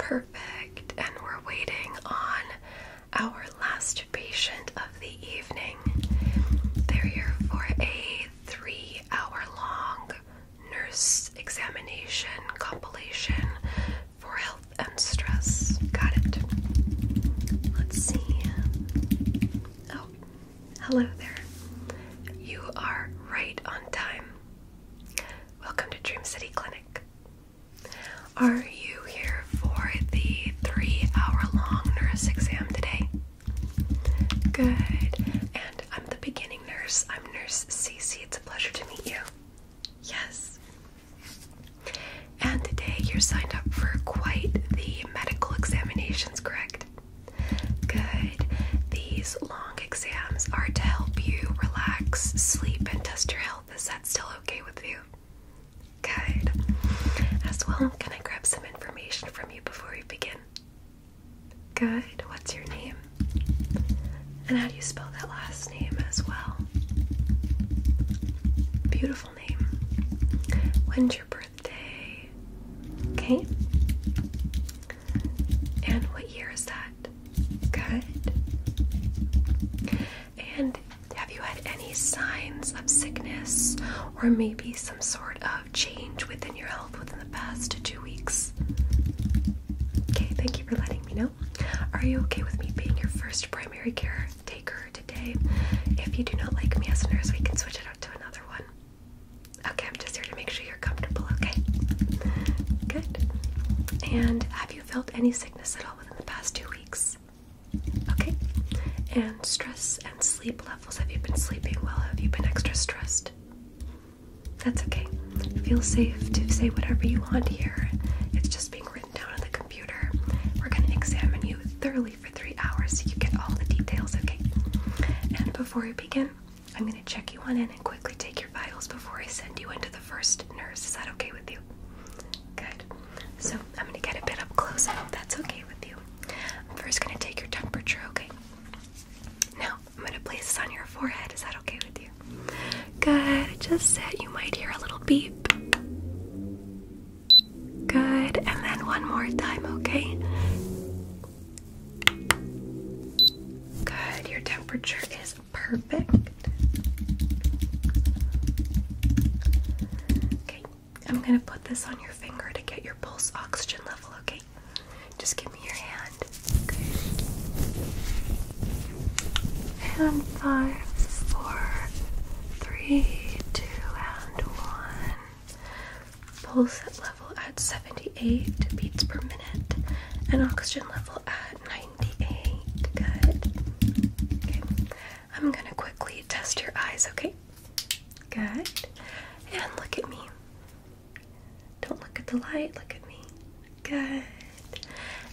Perfect. And we're waiting on our last patient of the evening. They're here for a 3-hour-long nurse examination compilation for health and stress. Got it. Let's see. Oh, hello there. You are right on time. Welcome to Dream City Clinic. Are you here for the 3-hour-long nurse exam today? Good. And I'm the beginning nurse. I'm Nurse Cece. It's a pleasure to meet you. Yes. And today you're signed up for quite the medical examinations, correct? Good. These long exams are to help you relax, sleep, and test your health. Is that still okay with you? Good. As well, can I grab some information from you before we begin? Good. What's your name? And how do you spell that last name as well? Beautiful name. When's your birthday? Okay. And what year is that? Good. And have you had any signs of sickness or maybe some sort of change within your health within the past 2 weeks? Okay, thank you for letting me know. Are you okay with me being your first primary care taker today? If you do not like me as a nurse, we can switch it out to another one. Okay, I'm just here to make sure you're comfortable, okay? Good. And have you felt any sickness at all within the past 2 weeks? Okay. And stress and sleep levels, have you been sleeping well? Have you been extra stressed? That's okay. Feel safe to say whatever you want here. It's just being written down on the computer. We're going to examine you thoroughly for 3 hours so you get all the details, okay? And before we begin, I'm going to check you on in and quickly take your vitals before I send you into the first nurse. Is that okay with you? Good. So I'm going to get a bit up close. I hope that's okay with you. I'm first going to take your temperature, okay? Now, I'm going to place this on your forehead. Is that okay with you? Good. I just said you might hear a little beep. Good. And then one more time, okay? Good. Your temperature is perfect. Okay. I'm going to put this on your finger to get your pulse oxygen level, okay? Just give me your hand. Good. And 5, 4, 3, 2, and 1. Pulse level at 78 beats per minute, and oxygen level at 98. Good. Okay. I'm gonna quickly test your eyes, okay? Good. And look at me. Don't look at the light, look at me. Good.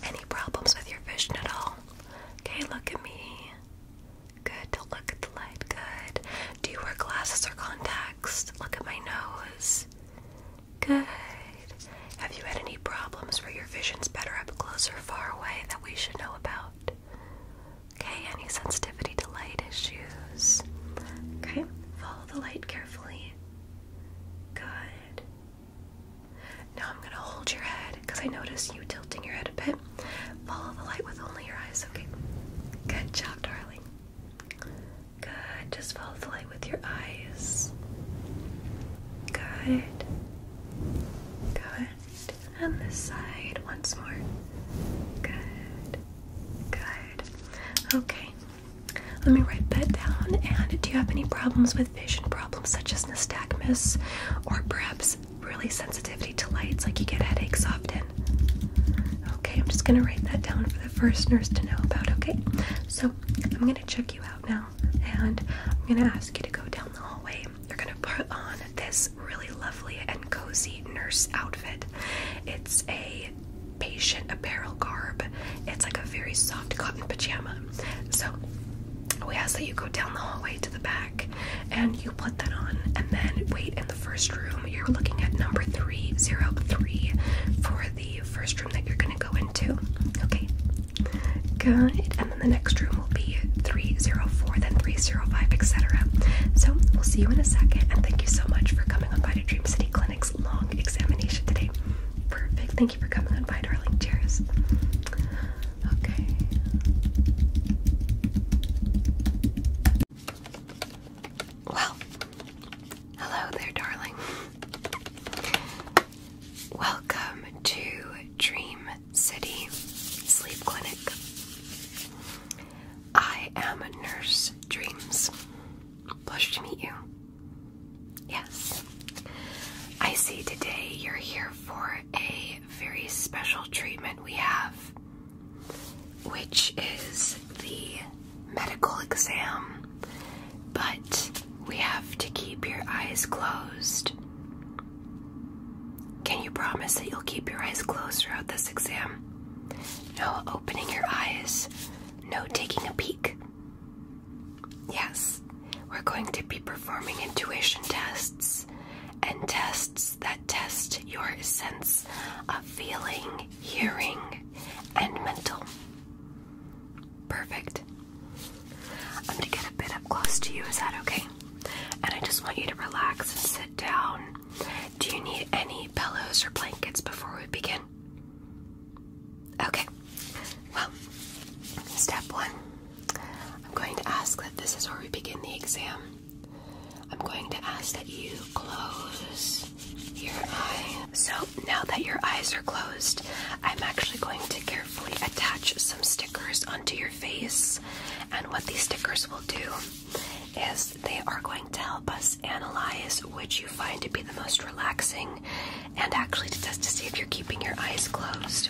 Any problems with your vision at all? Okay, look at me. Good, don't look at the light. Good. Do you wear glasses or contacts? Look at my nose. Good. Have you had any problems where your vision's better up close or far away that we should know about? Okay, any sensitivity to light issues? Okay, follow the light carefully. Good. Now I'm going to hold your head because I notice you tilting your head a bit. Follow the light with only your eyes, okay? Good job, darling. Good. Just follow the light with your eyes. Good. Good. And this side once more. Good. Good. Okay. Let me write that down. And do you have any problems with vision problems such as nystagmus or perhaps really sensitivity to lights, like you get headaches often? Okay, I'm just going to write that down for the first nurse to know about, okay? So I'm going to check you out now, and I'm going to ask you to go down the hallway. You're going to put on this really lovely and cozy nurse outfit. It's a patient apparel garb. It's like a very soft cotton pajama. So we ask that you go down the hallway to the back and you put that on, and then wait in the first room. You're looking at number 303 for the first room that you're going to go into. Okay, good. And then the next room will be 304, then 305, etc. So we'll see you in a second, and thank you so much for coming on by to Dream City Clinic's long examination today. Perfect. Thank you for coming on by, darling. Cheers. here for a very special treatment we have, which is the medical exam, but we have to keep your eyes closed. Can you promise that you'll keep your eyes closed throughout this exam? No opening your eyes, no taking a peek. Yes, we're going to be performing intuition tests and tests that test your sense of feeling, hearing, and mental. Perfect. I'm going to get a bit up close to you, is that okay? And I just want you to relax and sit down. Do you need any pillows or blankets before we begin? Okay. Well, step one. I'm going to ask that this is where we begin the exam. I'm going to ask that you close your eyes. So now that your eyes are closed, I'm actually going to carefully attach some stickers onto your face. And what these stickers will do is they are going to help us analyze which you find to be the most relaxing, and actually to test to see if you're keeping your eyes closed.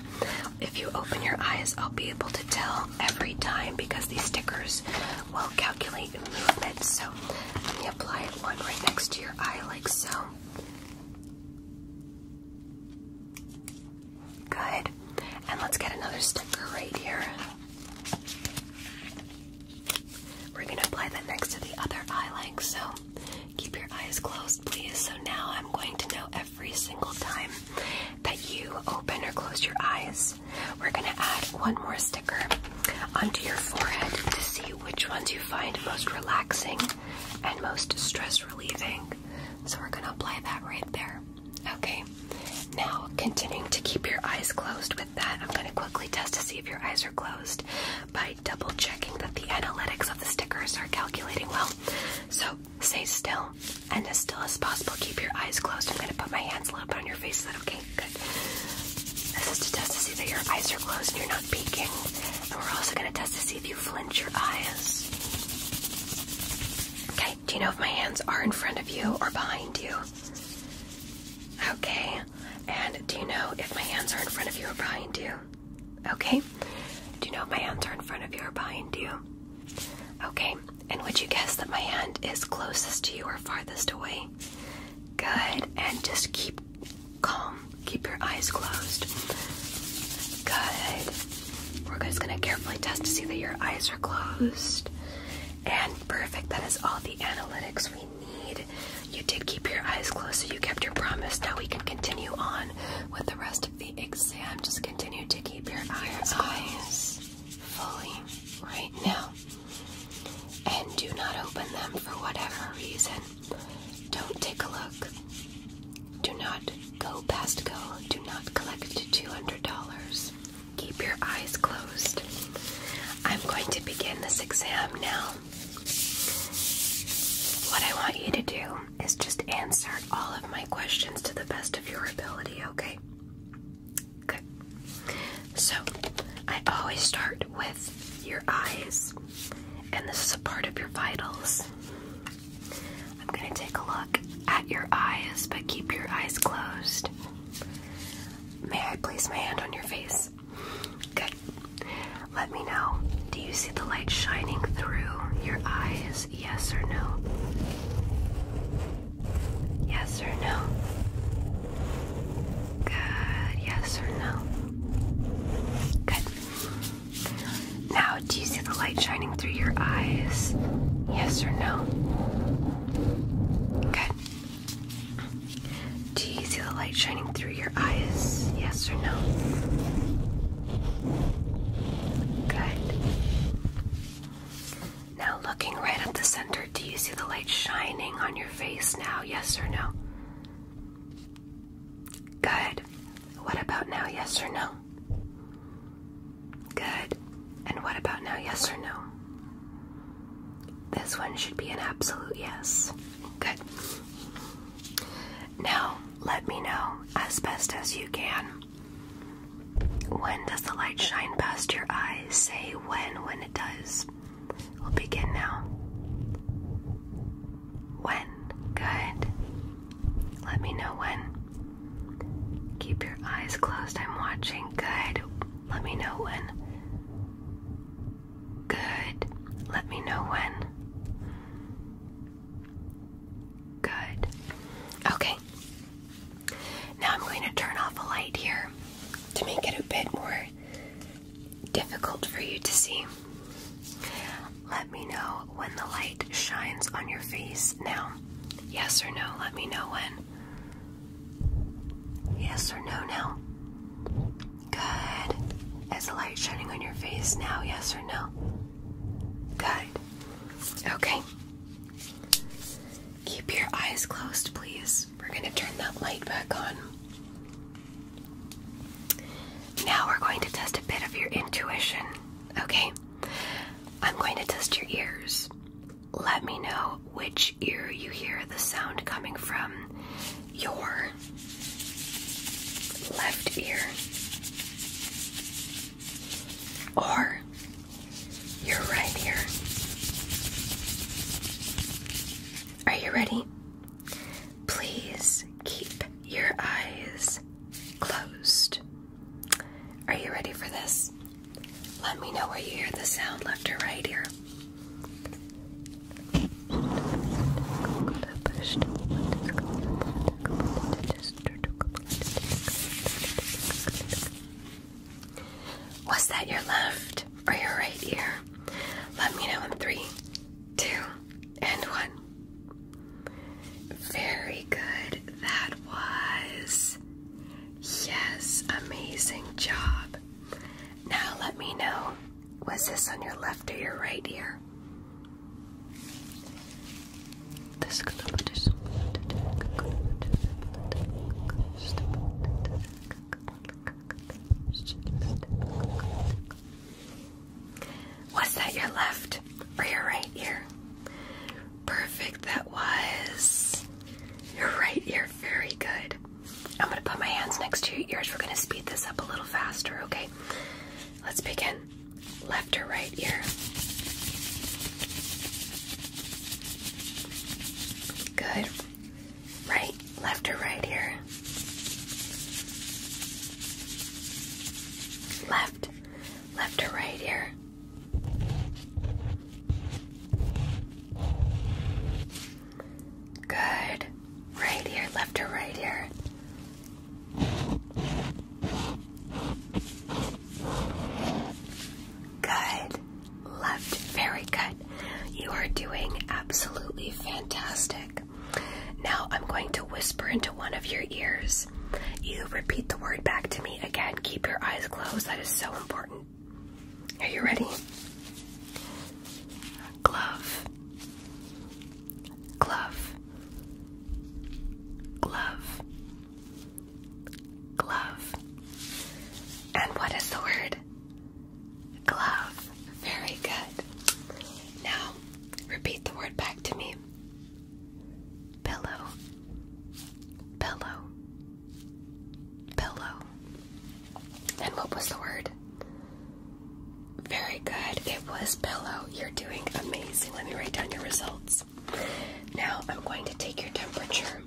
If you open your eyes, I'll be able to tell every time because these stickers will calculate movement. So let me apply one right next to your eye like so. Good. And let's get another sticker right here. We're going to apply that next to the other eye like so. Keep your eyes closed, please. So now I'm going to know every single time that you open or close your eyes. We're going to add one more sticker onto your forehead to see which ones you find most relaxing and most stress relieving. So we're going to apply that right there. Okay. Now, continuing to keep your eyes closed with that, I'm going to quickly test to see if your eyes are closed by double checking that the analytics of the stickers are calculating well. So, stay still, and as still as possible, keep your eyes closed. I'm going to put my hands a little bit on your face. Is that okay? Good. This is to test to see that your eyes are closed and you're not peeking. And we're also going to test to see if you flinch your eyes. Okay, do you know if my hands are in front of you or behind you? Okay. And do you know if my hands are in front of you or behind you? Okay. Do you know if my hands are in front of you or behind you? Okay. And would you guess that my hand is closest to you or farthest away? Good. And just keep calm. Keep your eyes closed. Good. We're just going to carefully test to see that your eyes are closed. And perfect. That is all the analytics we need. You did keep your eyes closed, so you kept your promise. Now we can continue on with the rest of the exam. Just continue to keep your eyes fully right now. And do not open them for whatever reason. Don't take a look. Do not go past go. Do not collect $200. Keep your eyes closed. I'm going to begin this exam now. What I want you to do is just answer all of my questions to the best of your ability, okay? Good. So, I always start with your eyes, and this is a part of your vitals. I'm going to take a look at your eyes, but keep your eyes closed. May I place my hand on your face? Good. Let me know. Do you see the light shining through your eyes? Yes or no? Yes or no? Good. Yes or no? Good. Now, do you see the light shining through your eyes? Yes or no? Good. Do you see the light shining through your eyes? Yes or no? Good. Now, looking right at the center, do you see the light shining on your face now? Yes or no? Good. What about now? Yes or no? Good. And what about now? Yes or no? This one should be an absolute yes. Good. Now, let me know as best as you can. When does the light shine past your eyes? Say when it does. We'll begin now. When? Good. Let me know when. eyes closed. I'm watching. Good. Let me know when. Good. Let me know when. Good. Okay. Now I'm going to turn off a light here to make it a bit more difficult for you to see. Let me know when the light shines on your face now. Yes or no? Let me know when. Yes or no now? Good. Is the light shining on your face now? Yes or no? Good. Okay. Keep your eyes closed, please. We're going to turn that light back on. Now we're going to test a bit of your intuition. Okay? I'm going to test your ears. Let me know which ear you hear the sound coming from. Your left ear or your right ear. Are you ready? Please keep your eyes closed. Are you ready for this? Let me know where you hear the sound, left or right ear. Was that your left or your right ear? Let me know in 3, 2, and 1. Very good. That was... Yes, amazing job. Now let me know, was this on your left or your right ear? Was that your left or your right ear? Perfect, that was your right ear. Very good. I'm going to put my hands next to your ears. We're going to speed this up a little faster, okay? Let's begin. Left or right ear? Good. Right, left or right ear? Left or right ear? Good. Right ear, left or right ear? Good. Left. Very good. You are doing absolutely fantastic. Now I'm going to whisper into one of your ears. You repeat the word back to me again. Keep your eyes closed. That is so important. Are you ready? Glove. Glove. Glove. Glove. And what is the word? Glove. Very good. Now, repeat the word back to me. Pillow. Pillow. Pillow. And what was the word? Very good. It was pillow. You're doing amazing. Let me write down your results. Now, I'm going to take your temperature,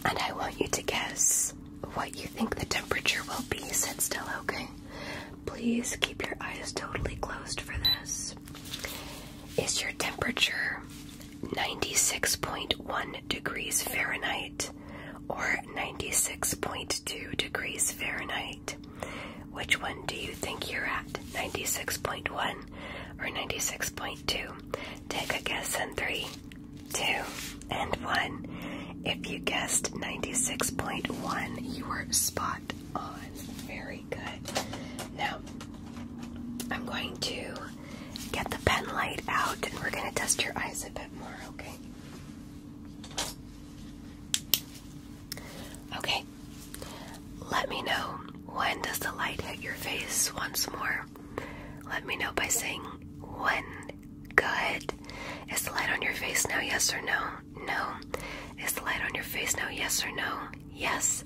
and I want you to guess what you think the temperature will be. Sit still, okay? Please keep your eyes totally closed for this. Is your temperature 96.1 degrees Fahrenheit or 96.2 degrees Fahrenheit? Which one do you think you're at? 96.1 or 96.2? Take a guess in 3, 2, and 1. If you guessed 96.1, you were spot on. Very good. Now, I'm going to get the pen light out and we're going to test your eyes a bit more, okay? Okay. Let me know, when does the light hit your face once more? Let me know by saying when. Good. Is the light on your face now, yes or no? No. Is the light on your face now, yes or no? Yes.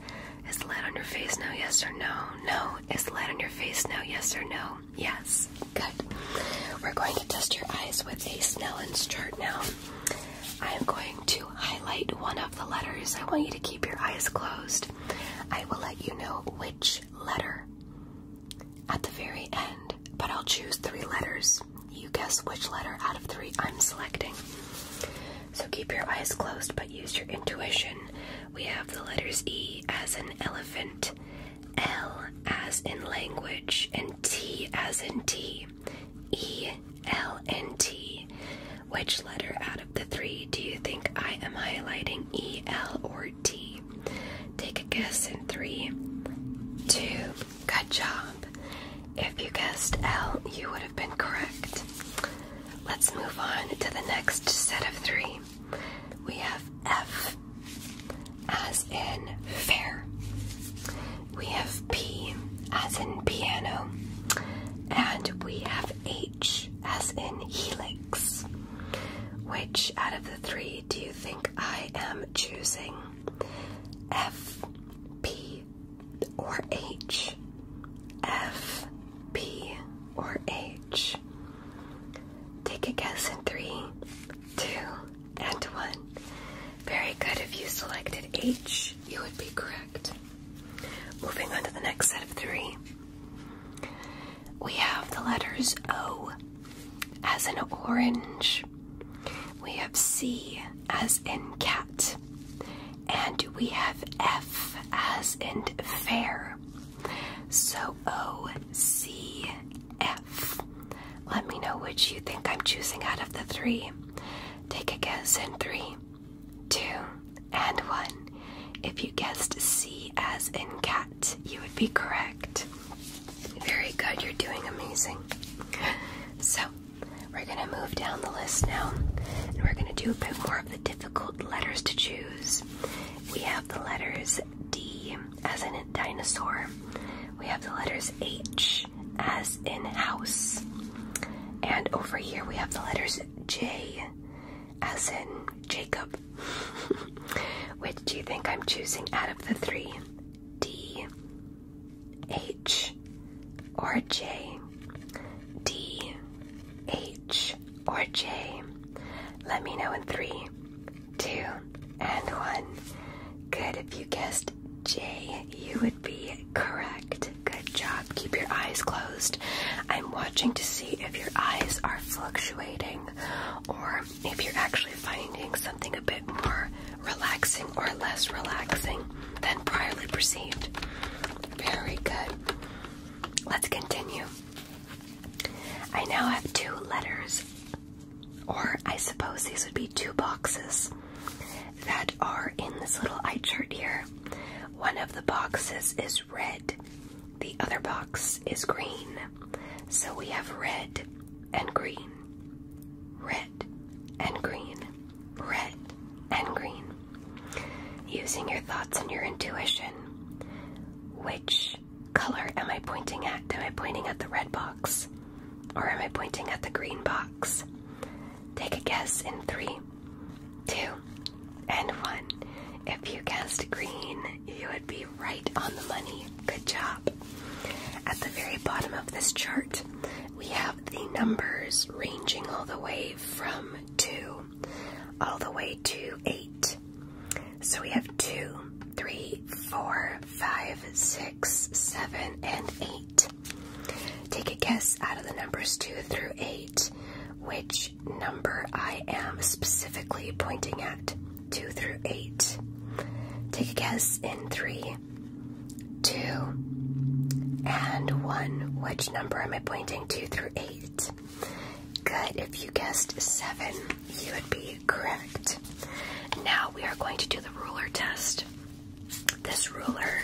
Is the light on your face now, yes or no? No. Is the light on your face now, yes or no? Yes. Good. We're going to test your eyes with a Snellen's chart now. I am going to highlight one of the letters. I want you to keep your eyes closed. I will let you know which letter at the very end, but I'll choose 3 letters. You guess which letter out of 3 I'm selecting. So keep your eyes closed, but use your intuition. We have the letters E as in elephant, L as in language, and T as in tea. E, L, and T. Which letter out of the 3 do you think I am highlighting, E, L, or T? Take a guess in 3, 2, good job. If you guessed L, you would have been correct. Let's move on to the next set of 3. We have F as in fair. We have P as in piano. And we have H as in helix. Which out of the 3 do you think I am choosing? F, P, or H? F, P, or H? Take a guess in 3, 2, and 1. Very good. If you selected H, you would be correct. Moving on to the next set of 3. We have the letters O as in orange. We have C as in cat. And we have F as in fair. So O, C, F. Let me know which you think I'm choosing out of the 3. Take a guess in 3, 2, and 1. If you guessed C as in cat, you would be correct. Very good, you're doing amazing. So, we're going to move down the list now, and we're going to do a bit more of the difficult letters to choose. We have the letters D as in dinosaur. We have the letters H as in house. And over here we have the letters J as in Jacob. Which do you think I'm choosing out of the 3? D, H, or J? D, H, or J? Let me know in 3, 2, and 1. Good. If you guessed J, you would be correct. Good job. Keep your eyes closed. I'm watching to see if your eyes are fluctuating or if you're actually finding something a bit more relaxing or less relaxing than priorly perceived. Very good. Let's continue. I now have 2 letters, or I suppose these would be 2 boxes that are in this little eye chart here. One of the boxes is red. The other box is green. So we have red and green, red and green, red and green. Using your thoughts and your intuition, which color am I pointing at? Am I pointing at the red box, or am I pointing at the green box? Take a guess in 3, 2, and 1. If you guessed green, you would be right on the money. Good job. At the very bottom of this chart, we have the numbers ranging all the way from 2 all the way to 8. So we have 2, 3, 4, 5, 6, 7, and 8. Take a guess out of the numbers 2 through 8, which number I am specifically pointing at. 2 through 8. Take a guess in 3, 2, and 1. Which number am I pointing 2 through 8? Good. If you guessed 7, you would be correct. Now we are going to do the ruler test. This ruler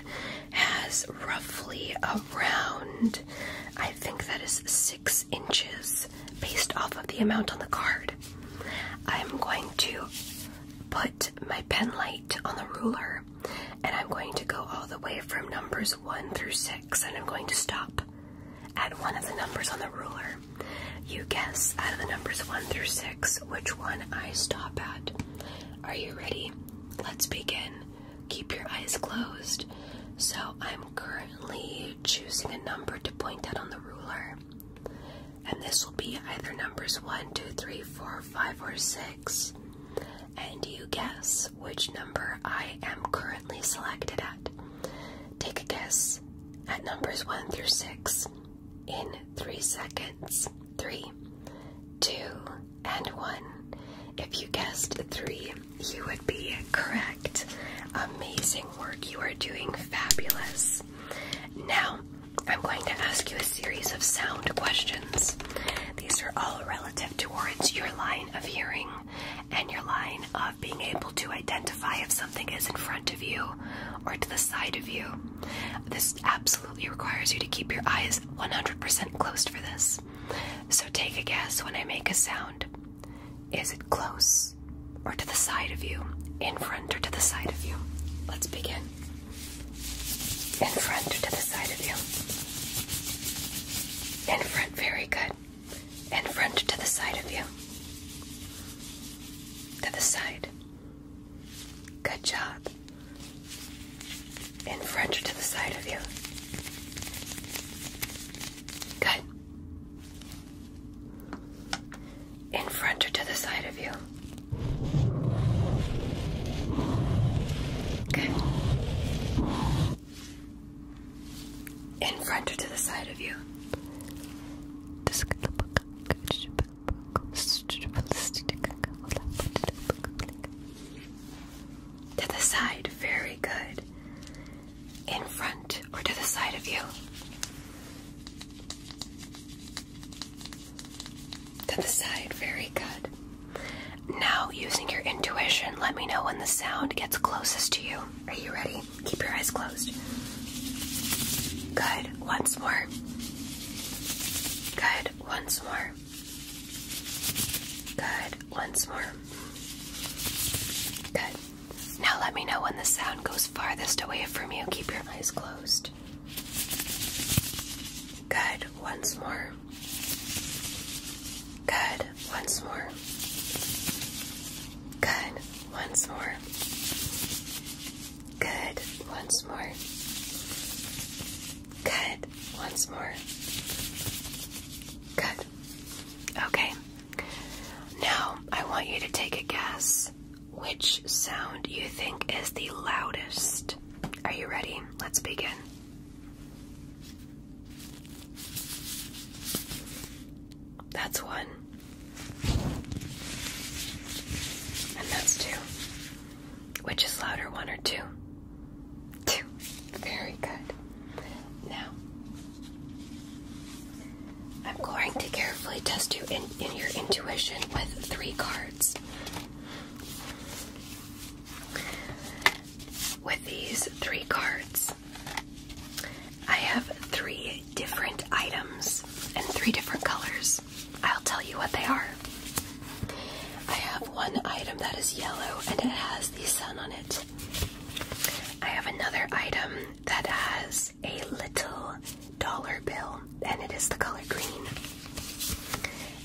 has roughly around, I think that is 6 inches based off of the amount on the card. I'm going to put my pen light on the ruler, and I'm going to go all the way from numbers 1 through 6, and I'm going to stop at one of the numbers on the ruler. You guess out of the numbers 1 through 6 which one I stop at. Are you ready? Let's begin. Keep your eyes closed. So I'm currently choosing a number to point at on the ruler, and this will be either numbers 1, 2, 3, 4, 5, or 6. And you guess which number I am currently selected at. numbers 1 through 6 in 3 seconds. 3, 2, and 1. If you guessed 3, you would be correct. Amazing work. You are doing fabulous. Now, I'm going to ask you a series of sound questions. These are all relative towards your line of hearing and your line of being able to identify if something is in front of you or to the side of you. This absolutely requires you to keep your eyes 100% closed for this. So take a guess when I make a sound. Is it close or to the side of you? In front or to the side of you? Let's begin. In front or to the side of you? In front, very good. In front or to the side of you? To the side. Good job. In front or to the side of you? Good. In front or to the side of you? Good. In front or to the side of you? To the side, very good. In front or to the side of you? To the side, very good. Now, using your intuition, let me know when the sound gets closest to you. Are you ready? Keep your eyes closed. Good. Once more. Good. Once more. Good. Once more. Good. Now let me know when the sound goes farthest away from you. Keep your eyes closed. Good. Once more. Good. Once more. Good. Once more. Good. Once more. Good. Once more. Good. Okay. Now, I want you to take a guess which sound you think is the loudest. Are you ready? Let's begin. That's 1. And that's 2. Which is louder, 1 or 2? 2. Very good. Now, I'm going to carefully test you in your intuition with 3 cards. With these 3 cards, I have 3 different items and 3 different colors. I'll tell you what they are. I have one item that is yellow and it has the sun on it. I have another item that has a little dollar bill and it is the color green.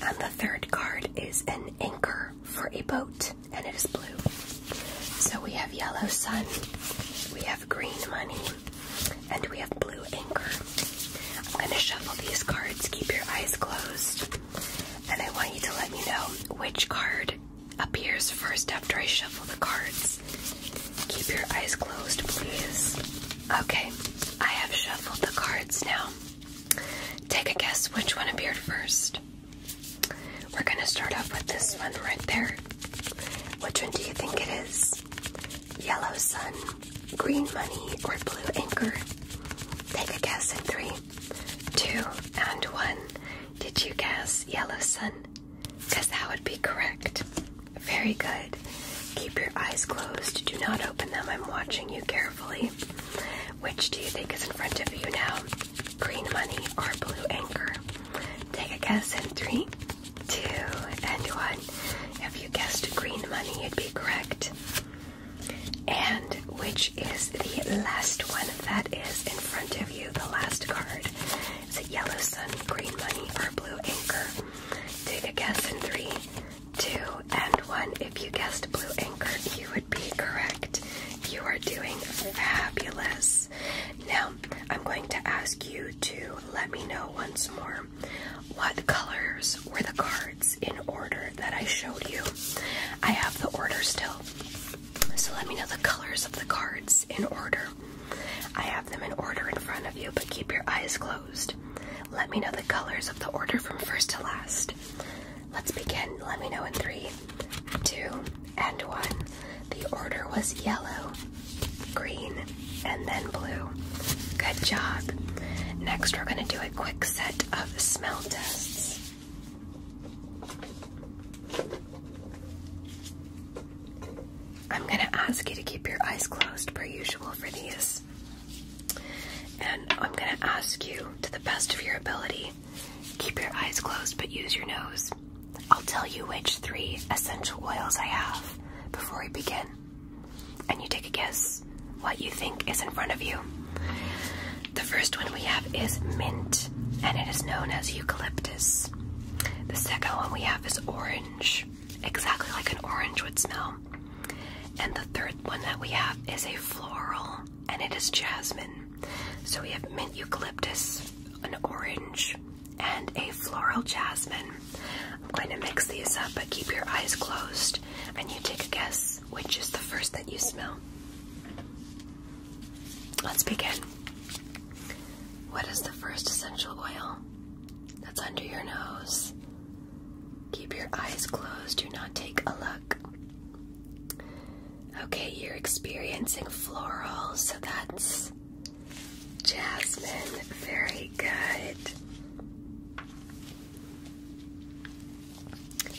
And the 3rd card is an anchor for a boat and it is blue. So we have yellow sun, we have green money, and we have blue anchor. I'm going to shuffle these cards. Keep your eyes closed. And I want you to let me know which card appears first after I shuffle the cards. Keep your eyes closed, please. Okay, I have shuffled the cards now. Take a guess which one appeared first. We're going to start off with this one right there. Which one do you think it is? Yellow sun, green money, or blue anchor? Take a guess in 3, 2, and 1. Did you guess yellow sun? Because that would be correct. Very good. Keep your eyes closed. Do not open them. I'm watching you carefully. Which do you think is in front of you now? Green money or blue anchor? Take a guess in 3, 2, and 1. If you guessed green money, you'd be correct. And which is the last one that is in front of you, the last card? Is it yellow sun, green money, or blue anchor? Take a guess in 3, 2, and 1. If you guessed blue anchor, you would be correct. You are doing fabulous. Now, I'm going to ask you to let me know once more what colors were the cards in order that I showed you. I have the order still. So let me know the colors of the cards in order. I have them in order in front of you. but keep your eyes closed. Let me know the colors of the order from first to last. Let's begin. Let me know in 3, 2, and 1. The order was yellow, green, and then blue. Good job. Next, we're going to do a quick set of smell tests. I'm going to ask you to keep your eyes closed per usual for these. And I'm going to ask you, to the best of your ability, keep your eyes closed but use your nose. I'll tell you which 3 essential oils I have before we begin. And you take a guess what you think is in front of you. The first one we have is mint, and it is known as eucalyptus. The second one we have is orange, exactly like an orange would smell. And the third one that we have is a floral, and it is jasmine. So we have mint eucalyptus, an orange, and a floral jasmine. I'm going to mix these up, but keep your eyes closed, and you take a guess which is the first that you smell. Let's begin. What is the first essential oil that's under your nose? Keep your eyes closed. Do not take a look. Okay, you're experiencing floral, so that's jasmine. Very good.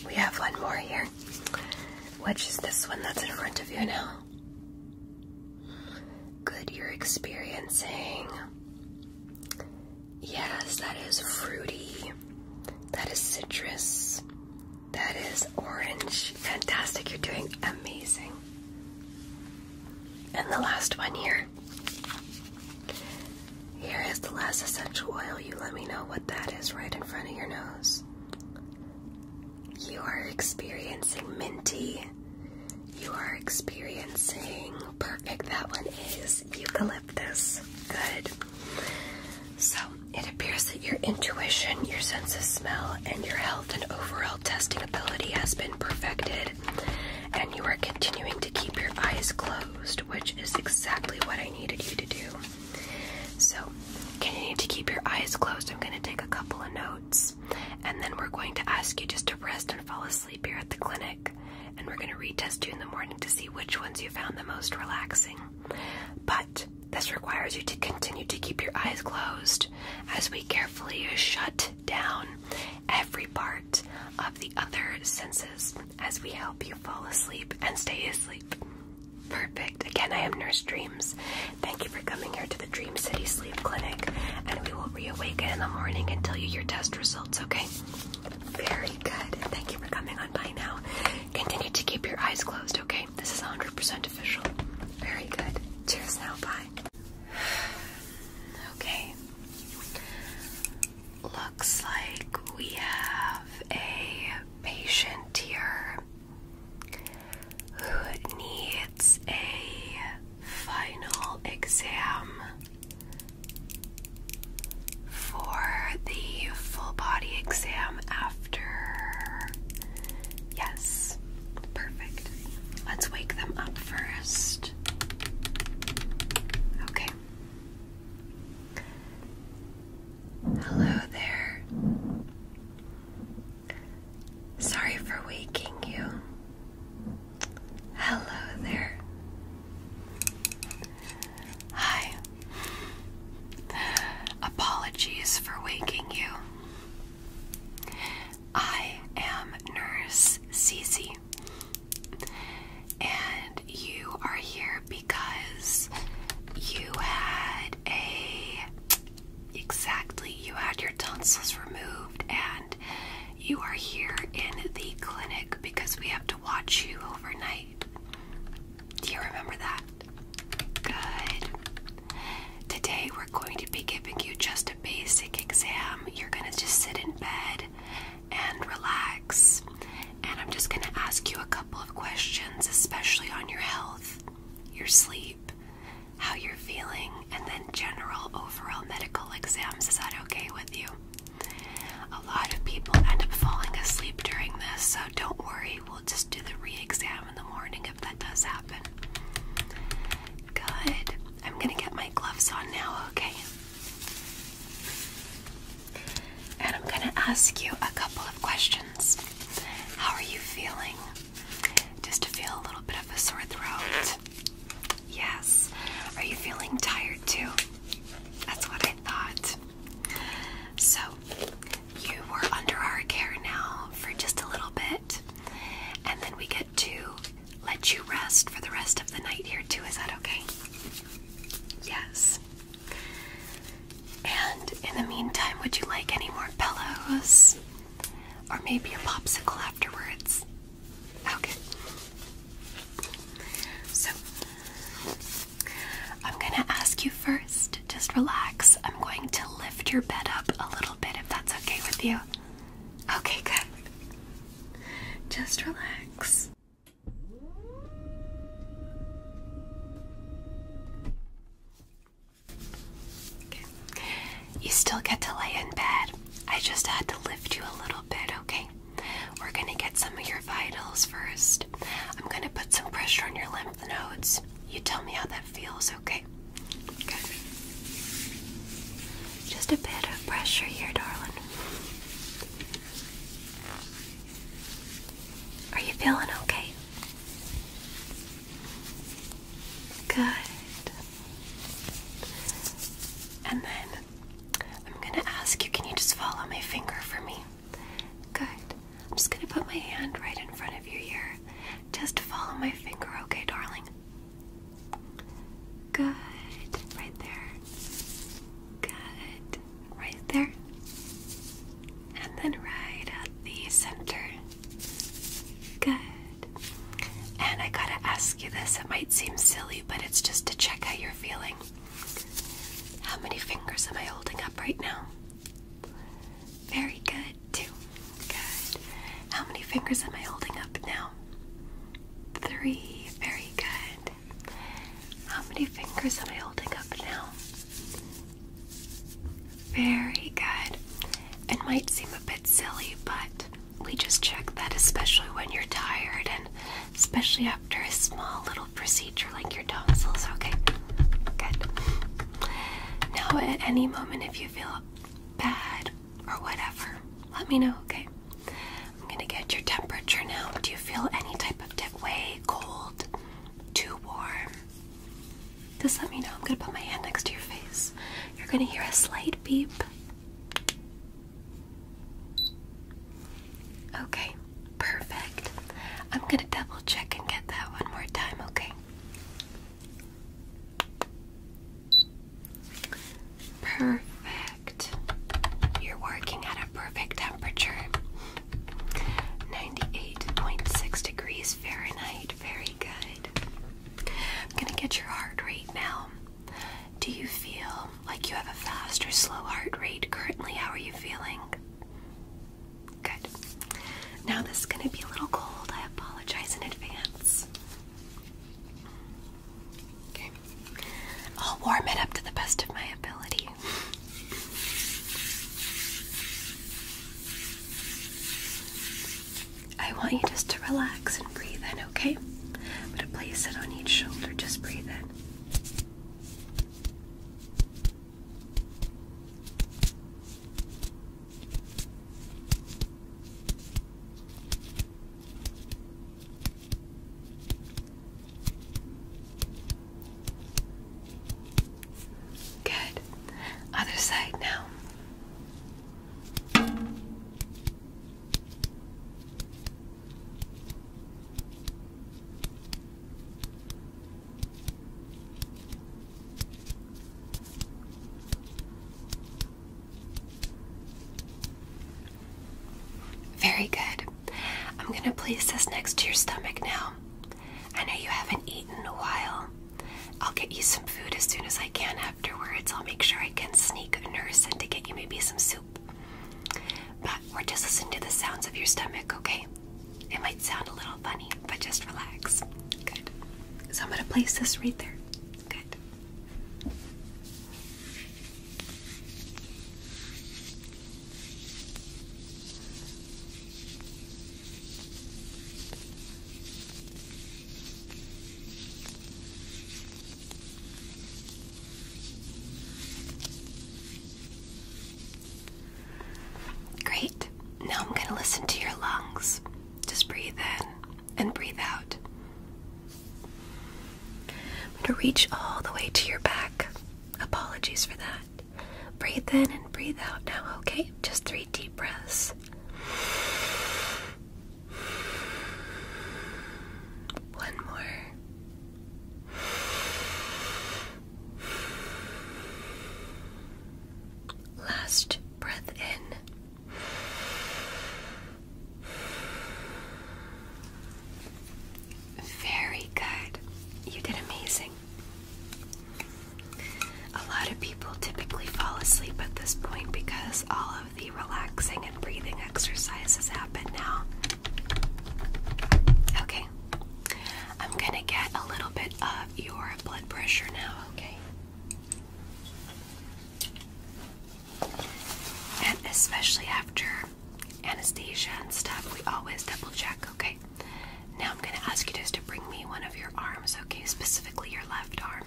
We have one more here. Which is this one that's in front of you now? Good, you're experiencing... Yes, that is fruity. That is citrus. That is orange. Fantastic, you're doing amazing. And the last one here. Here is the last essential oil. You let me know what that is right in front of your nose. You are experiencing minty. You are experiencing perfect. That one is eucalyptus. Good. So it appears that your intuition, your sense of smell, and your health and overall testing ability has been perfected, and you are continuing to keep your eyes closed, which is exactly what I needed you to do. So, continue to keep your eyes closed. I'm going to take a couple of notes, and then we're going to ask you just to rest and fall asleep here at the clinic, and we're going to retest you in the morning to see which ones you found the most relaxing. But this requires you to continue to keep your eyes closed as we carefully shut down every part of the other senses as we help you fall asleep and stay asleep. Perfect. Again, I am Nurse Dreams. Thank you for coming here to the Dream City Sleep Clinic, and we will reawaken in the morning and tell you your test results, okay? Very good. Thank you for coming on by now. Continue to keep your eyes closed, okay? This is 100% official. Very good. Cheers now. Bye. Okay. Looks like we have a patient here who needs a final exam for the full body exam after. Yes, perfect. Let's wake them up first. Okay. Hello there. Sorry for waking you. Hello there. Hi. Apologies for waking you. I am Nurse Cece, and you are here because you had you had your tonsils removed, and you are here in the clinic because we have to watch you overnight. Do you remember that? Good. Today we're going to be giving you just a basic exam. You're going to just sit in bed and relax, and I'm just going to ask you a couple of questions, especially on your health, your sleep, how you're feeling, and then general overall medical exams. Is that okay with you? A lot of people end up falling asleep during this, so don't worry. We'll just do the re-exam in the morning if that does happen. Good. I'm gonna get my gloves on now, okay? ask you a couple of questions. How are you feeling? Just to feel a little bit of a sore throat. Yes. Are you feeling tired too? That's what I thought. So, you were under our care now for just a little bit, and then we get to let you rest for the rest of the night here too. Is that okay? Yes. And in the meantime, would you like any more pillows? Or maybe a popsicle afterwards? Okay. So, I'm gonna ask you first, just relax. I'm going to lift your bed up a little bit if that's okay with you. Okay, good. Just relax. Okay. You still get to lay in bed. I just had to lift you a little bit, okay? We're gonna get some of your vitals first. I'm gonna put some pressure on your lymph nodes. You tell me how that feels, okay? Good. Just a bit of pressure here, darling. Are you feeling okay? Good. And then I'm gonna ask you, can you just follow my finger for me? Good. I'm just gonna put my hand right in front of your ear. Just follow my finger, okay, darling? Good. Right there. Good. Right there. And then right at the center. Good. And I gotta ask you this. It might seem silly, but it's just to check how you're feeling. How many fingers am I holding up right now? Very good. 2. Good. How many fingers am I holding up now? 3. Very good. How many fingers am I holding up now? Very good. It might seem a bit silly, but we just check that, especially when you're tired and especially after a small little procedure like your tonsils, okay? Good. Now, at any moment, if you feel bad or whatever, let me know, okay? I'm gonna get your temperature now. Do you feel any type of way cold, too warm? Just let me know. I'm gonna put my hand next to your face. You're gonna hear a slight beep. Okay, perfect. I'm gonna double check and get that one more time, okay? Perfect. You're working at a perfect temperature. 98.6 degrees Fahrenheit. Very good. I'm gonna get your heart rate now. Do you feel like you have a fast or slow heart rate currently? How are you feeling? Good. Now this is gonna be a little cold. I apologize in advance. Okay. I'll warm it up to the best of my ability. I want you just to relax and breathe in, okay? I'm going to place it on each shoulder. Just breathe in. Good. Other side now. Very good. I'm going to place this next to your stomach now. I know you haven't eaten in a while. I'll get you some food as soon as I can afterwards. I'll make sure I can sneak a nurse in to get you maybe some soup. But we're just listening to the sounds of your stomach, okay? It might sound a little funny, but just relax. Good. So I'm going to place this right there. Good. Great. reach all the way to your back. Apologies for that. Breathe in and breathe out now, okay? Just 3 deep breaths. One more. Last breath in. Very good. You did amazing. A lot of people typically fall asleep at this point because all of the relaxing and breathing exercises happen now. Okay. I'm gonna get a little bit of your blood pressure now, okay? And especially after anesthesia and stuff, we always double check, okay? Now I'm gonna ask you just to bring me one of your arms, okay? Specifically your left arm.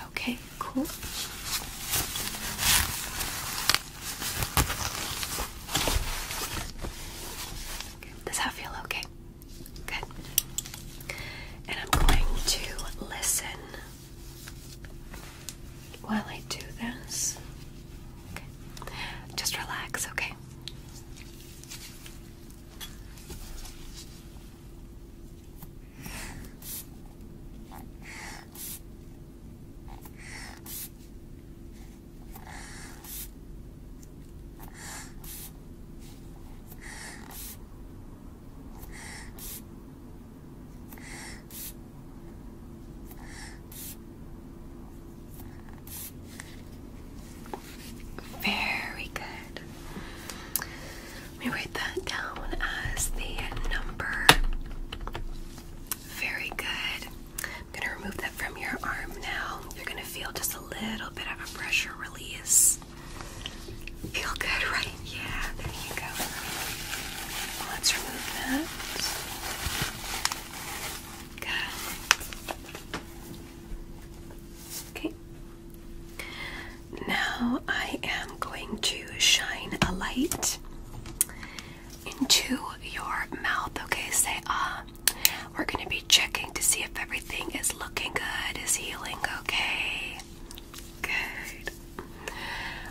Okay, cool. Okay, does that feel okay? Good. And I'm going to listen while I do this. Okay. Just relax, okay? Very good. Let me write that down as the number. Very good. I'm going to remove that from your arm now. You're going to feel just a little bit of a pressure release. Feel good, right? Yeah, there you go. Let's remove that. Good. Okay. Now I am going to shine a light into your mouth, okay? Say ah. We're going to be checking to see if everything is looking good, is healing okay. Good.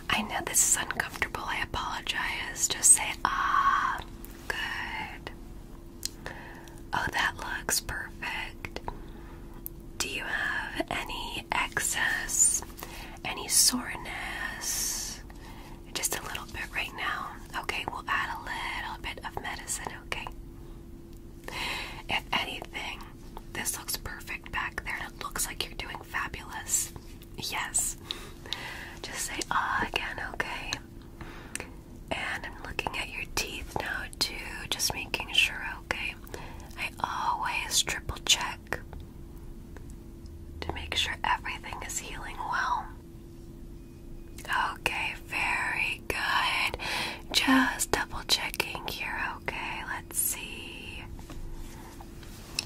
I know this is uncomfortable, I apologize. Just say ah. Good. Oh, that looks perfect. Do you have any excess? Any soreness? Just a little bit right now. Okay, we'll add a little bit of medicine, okay? If anything, this looks perfect back there and it looks like you're doing fabulous. Yes. Just say ah again, okay? And I'm looking at your teeth now too, just making sure, okay? I always triple check to make sure everything is healing well. Okay, very good. Just double checking here, okay? Let's see.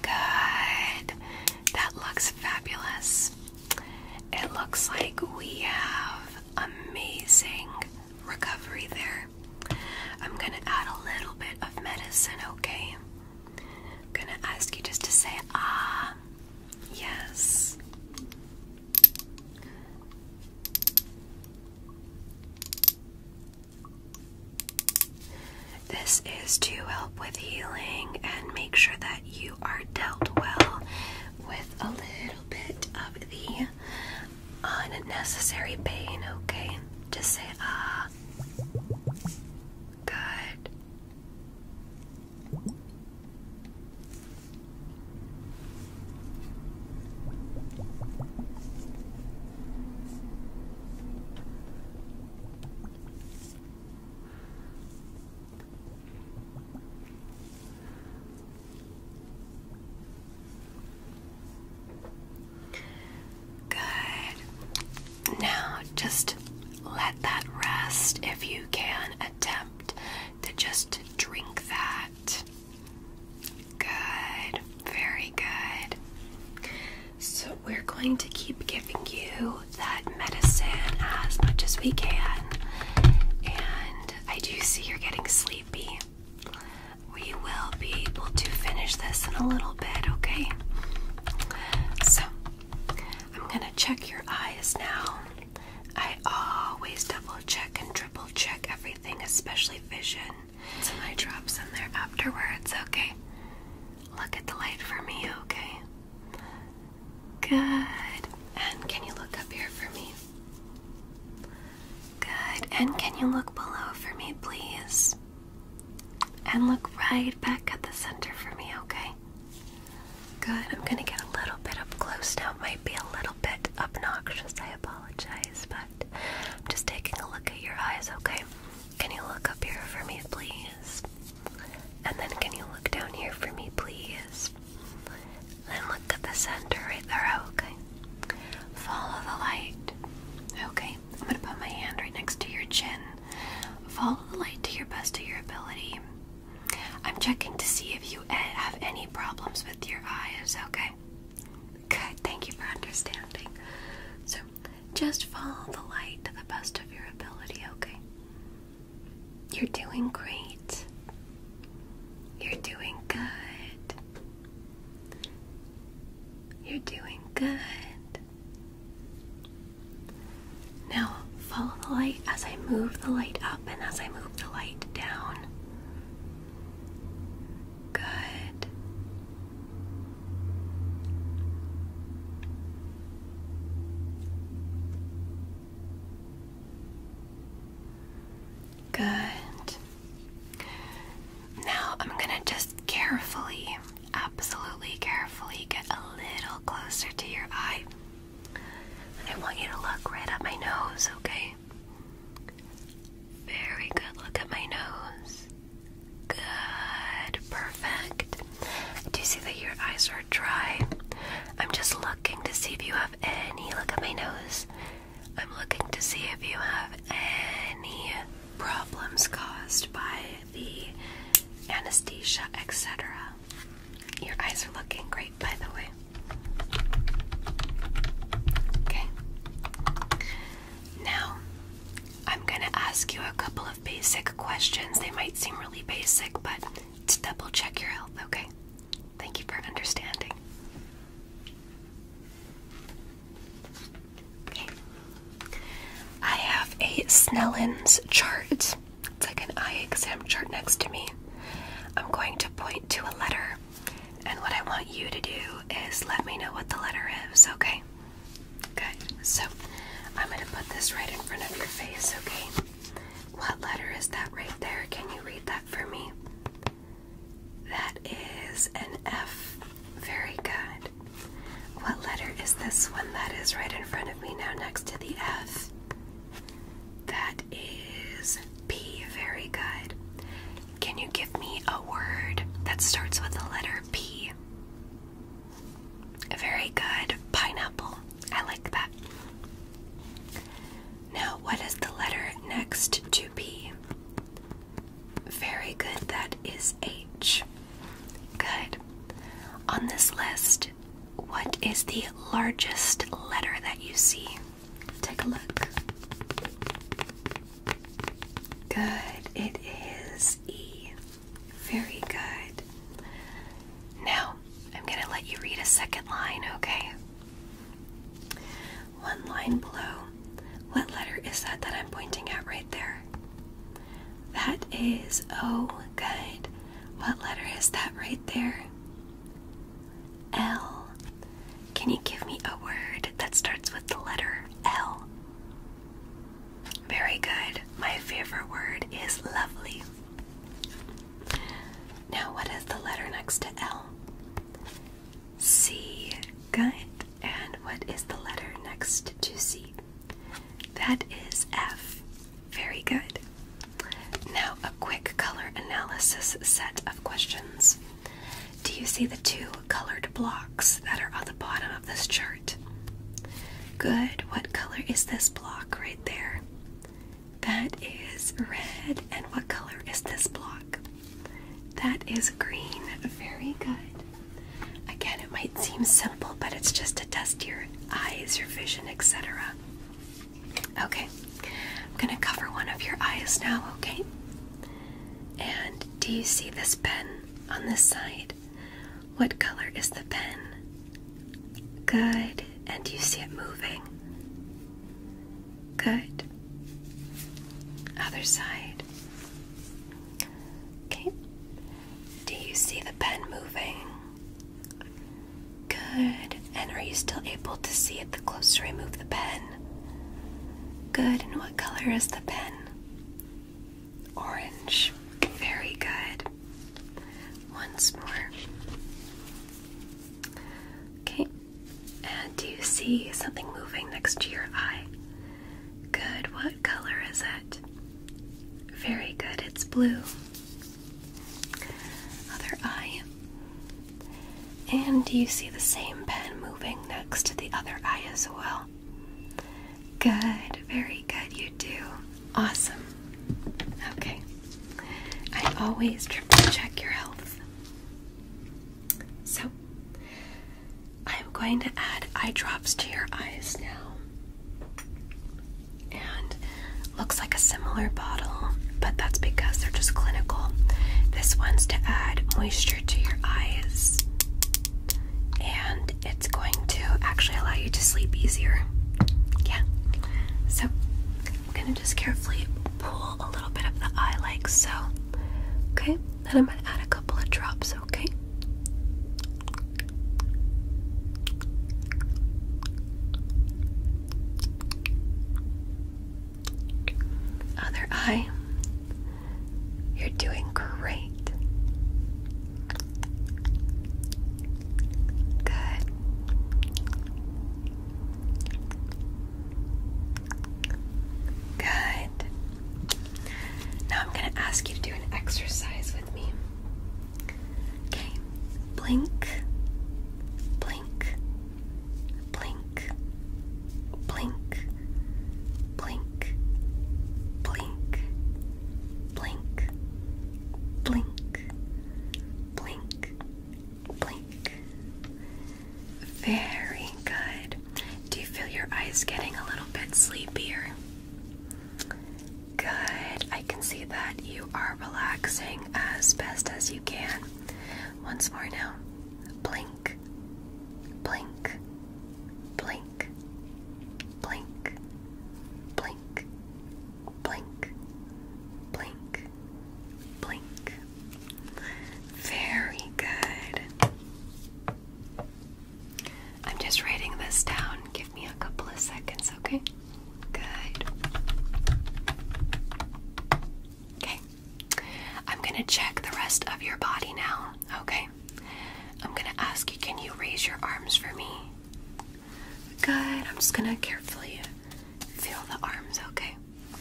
Good. That looks fabulous. It looks like we have amazing recovery there. I'm gonna add a little bit of medicine, okay? I'm gonna ask you just to say ah. Yes. This is to help with healing and make sure that you are dealt well with a little bit of the unnecessary pain, okay? Just say ah. Good. Now, just let that rest. If you can, attempt to just drink that. Good. Very good. So we're going to keep giving you that medicine as much as we can. And I do see you're getting sleepy. We will be able to finish this in a little bit, okay? So, And can you look below for me, please? And look right back at the center for me, okay? Good. I'm gonna get a little bit up close now. It might be a little bit obnoxious. I apologize, but I'm just taking a look at your eyes, okay? Can you look up here for me, please? And then can you look down here for me, please? Then look at the center right there, okay? Follow the light. Okay, I'm gonna put my hand right next to your chin. Follow the light to your best of your ability. I'm checking to see if you have any problems with your eyes, okay? Good, thank you for understanding. So, just follow the light to the best of your ability, okay? You're doing great. You're doing good. You're doing good. Now, follow the light as I move the light up and as I move the light down. Good. Good. Now I'm gonna just carefully, absolutely carefully get a little closer to your eye. And I want you to look right at my nose, okay? Very good. Look at my nose. Good. Perfect. Do you see that your eyes are dry? I'm just looking to see if you have any. Look at my nose. I'm looking to see if you have any problems caused by the anesthesia, etc. Your eyes are looking great, by the way. Okay. Now, I'm going to ask you a couple of basic questions. They might seem really basic, but to double check your health, okay? Thank you for understanding. Okay. I have a Snellen's chart. It's like an eye exam chart next to me. I'm going to point to a letter, and what I want you to do is let me know what the letter is, okay? Good. So, I'm going to put this right in front of your face, okay? What letter is that right there? Can you read that for me? That is an F. Very good. What letter is this one that is right in front of me now next to the F? That is P. Very good. Can you give me a word that starts with the letter P? Very good. Pineapple. I like that. Now, what is the letter next to P? Very good. That is H. Good. On this list, what is the largest letter that you see? Take a look. Good. It is E. Very good. Now, I'm going to let you read a second line, okay? One line below. What letter is that I'm pointing at right there? That is O. Good. What letter is that right there? L. Can you give me a word that starts with the letter L? Very good. My favorite word is lovely. Now, what is the letter next to L? C. Good. And what is the letter next to C? That is F. Very good. Now, a quick color analysis set of questions. Do you see the two colored blocks that are on the bottom of this chart? Good. What color is this block right there? That is red. And what color is this block? That is green. Very good. Again, it might seem simple, but it's just to test your eyes, your vision, etc. Okay, I'm going to cover one of your eyes now, okay? And do you see this pen on this side? What color is the pen? Good. And do you see it moving? Good. Other side. Okay. Do you see the pen moving? Good. And are you still able to see it the closer I move the pen? Good. And what color is the pen? change. Very good. Once more. Okay. And do you see something moving next to your eye? Good. What color is it? Very good. It's blue. Other eye. And do you see the same pen moving next to the other eye as well? Good. Very good. You do. Awesome. Okay. I always triple check your health. So, I'm going to add eye drops to your eyes now. And looks like a similar bottle, but that's because they're just clinical. This one's to add moisture to your eyes. And it's going to actually allow you to sleep easier. Yeah. So, I'm going to just carefully pull a little bit of the eye like so. Okay? Then I'm going to add a couple of drops, okay? Other eye. You're doing great. Good. Good. Now I'm going to ask you to do an exercise with me. Okay. Blink. Blink. Blink. Blink. Blink. Blink. Blink. Blink. Blink. Blink. Very good. Do you feel your eyes getting a little bit sleepier? Good. I can see that you are relaxing as best as you can. Once more now. Blink. Blink. Blink. Blink. Blink. Blink. Blink. Blink. Very good. I'm just writing this down. Give me a couple of seconds, okay? Good. Okay. I'm going to check the rest of your body now, okay? I'm going to ask you, can you raise your arms for me? Good. I'm just going to carefully feel the arms, okay?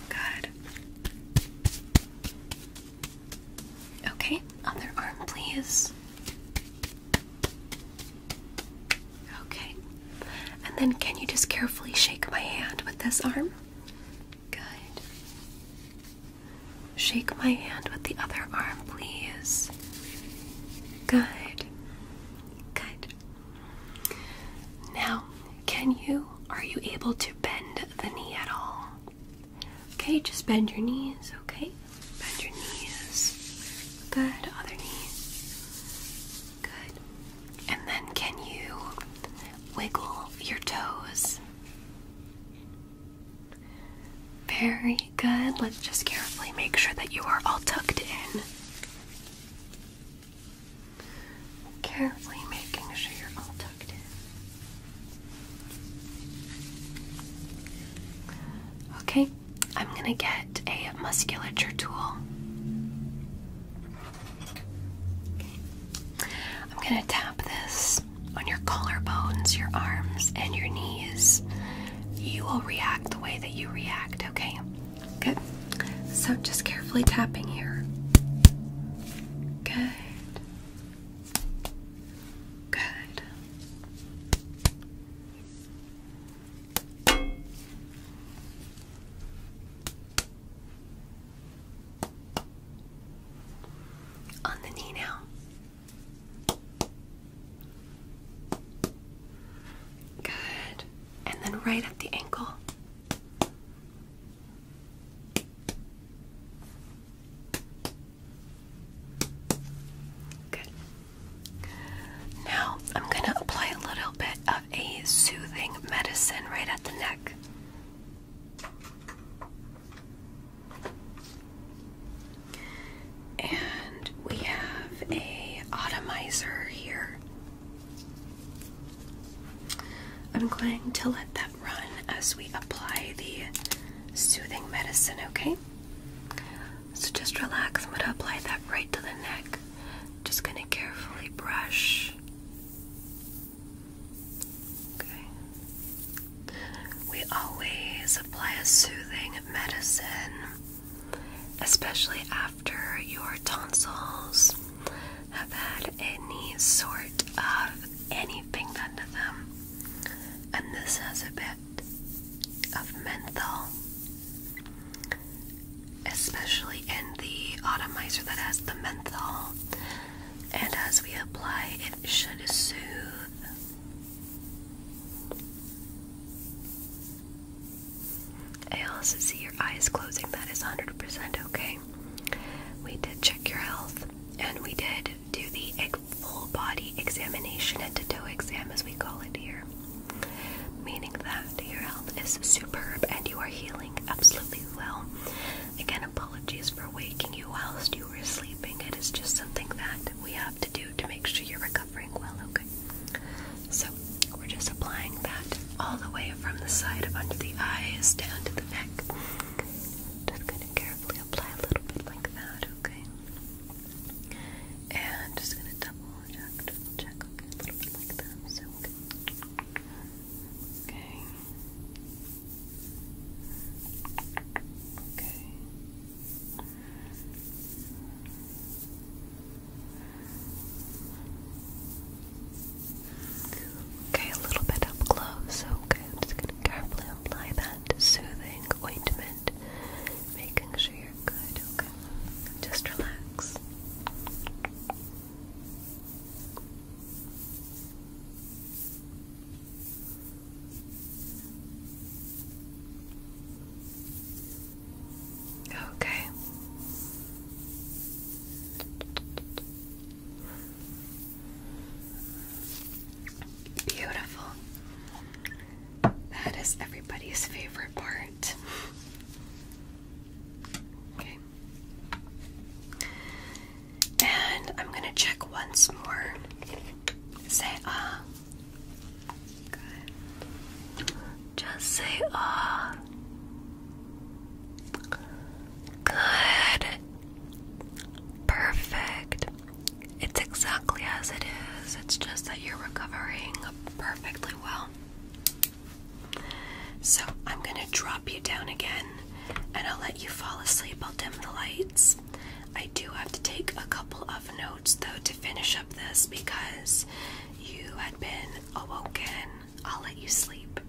Good. Okay, other arm, please. Okay. And then can you just carefully shake my hand with this arm? Good. Shake my hand with the other arm, please. Good. Good. Now, are you able to bend the knee at all? Okay, just bend your knees, okay? Bend your knees. Good, other knee. Good. And then can you wiggle your toes? Very good. Let's just carefully make sure that you are all tucked in. Carefully making sure you're all tucked in. Okay, I'm gonna get a musculature tool. I'm gonna tap this on your collarbones, your arms, and your knees. You will react the way that you react, okay? Good. So just carefully tapping here. Good. Good. On the knee now. Good. And then right at the ankle. Good. Now I'm going to apply a little bit of a soothing medicine right at the neck. And we have a atomizer here. I'm going to let that run as we apply the soothing medicine, okay? So just relax medicine, especially after your tonsils have had any sort of anything done to them. And this has a bit of menthol, especially in the atomizer that has the menthol. And as we apply, it should soothe. I also see your eyes closing. That is 100% okay. We did check your health, and we did do the full body examination, head to toe exam as we call it here, meaning that your health is superb and you are healing absolutely well. Again, apologies for waking you whilst you were sleeping. It is just something that we have to do to make sure you're recovering well, okay? So, we're just applying that all the way from the side of under the eyes down to the neck. Just going to carefully apply a little bit like that, okay? And just going to double check, okay, a little bit like that, so okay. Okay. Okay. Okay, a little bit up close. Okay, I'm just going to carefully apply that soothing ointment, making sure you're good. Okay, just relax. Okay. Beautiful. That is everybody's favorite part. Okay. And I'm going to check once more. Say ah. Good. Just say ah. Good. Perfect. It's exactly as it is. It's just that you're recovering perfectly well. So I'm going to drop you down again, and I'll let you fall asleep. I'll dim the lights. I do have to take a couple of notes, though, to finish up this because you had been awoken. I'll let you sleep.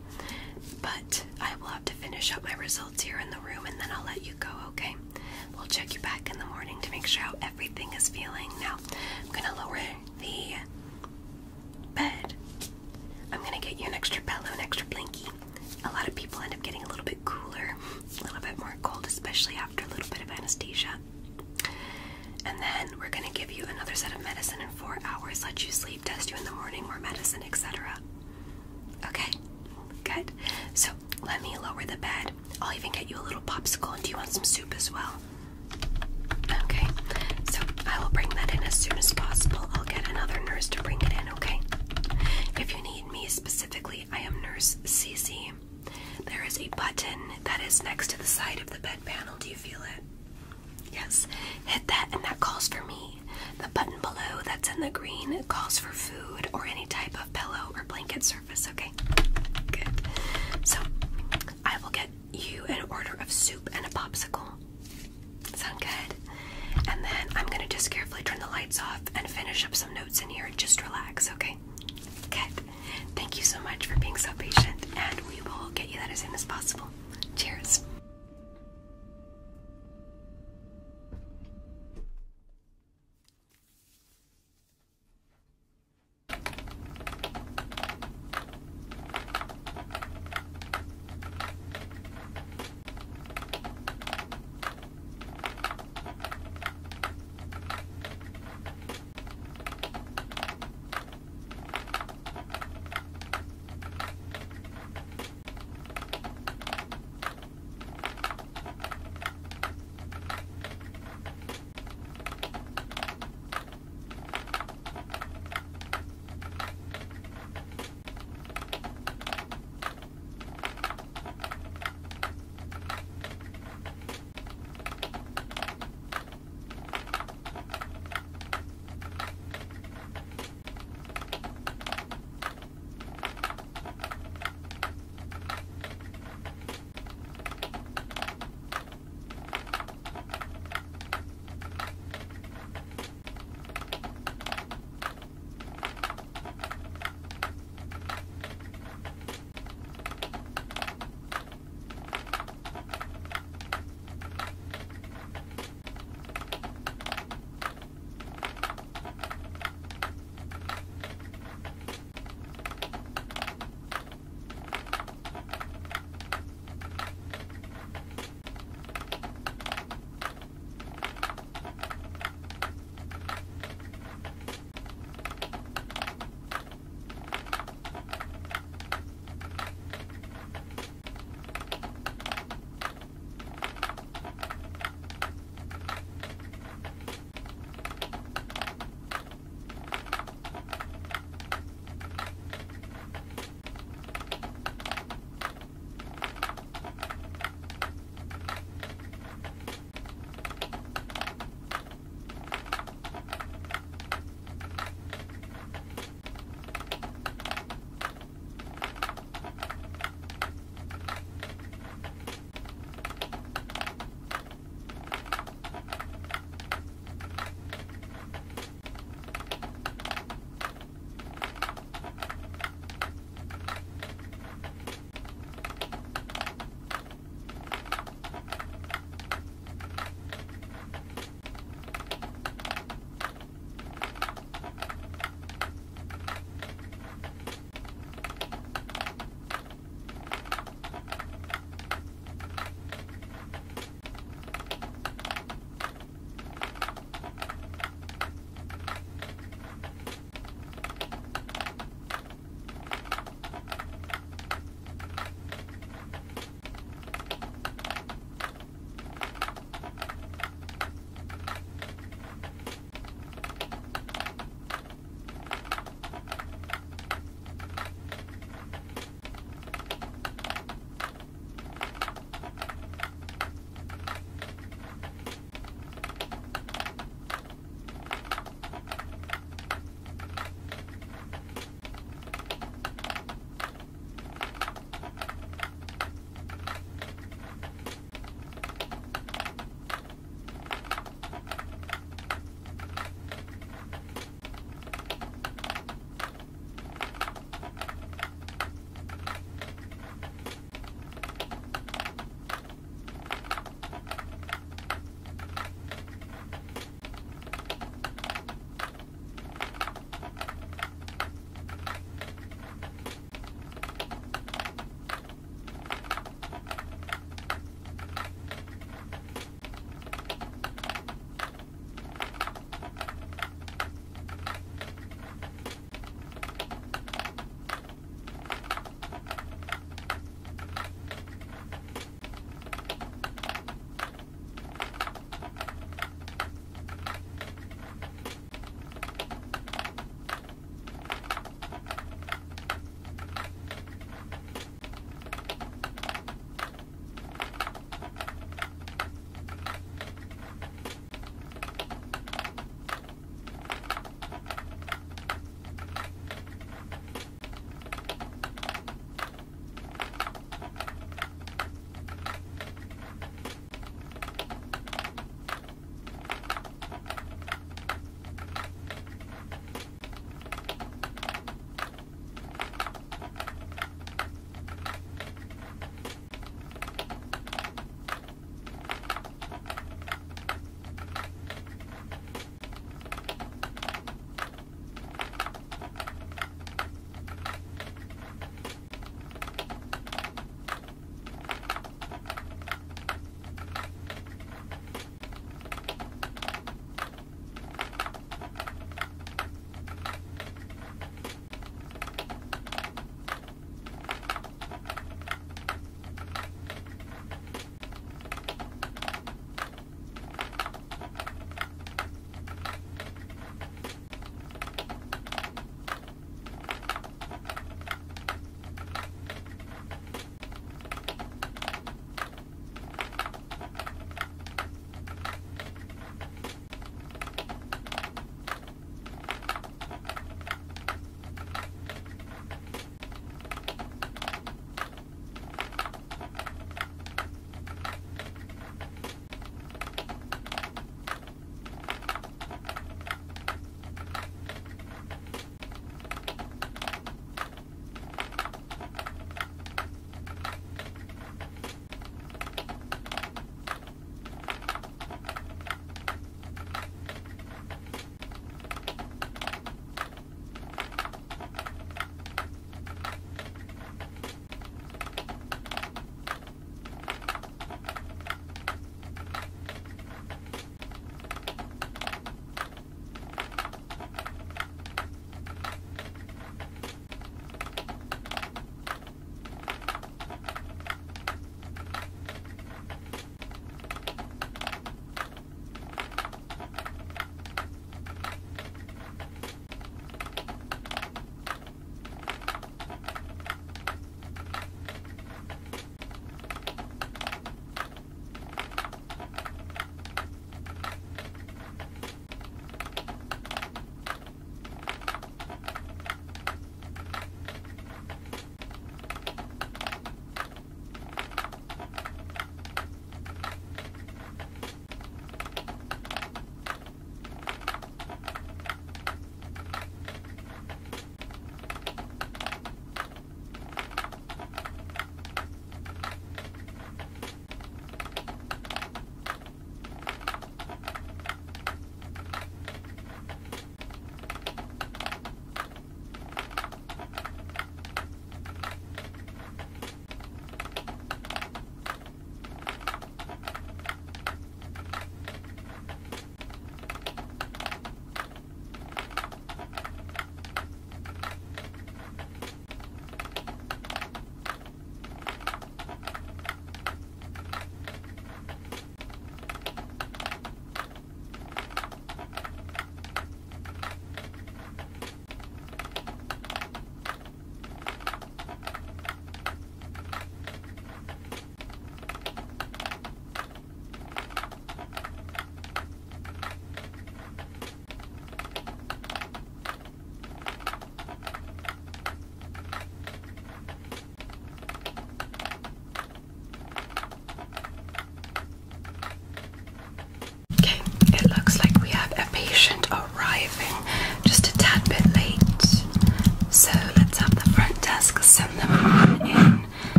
But I will have to finish up my results here in the room, and then I'll let you go, okay? We'll check you back in the morning to make sure how everything is feeling. Now, I'm going to lower the bed. I'm going to get you an extra pillow, an extra blankie. A lot of people end up getting a little bit cooler, a little bit more cold, especially after a little bit of anesthesia. And then we're going to give you another set of medicine in 4 hours, let you sleep, test you in the morning, more medicine, etc. Okay, good. So let me lower the bed. I'll even get you a little popsicle. And do you want some soup as well? Okay, so I will bring that in as soon as possible. I'll get another nurse to bring it in, okay? If you need me specifically, I am Nurse Cece. There is a button that is next to the side of the bed panel. Do you feel it? Yes. Hit that and that calls for me. The button below that's in the green calls for food or any type of pillow or blanket surface, okay? Good. So I will get you an order of soup and a popsicle. Sound good? And then I'm going to just carefully turn the lights off and finish up some notes in here and just relax, okay? Good. Thank you so much for being so patient, and we will get you that as soon as possible. Cheers.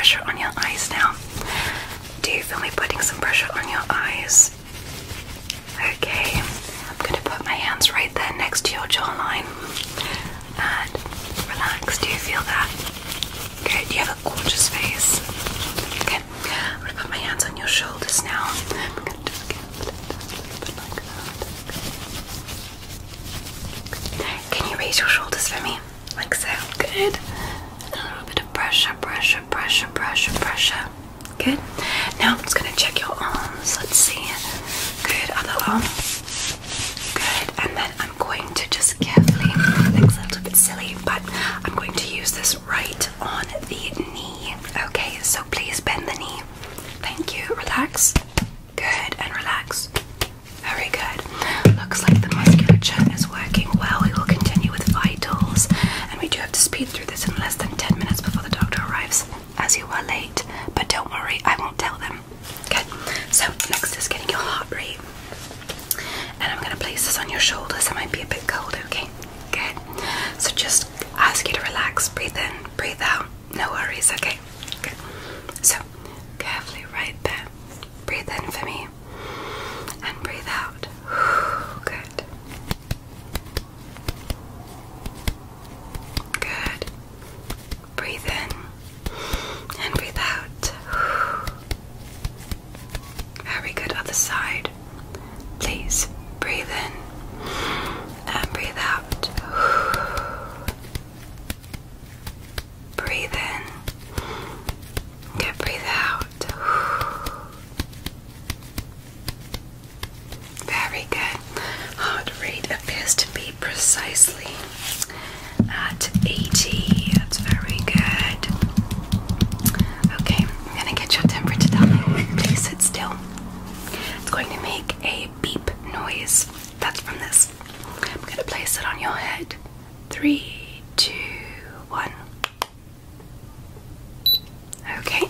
pressure on your eyes now. Do you feel me putting some pressure on your eyes? Okay, I'm gonna put my hands right there next to your jawline and relax. Do you feel that? Good, you have a gorgeous face. Okay, I'm gonna put my hands on your shoulders now. I'm gonna do it again, a little bit like that. Can you raise your shoulders for me? Like so. Good. A little bit of pressure, pressure, pressure, pressure, pressure. Good. Now I'm just gonna check your arms. Let's see. Good. Other arm. Good. And then I'm going to just carefully, looks a little bit silly, but I'm going to use this right on the knee. Okay, so please bend the knee. Thank you. Relax. Good. And relax. Very good. Looks like the musculature is working well. We will continue with vitals, and we do have to speed through this in less than 10 minutes before the doctor arrives, as you were late. But don't worry, I won't tell them. Good. So next is getting your heart rate, and I'm going to place this on your shoulders. It might be a bit cold. Okay. Good. So just ask you to relax. Breathe in, breathe out. No worries. Okay. Good. So carefully right there. Breathe in for me and breathe out. Good. Good. Breathe in and breathe out. Very good. Other side. Please breathe in and breathe out. Breathe in. Okay, breathe out. Very good. Heart rate appears to be precisely at 80. That's very good. Okay, I'm gonna get your temperature down. Please sit still. It's going to make a beep noise. That's from this. I'm gonna place it on your head. 3, 2, 1. Okay,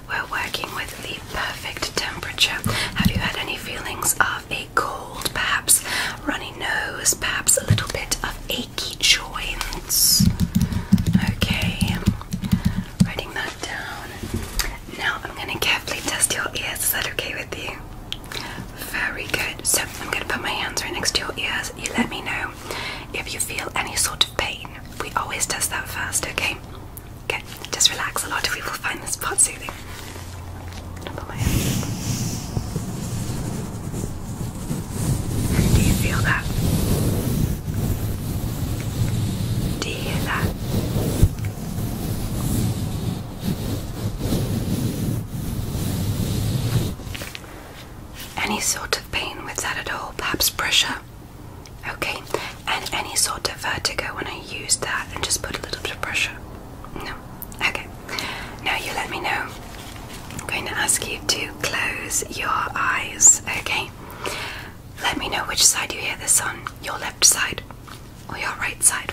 we're working with the perfect temperature. Have you had any feelings of a cold, perhaps runny nose, perhaps a little bit of achy joints? Okay, writing that down. Now I'm going to carefully test your ears. Is that okay with you? Very good. So I'm going to put my hands right next to your ears. You let me know if you feel any sort of pain. We always test that first, okay? Okay, just relax. A lot of people find this part soothing. I'm gonna put my hands up. Do you feel that? Do you hear that? Any sort of pain with that at all? Perhaps pressure? Okay, and any sort of vertigo when I use that and just put a little bit of pressure? No. Okay. Now you let me know. I'm going to ask you to close your eyes, okay? Let me know which side you hear this on, your left side or your right side.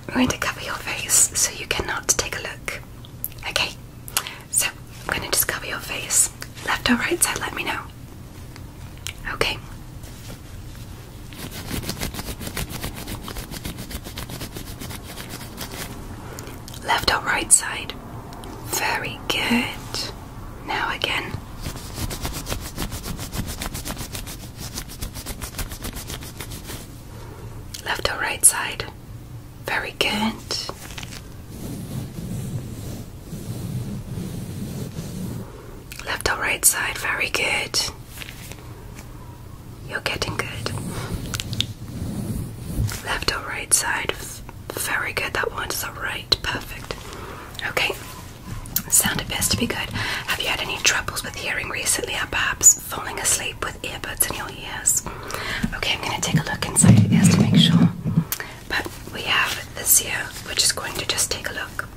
I'm going to cover your face so you cannot take a look. Okay? So I'm going to just cover your face. Left or right side, let me know. Okay. Left or right side. Very good. Now again. Left or right side. Very good. Left or right side. Very good. You're getting good. Left or right side. Very good. That one is right. Perfect. Okay. Sound appears to be good. Have you had any troubles with hearing recently, or perhaps falling asleep with earbuds in your ears? Okay, I'm going to take a look inside your ears to make sure. But we have this ear, which is going to just take a look.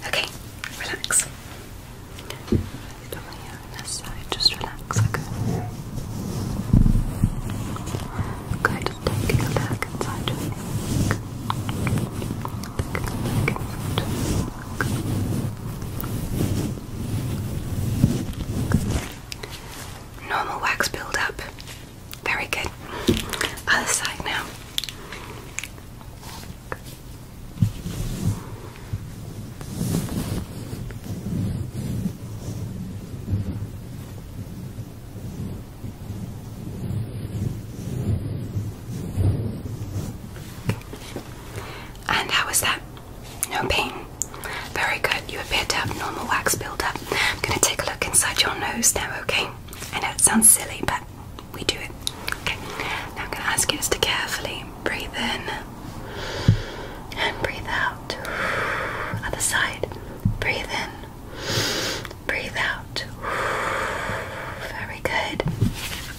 Okay, relax. This side, just relax. Okay. Good. Taking a look inside your ear. Normal wax build-up. Very good. Other side now. normal wax buildup. I'm going to take a look inside your nose now, okay? I know it sounds silly, but we do it. Okay, now I'm going to ask you just to carefully breathe in and breathe out. Other side. Breathe in, breathe out. Very good.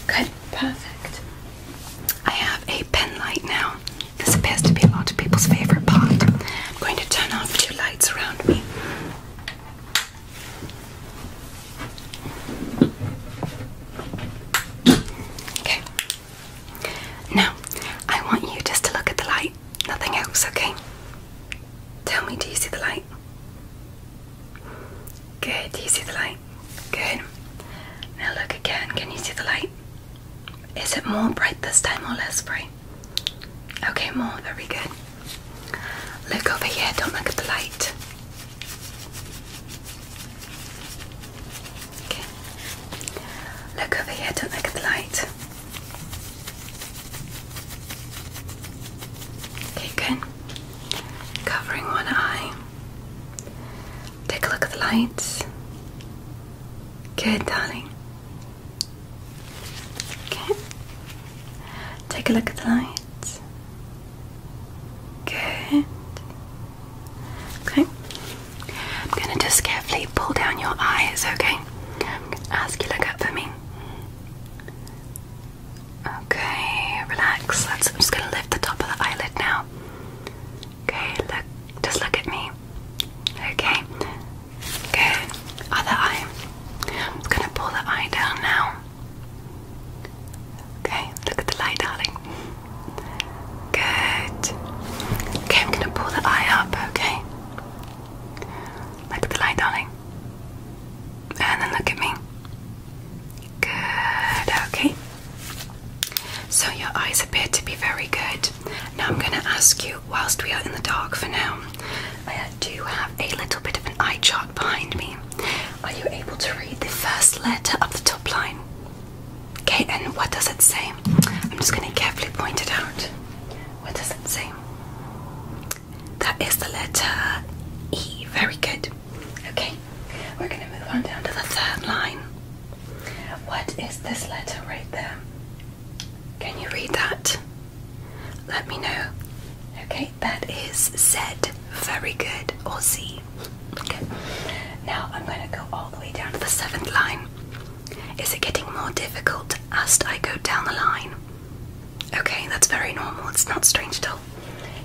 Good, perfect. I have a pen light now. This appears to be a lot of people's favourite part. I'm going to turn off 2 lights around me. Okay. Now, I want you just to look at the light. Nothing else, okay? Tell me, do you see the light? Good, do you see the light? Good. Now look again, can you see the light? Is it more bright this time or less bright? Okay, more, very good. Look over here, don't look at the light. Okay. Look over here, don't look at the light. Okay, good. Covering one eye. Take a look at the lights. Good, darling. Okay. Take a look at the lights. Good. Okay. I'm going to just carefully pull down your eyes, okay? I'm going to ask you to look up for me. Okay, relax. I'm just going to lift the top of the eyelid now. Okay, look. Just look at me. Okay. Good. Other eye. I'm just gonna pull the eye down now. Okay, look at the light, darling. Good. Okay, I'm gonna pull the eye up, okay? Look at the light, darling. And then look at me. Good, okay. So your eyes appear to be very good. Now I'm gonna ask you, whilst we are in the dark for now, I do have a little bit of an eye chart behind me. Are you able to read the first letter of the top line? Okay, and what does it say? I'm just going to carefully point it out. What does it say? That is the letter E. Very good. Okay, we're going to move on down to the 3rd line. What is this letter right there? Can you read that? Let me know. Okay, that is Z. Very good. Or Z. Okay. Now I'm going to go all the way down to the 7th line. Is it getting more difficult as I go down the line? Okay, that's very normal. It's not strange at all.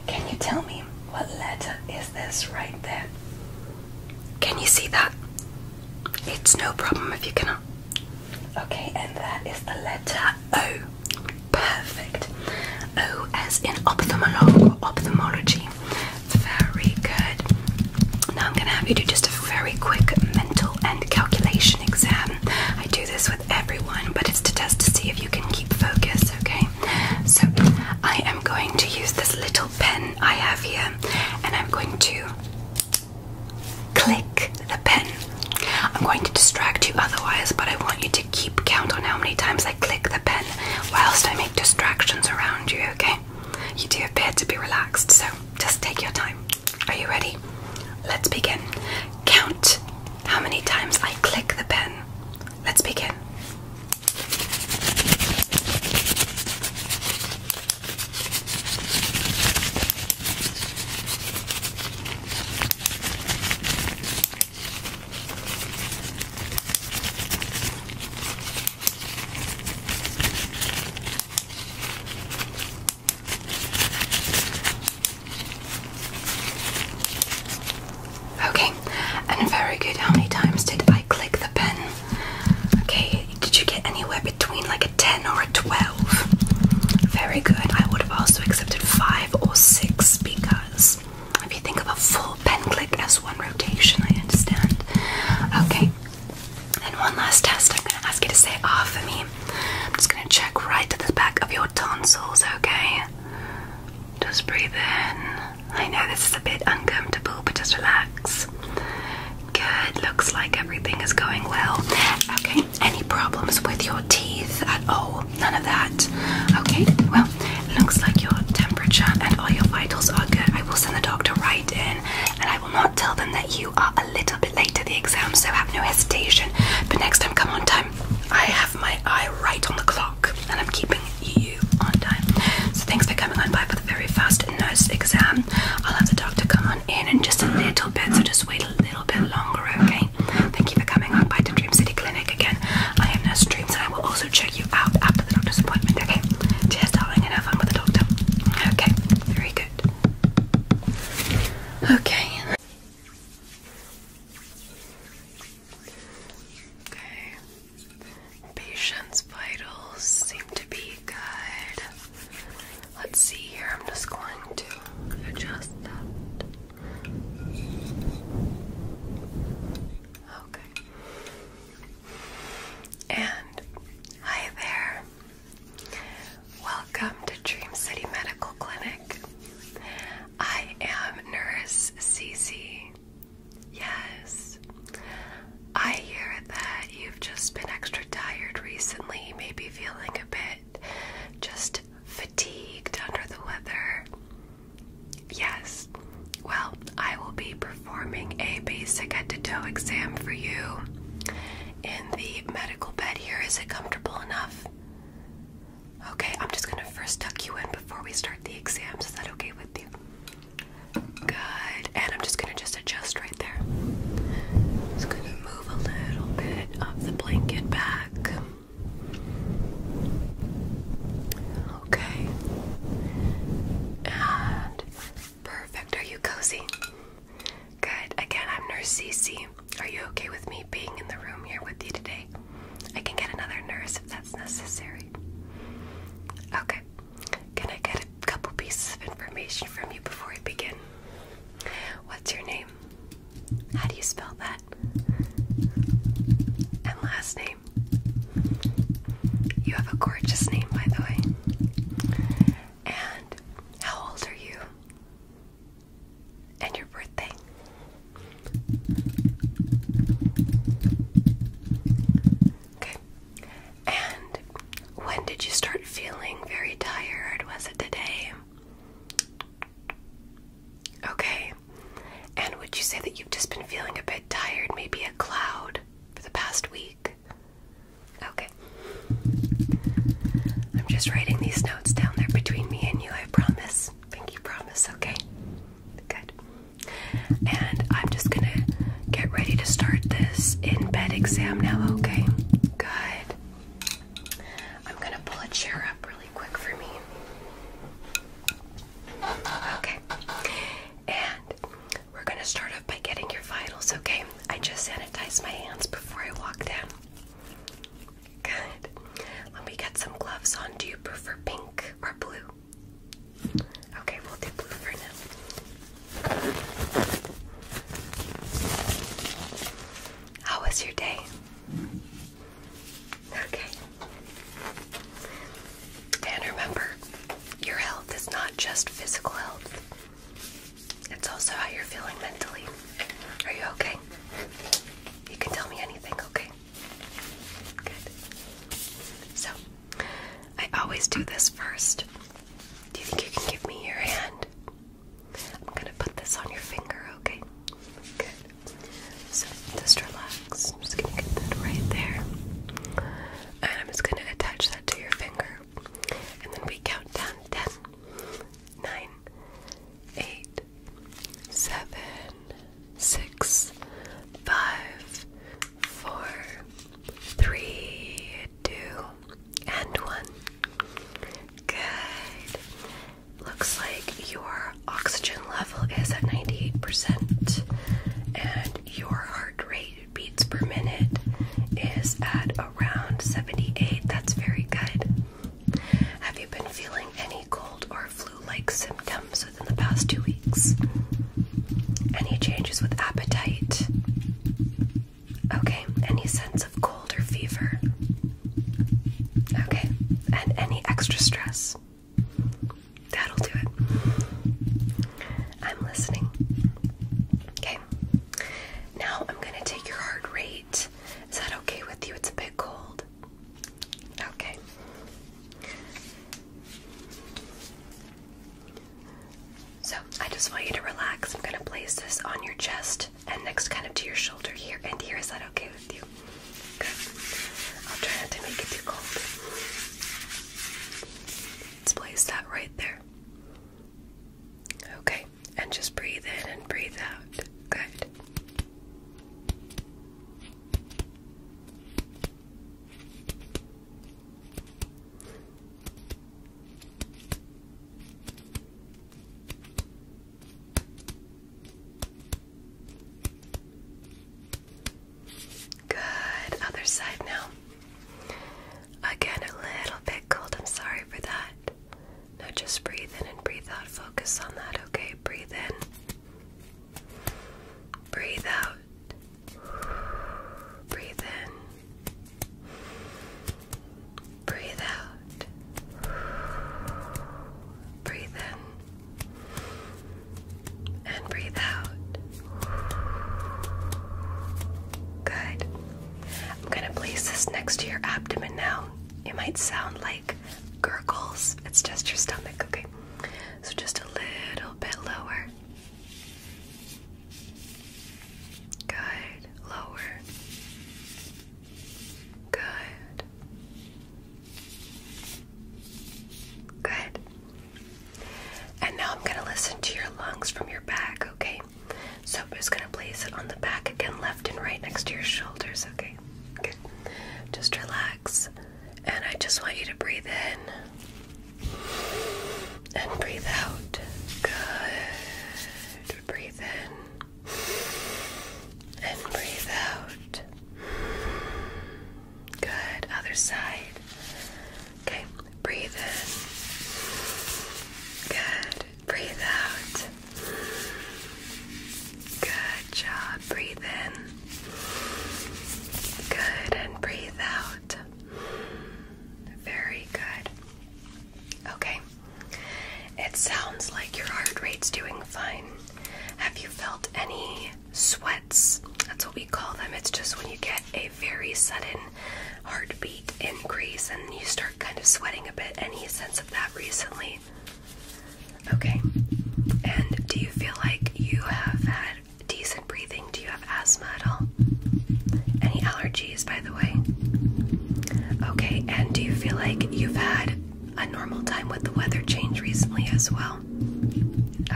Can you tell me what letter is this right there? Can you see that? It's no problem if you cannot. Okay, and that is the letter O. Perfect. O as in ophthalmology. Very good. Now I'm going to have you do just a very quick mental and calculation exam. I do this with everyone, but it's to test to see if you can keep focus, okay? So I am going to use this little pen I have here, and I'm going to click the pen. I'm going to distract you otherwise, but I want you to keep count on how many times I click the pen whilst I make distractions around you, okay? You do appear to be relaxed, so just take your time. Are you ready? Let's begin. Count how many times I click the pen. Let's begin. Okay, and very good. How many times did I click the pen? Okay, did you get anywhere between like a 10 or a 12? Very good. I would have also accepted 5 or 6 because if you think of a full pen click as one rotation, I understand. Okay, and one last test. I'm going to ask you to say ah for me. I'm just going to check right to the back of your tonsils, okay? Just breathe in. I know this is a bit uncomfortable, but just relax. Good, looks like everything is going well. Okay, any problems with your teeth at all? None of that? Okay, well, it looks like your temperature and all your vitals are good. I will send the doctor right in, and I will not tell them that you are a little bit late to the exam, so have no hesitation. But next time, come on time. I have my eye right on the clock, and I'm keeping you on time. So thanks for coming on by for the very fast nurse exam. I'll have the doctor come on in just a little bit, so just wait a little bit longer, okay? Thank you for coming on by to Dream City Clinic again. I am Nurse Dreams, and I will also check you out after the doctor's appointment, okay? Cheers, darling, and have fun with the doctor. Okay, very good. Okay. Okay. Patient's vitals seem to be good. Let's see here. I'm just going to adjust that. Okay. And hi there. Welcome to Dream City Medical Clinic. I am Nurse Cece. Yes. I hear that you've just been extra tired recently, maybe feeling a bit just fatigued under the weather. Yes. Well, I will be performing a basic head-to-toe exam for you in the medical bed here. Is it comfortable enough? Okay, I'm just going to first tuck you in before we start the exams. Is that okay with you? Good. And I'm just going to adjust right there. Just going to move a little bit of the blanket back. Okay. And perfect. Are you cozy? Good. Again, I'm Nurse Cece. Are you okay with me being in the room here with you today? I can get another nurse if that's necessary. Okay. Can I get a couple pieces of information from you before we begin? What's your name? How do you spell that? And last name? You have a gorgeous name, by the way. And how old are you? And your birthday? Okay. And when did you start feeling very tired? Was it today? Okay. And would you say that you've just been feeling a bit tired, maybe a cloud, for the past week? Okay. I'm just writing these notes down there between me and you, I promise. Pinky promise, okay? Good. And I'm just gonna get ready to start this in-bed exam now, okay? Good. I'm gonna pull a chair up really quick for me. Okay. And we're gonna start off by getting your vitals, okay? I just sanitized my hands before I walk down. Good. Let me get some gloves on. Do you prefer pink or blue? Okay, we'll do blue for now. How was your day? Okay. And remember, your health is not just physical health. It's also how you're feeling mentally. Are you okay? You can tell me anything, okay? Good. So, I always do this first. Do you think you can give me your hand? I'm gonna put this on your finger, okay? Good. So, just relax. I'm just gonna get that right there. And I'm just gonna attach that to your finger. And then we count down 10, 9, 8, 7, 6, 5, 4, 3, 2, and 1. Good. Looks like your oxygen level is at 98%, and your heart rate beats per minute is at around 78. That's very good. Have you been feeling any cold or flu-like symptoms within the past 2 weeks? Any changes with appetite? Okay, any sense of cold or fever? Okay, and any extra stress? That'll do it. I'm listening. Okay, now I'm gonna take your heart rate. Is that okay with you? It's a bit cold. Okay. So I just want you to relax. I'm gonna place this on your chest and next kind of to your shoulder here and here. this next to your abdomen now. It might sound like gurgles. It's just your stomach, okay? So just a little bit lower. Good. Lower. Good. Good. And now I'm going to listen to your lungs from your back, okay? So I'm just going to place it on the back again, left and right next to your shoulders, okay? Good. Just relax. And I just want you to breathe in and breathe out. Good. Breathe in and breathe out. Good. Other side. Okay. Breathe in. Good. Breathe out. Good job. Breathe in. Good. And breathe out. Very good. Okay. It sounds like your heart rate's doing fine. Have you felt any sweats? That's what we call them. It's just when you get a very sudden heartbeat increase and you start kind of sweating a bit. Any sense of that recently? Okay. And do you feel like you have had decent breathing? Do you have asthma at all? Any allergies, by the way? Okay, and do you feel like you've had a normal time with the weather change recently as well?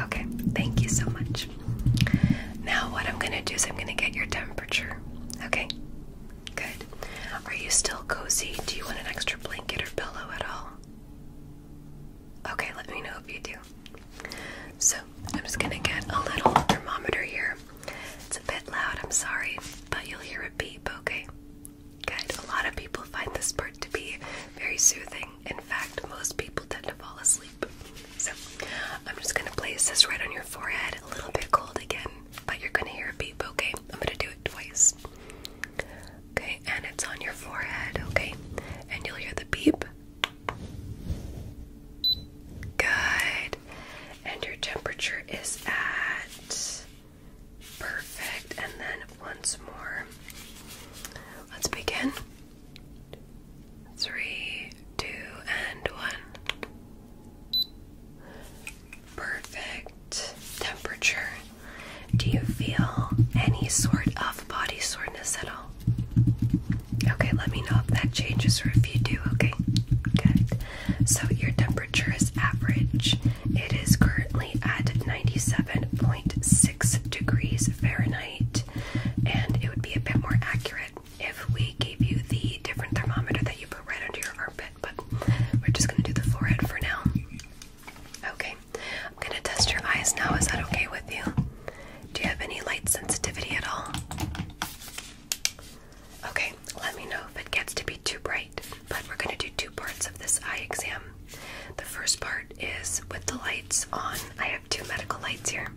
Okay, thank you so much. Now what I'm going to do is I'm going to get your temperature. Okay, good. Are you still cozy? Do you want an extra blanket or pillow at all? Okay, let me know if you do. So I'm just going to get a little thermometer here. It's a bit loud, I'm sorry, but you'll hear a beep, okay? Good. A lot of people find this part to be very soothing. In fact, most people tend to fall asleep. So I'm just going to place this right on your forehead. A little bit cold again, but you're going to hear a beep, okay? I'm going to do it twice. Okay, and it's on your forehead, okay? And you'll hear the beep. Good. And your temperature is at perfect. And then once more. Let's begin. 3, 2, and 1. Perfect. Temperature. Do you feel any sort of body soreness at all? Okay, let me know if that changes or if you do, okay? Good. So your temperature is average. It is currently at 97.6 degrees Fahrenheit, and it would be a bit more accurate if we gave you the different thermometer that you put right under your armpit, but we're just going to do the forehead for now. Okay, I'm going to test your eyes now. Is that okay with you? Do you have any light sensitivity at all? Okay, let me know if it gets to be too bright, but we're going to do 2 parts of this eye exam. The first part is with the lights on. I have 2 medical lights here.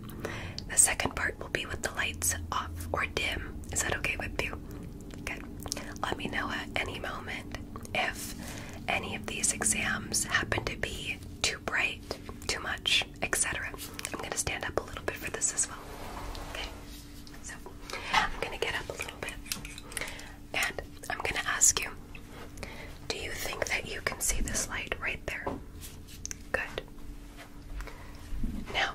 The second part will be with the lights off or dim. Is that okay with you? Good. Let me know at any moment if any of these exams happen to be too bright, too much, etc. I'm going to stand up a little bit for this as well. Okay. So I'm going to get up a little bit. And I'm going to ask you, do you think that you can see this light right there? Good. Now,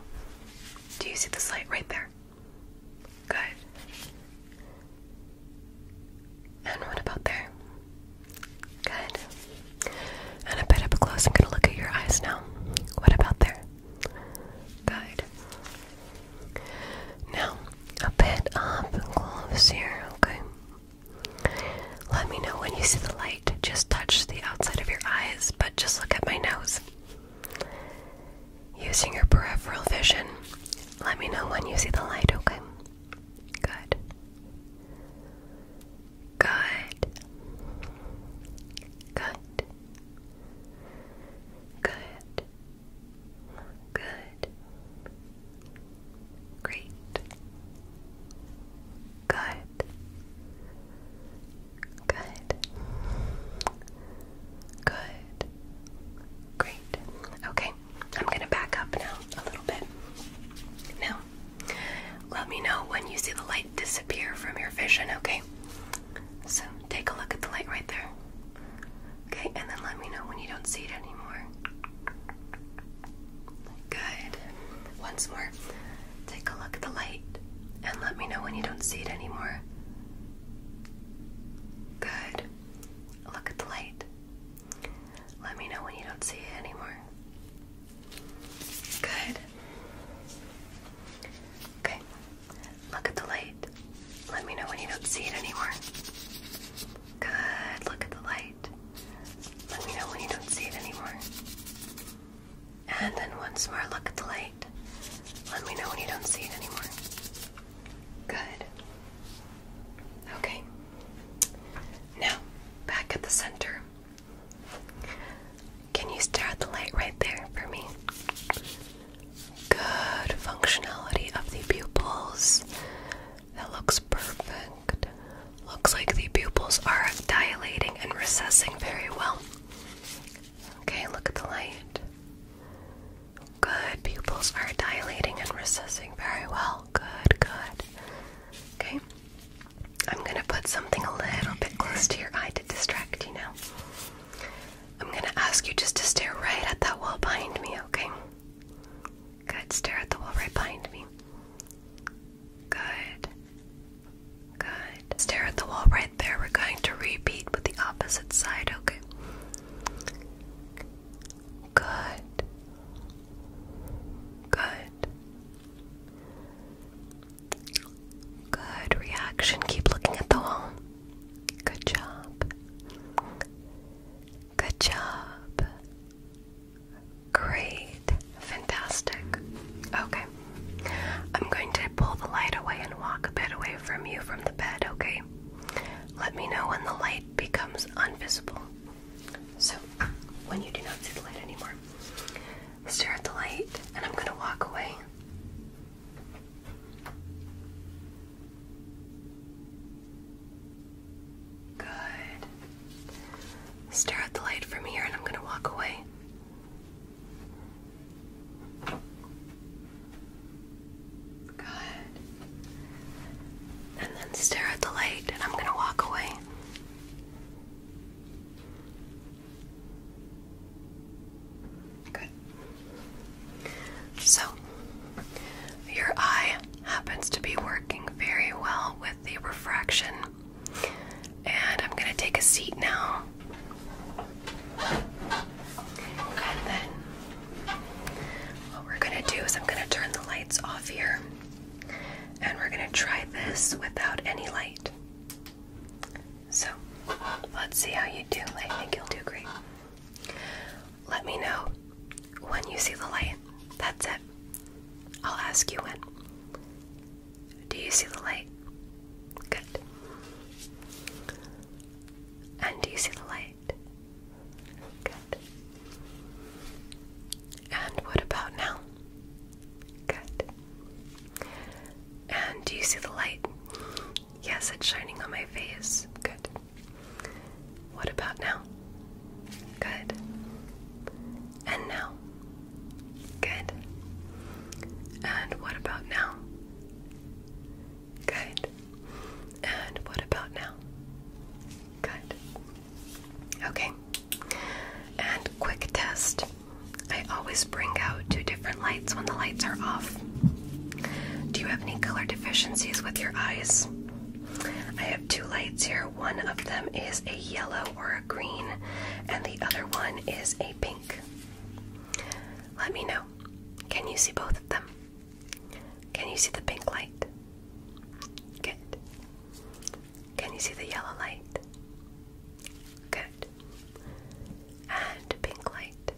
do you see this light right there? Good. And what about there? Good. And a bit up close, I'm going to look at your eyes now. What about there? Good. Now, a bit up and close here, okay? Let me know when you see the light. Just touch the outside of your eyes, but just look at my nose. Using your peripheral vision, let me know when you see the light, okay? Good. Good. Good. Good. Good. Great. Good. Good. Good. Great. Okay, I'm gonna back up now a little bit. Now, let me know when you see the light disappear from your vision, okay? So take a look at the light right don't see it anymore? Good. Look at the light. Let me know when you don't see it anymore. Good. Okay. Look at the light. Let me know when you don't see it anymore. Good. Look at the light. Let me know when you don't see it anymore. And then once more, look at the light. Let me know when you don't see it anymore. Good. Okay. Now, back at the center. Can you stare at the light right there for me? Good functionality of the pupils. That looks perfect. Looks like the pupils are dilating and recessing very well. Okay, look at the light. Good, pupils are dilating and recessing very well. Good, good. Okay, I'm gonna put something a little bit close to your eye to distract you now. I'm gonna ask you just to stare right at that wall behind me, okay? Good, stare at the wall right behind me. Good. Good. Stare at the wall right there. We're going to repeat with the opposite side, okay? Good. Good. Good reaction. Keep looking at the wall. Good job. Good job. Great. Fantastic. Okay. I'm going to pull the light away and walk a bit away from you from the bed, okay? Let me know when the light becomes invisible. So, when you do not see the light anymore, stare at the light, and I'm going to walk away. Good. Stare at the light from here, and I'm going to walk away. Good. And then stare at the light, and I'm going to walk away. Good. So, your eye happens to be working very well with the refraction. And I'm going to take a seat now. And then what we're going to do is I'm going to turn the lights off here. And we're going to try this without any light. So, let's see how you do. I think you'll do great. Let me know when you see the light. That's it. I'll ask you when. Do you see the light? Good. And do you see the light? Good. And what about now? Good. And do you see the light? Yes, it's shining on my face. Good. What about now? Good. And now? Good. And what about now? Good. And what about now? Good. Okay. And quick test. I always bring out 2 different lights when the lights are off. Do you have any color deficiencies with your eyes? I have 2 lights here. One of them is a yellow or a green, and the other one is a pink. Let me know. Can you see both of them? Can you see the pink light? Good. Can you see the yellow light? Good. And pink light.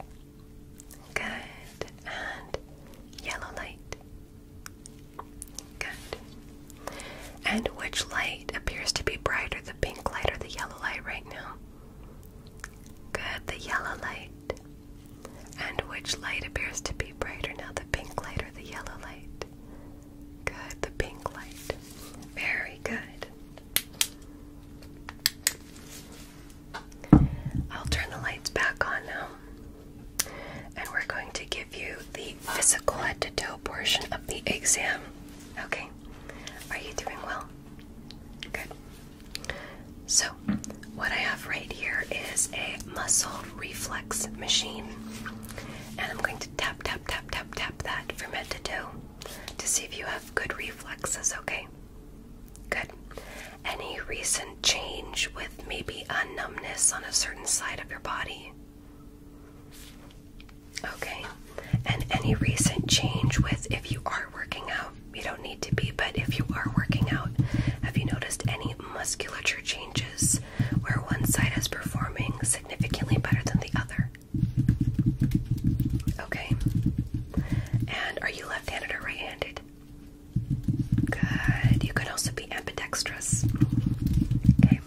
Good. And yellow light. Good. And which light appears to be brighter, the pink light or the yellow light right now? Good, the yellow light. And which light appears to be brighter now, the pink light or the yellow light? Good, the pink light. Very good. I'll turn the lights back on now. And we're going to give you the physical head to toe portion of the exam. Okay. Are you doing well? Good. So, what I have right here is a muscle reflex machine. And I'm going to tap, tap, tap, tap, tap that from head to toe to see if you have good reflexes, okay? recent change with maybe a numbness on a certain side of your body? Okay. And any recent change with, if you are working out, you don't need to be, but if you are working out, have you noticed any musculature changes where one side is performing significantly better than the other? Okay. And are you left-handed or right-handed? Good. You can also be ambidextrous. Okay.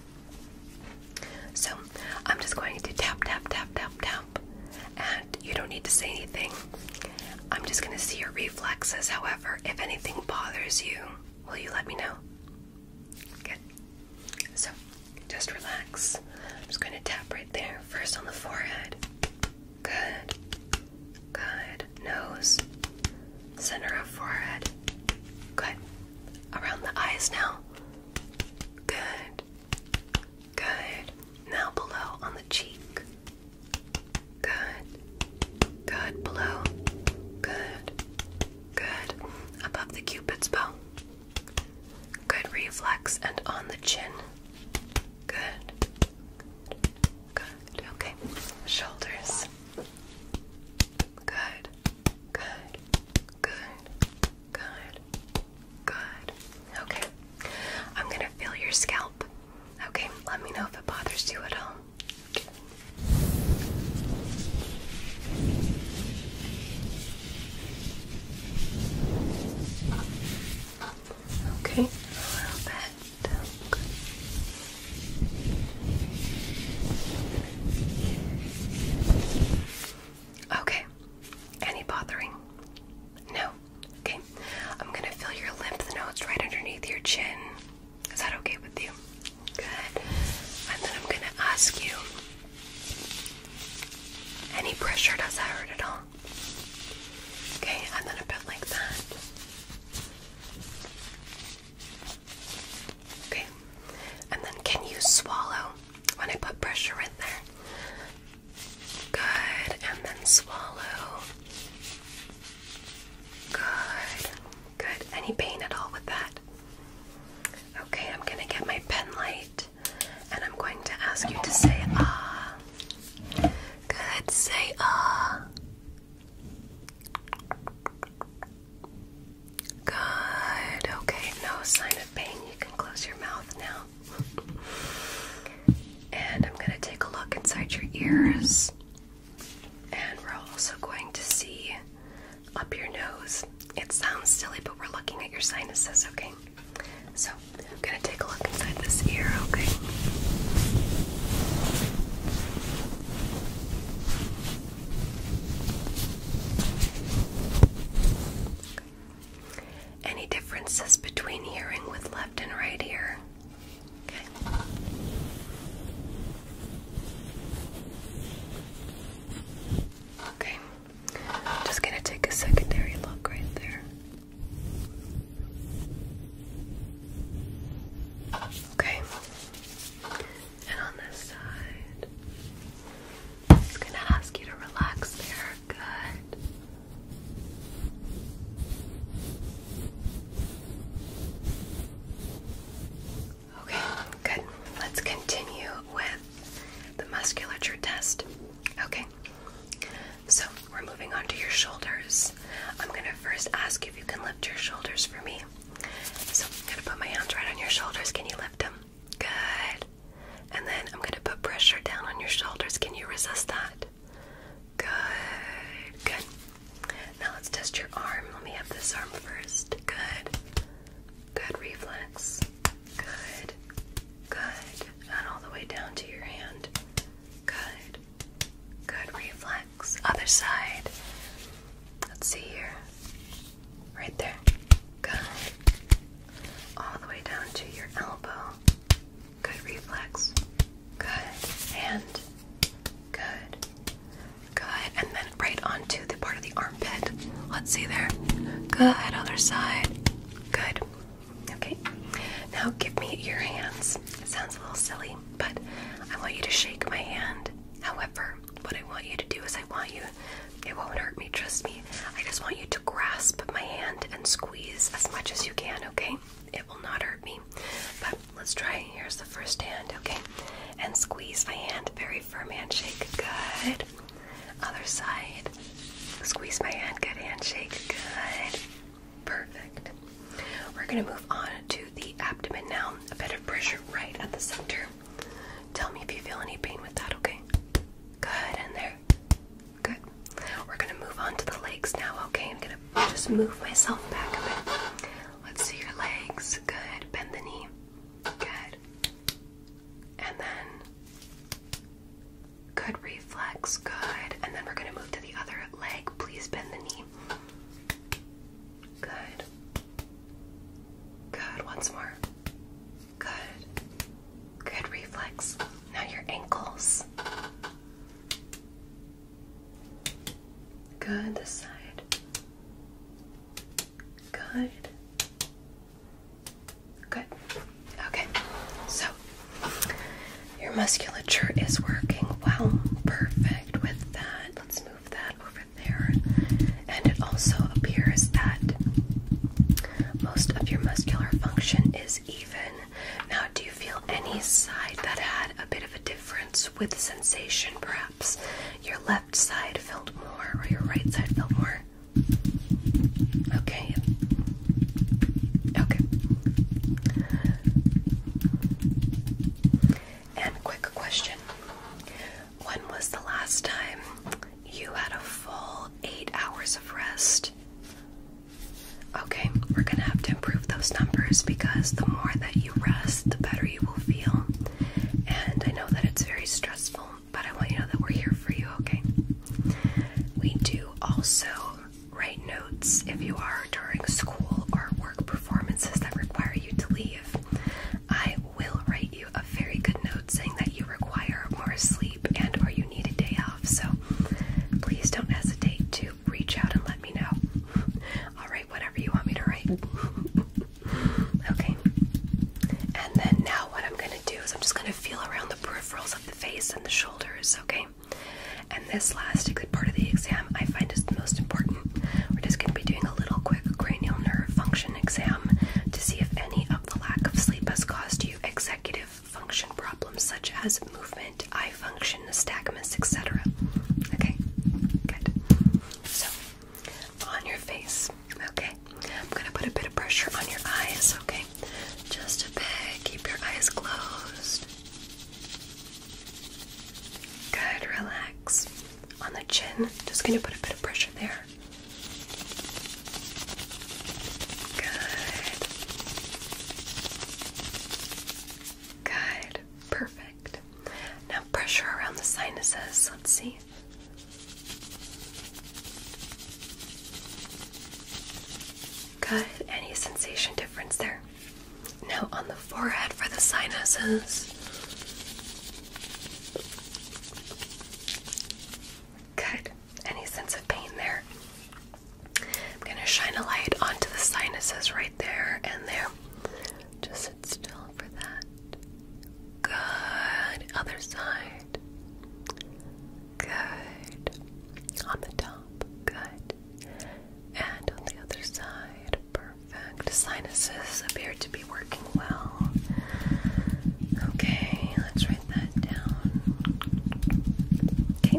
So I'm just going to tap, tap, tap, tap, tap. And you don't need to say anything. I'm just going to see your reflexes. However, if anything bothers you, will you let me know? Good. So just relax. I'm just going to tap right there. First on the forehead. Good. Good. Nose. Center of forehead. Good. Around the eyes now. Good. Good. Now below on the cheek. Good. Good. Below. Good. Good. Above the cupid's bow. Good reflex and on the chin. Good. Good. Okay. Shoulders. Good. Good. Good. Good. Good. Okay. I'm gonna feel your scalp. Okay. Let me know if it bothers you at all. Okay, a little bit. Good. Okay, any bothering? No. Okay, I'm gonna feel your lymph nodes right underneath your chin. Is that okay with you? Good. And then I'm gonna ask you, any pressure, does that hurt at all? Okay, and then a bit like that. Okay, and then can you swallow when I put pressure in there? Good, and then swallow. Good, good. Any pain at all with that? Okay, I'm gonna get my pen light and I'm going to ask you to say ah. Good, say ah. Good, okay, no sign of pain. You can close your mouth now. And I'm going to take a look inside your ears. And we're also going to see up your nose. It sounds silly, but we're looking at your sinuses, okay? So I'm going to take a look inside this ear, okay? Any differences between hearing with left and right ear? Okay. Okay. I'm just gonna take a secondary look right there. Okay. And on this side, I'm just gonna ask you to relax there. Good. Okay, good. Let's continue with the musculature test. Okay, so we're moving on to your shoulders. I'm gonna first ask if you can lift your shoulders for me. So I'm gonna put my hands right on your shoulders. Can you lift them? Good. And then I'm gonna put pressure down on your shoulders. Can you resist that? Good. Good. Now let's test your arm. Let me have this arm first. Good. Good reflex. Good. Good. And all the way down to your hand. Good. Good reflex. Other side. Let's see here. Right there. Good. All the way down to your elbow. Good reflex. Good. Hand. Good. Good. And then right onto the part of the armpit. Let's see there. Good. Other side. Good. Okay. Now give me your hands. It sounds a little silly, but I want you to shake my hand. However, what I want you to do is it won't hurt me, trust me. I just want you to grasp my hand and squeeze as much as you can, okay? It will not hurt me. But let's try here. here's the first hand, okay? And squeeze my hand, very firm handshake. Good. Other side. Squeeze my hand, good handshake. Good. Perfect. We're gonna move on to the abdomen now. A bit of pressure right at the center. Tell me if you feel any pain with that, okay? Good, and there. Good. We're gonna move on to the legs now, okay? I'm gonna just move myself back a bit. Let's see your legs. Good. Bend the knee. Good. And then good reflex. Good. And then we're gonna move to the other leg. Please bend the knee. Good. Good. Once more. Good. Good reflex. Now your ankles. Good. This side. Good. Good. Okay. So your musculature is working well. Perfect with that. Let's move that over there. And it also appears that most of your muscular function is even. Now, do you feel any side that had a bit of a difference with sensation, perhaps? Your left side felt more, or your right side felt more? Okay. Okay. And quick question. When was the last time you had a full 8 hours of rest? Okay, we're gonna have to improve those numbers because the more that you rest, the better you will feel. And I know that it's very stressful, but I want you to know that we're here for you, okay? We do also write notes if you are during school or work performances that require you to leave. I will write you a very good note saying that you require more sleep and or you need a day off. So please don't hesitate to reach out and let me know. I'll write whatever you want me to write. Okay. And then now what I'm going to do is I'm just going to feel around the peripherals of the face and the shoulders, okay? And this last part of the exam I find is the most important. We're just going to be doing a little quick cranial nerve function exam to see if any of the lack of sleep has caused you executive function problems such as movement, eye function, nystagmus, etc. Okay? Good. So, on your face, okay? I'm going to put a bit of pressure on your eyes, okay? Just a bit. Keep your eyes closed. Good. Relax. On the chin, just going to put a bit of pressure there. Good. Good. Perfect. Now pressure around the sinuses. Let's see. Good. Any sensation difference there? Now on the forehead for the sinuses. Good. Any sense of pain there? I'm going to shine a light onto the sinuses right there and there. Just sit still for that. Good. Other side. Good. On the top. Good. And on the other side. Perfect. Sinuses appear to be working well. Okay, let's write that down. Okay.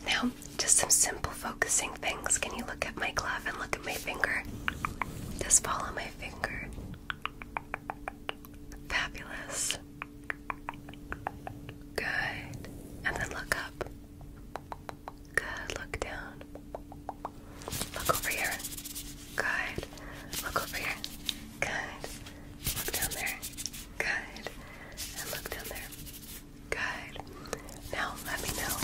Now, just some simple focusing things. Can you look at my glove and look at my finger? Just follow my finger. Fabulous. Good. And then look up. Good. Look down. Look over here. Good. Look over here. Good. Look down there. Good. And look down there. Good. Now let me know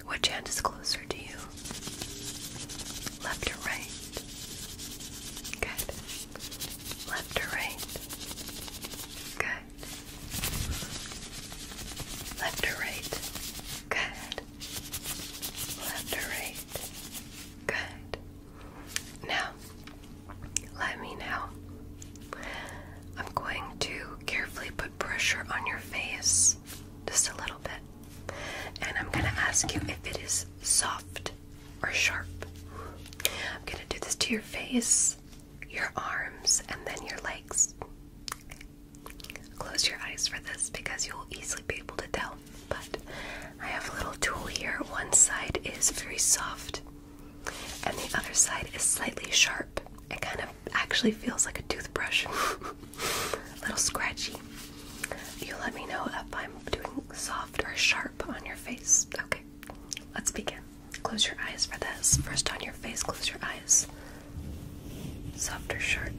which hand is closer to you. Left or right? Good. Left or right? Good. Left or right? Good. Left or right? Good. Now, let me know. I'm going to carefully put pressure on your face, just a little bit. And I'm going to ask you if it is soft or sharp. I'm going to do this to your face, your arms, and then your legs. Close close your eyes for this because you'll easily be able to tell. But I have a little tool here. One side is very soft, and the other side is slightly sharp. It kind of actually feels like a toothbrush. A little scratchy. You let me know if I'm doing soft or sharp on your face. Okay, let's begin. Close your eyes for this. First on your face, close your eyes. Soft or sharp?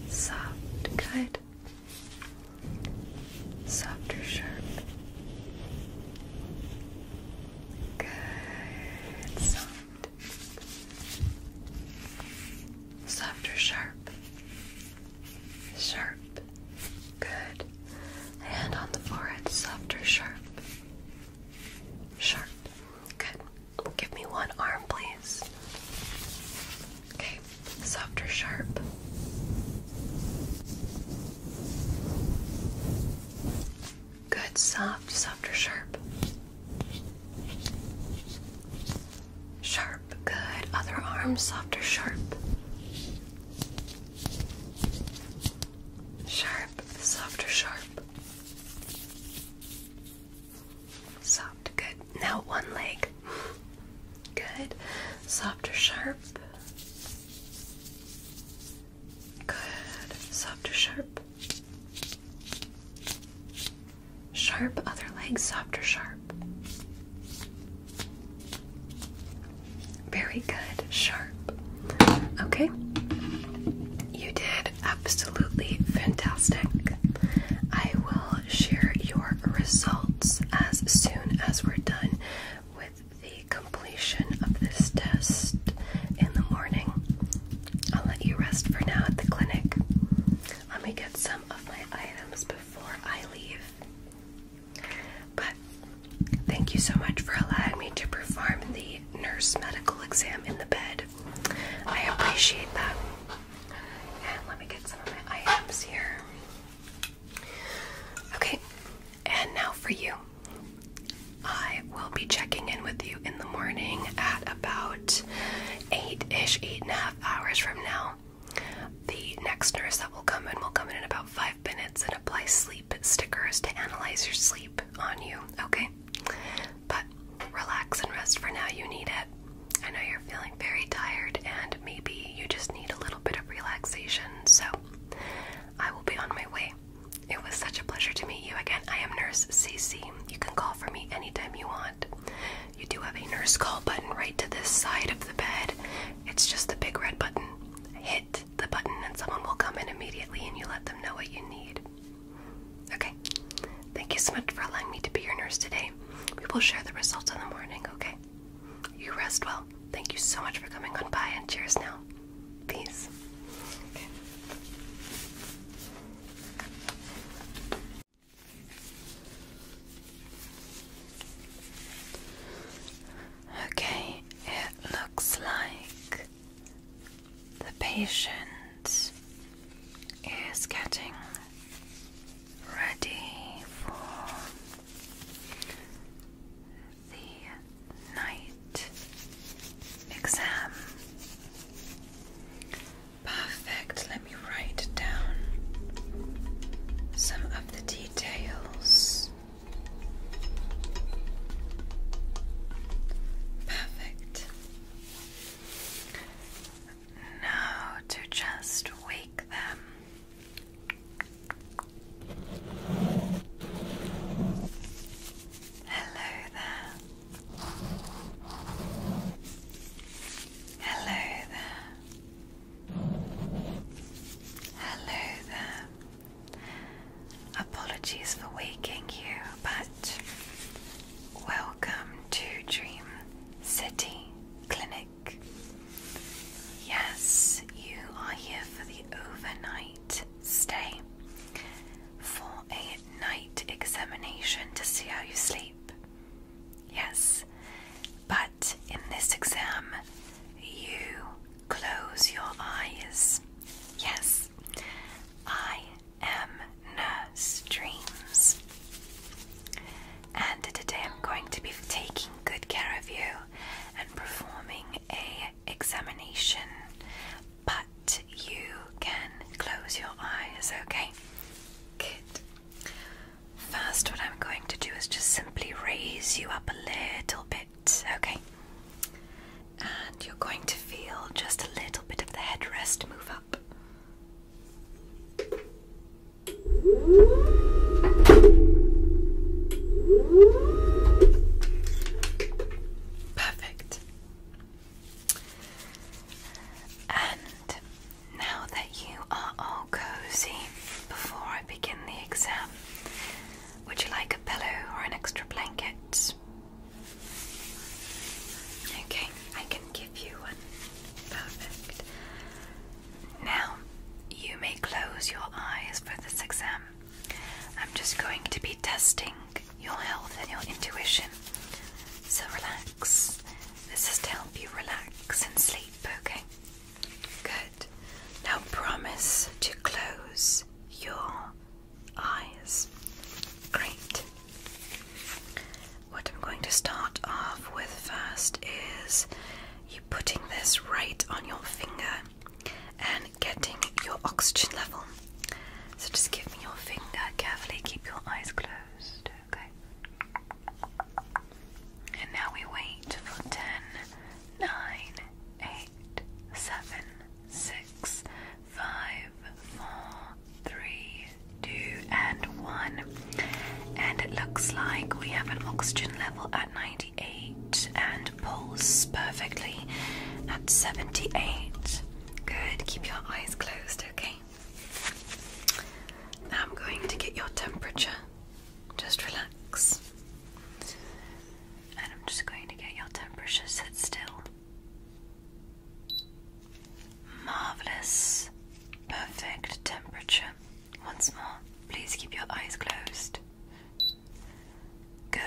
Soft, good. Soft or sharp? Good. Soft. Soft or sharp? Sharp. Good. And on the forehead, soft or sharp? Sharp. Good. Give me one arm, please. Okay. Soft or sharp? Good. Soft. Soft or sharp? Sharp. Good. Other arm, soft or sharp? Sharp. Soft or sharp? Soft. Good. Now one leg. Good. Soft or sharp? Good. Soft or sharp? Sharp. Other leg, soft or sharp? Very good. Sharp. Okay. You did absolutely fantastic. I will share your results as soon as we're done with the completion of this test in the morning. I'll let you rest for now at the clinic. Let me get some of my items before I leave. But thank you so much for allowing me to perform the nurse medical exam in the bed. I appreciate that. And let me get some of my items here. Okay, and now for you. I will be checking in with you in the morning at about 8-ish, 8.5 hours from now. The next nurse that will come in about 5 minutes and apply sleep stickers to analyze your sleep on you, okay? But relax and rest for now. You need it. I know you're feeling very tired and maybe you just need a little bit of relaxation, so I will be on my way. It was such a pleasure to meet you again. I am Nurse Cece. You can call for me anytime you want. You do have a nurse call button right to this side of the bed. It's just the big red button. Hit the button and someone will come in immediately and you let them know what you need. Okay. Thank you so much for allowing me to be your nurse today. We will share the results in the morning, okay? You rest well. Thank you so much for coming on by and cheers now. Peace. Okay. Okay, it looks like the patient is getting ready for the night exam. Perfect. Let me write down some of the details. Perfect. Now to just wake them. Hello there. Hello there. Hello there. Apologies for waking you, but welcome to Dream City Clinic. Yes, you are here for the overnight stay for a night examination to see how you sleep. Yes, but in this exam, you close your eyes. Yes, I am Nurse Dreams. Perfect. And now that you are all cozy, before I begin the exam, would you like a pillow or an extra blanket? Okay, I can give you one. Perfect. Now, you may close your eyes for this exam. I'm just going to be testing your health and your intuition. So relax. This is to help you relax and sleep, okay? Good. Now promise to close your eyes. Great. What I'm going to start off with first is you putting this right on your finger and getting your oxygen level. So just give me your finger carefully, keep your eyes closed, okay? And now we wait for 10, 9, 8, 7, 6, 5, 4, 3, 2, and 1. And it looks like we have an oxygen level at 98 and pulse perfectly at 78. Good, keep your eyes closed, okay? Now I'm going to get your temperature. Just relax. And I'm just going to get your temperature. Sit still. Marvelous. Perfect temperature. Once more, please keep your eyes closed. Good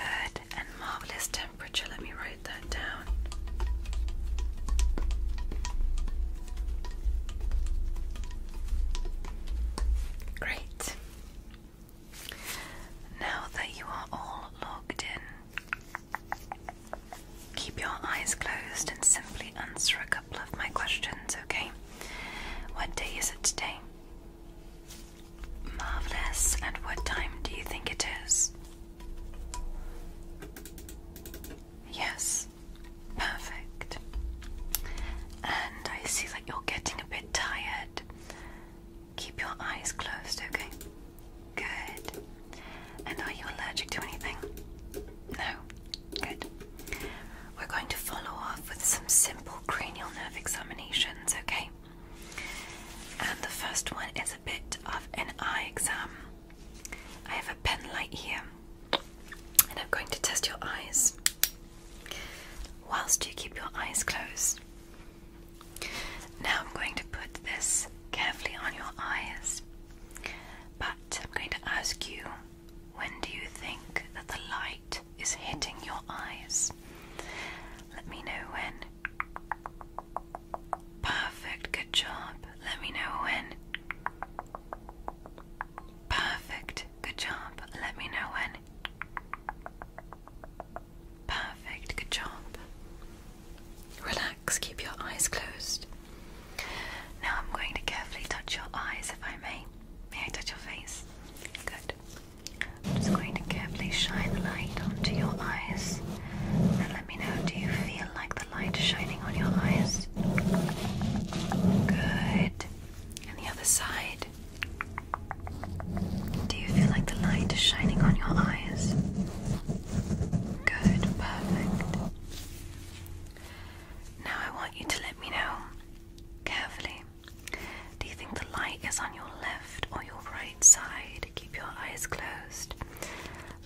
and marvelous temperature. Let me write that down. Great. Now that you are all logged in, keep your eyes closed and simply answer a couple of my questions, okay? What day is it today? Marvelous. And what time do you think it is? Yes. Perfect. And I see that you're getting a bit tired. Keep your eyes closed, okay? Good. And are you allergic to anything? No? Good. We're going to follow off with some simple cranial nerve examinations, okay? And the first one is a bit of an eye exam. I have a pen light here, and I'm going to test your eyes whilst you keep your eyes closed. Now I'm going to put this carefully on your eyes, but I'm going to ask you, when do you think that the light is hitting your eyes? Let me know when. Perfect, good job. Let me know when. Perfect, good job. Let me know when. Perfect, good job. Relax, keep your eyes closed. Now I'm going to carefully touch your eyes, if I may. May I touch your face? Good. I'm just going to carefully shine the light onto your eyes. And let me know, do you feel like the light is shining on your eyes? Good. And the other side. Do you feel like the light is shining on your eyes? Good, perfect. Now I want you to let me know, carefully, do you think the light is on your left or your right side? Keep your eyes closed.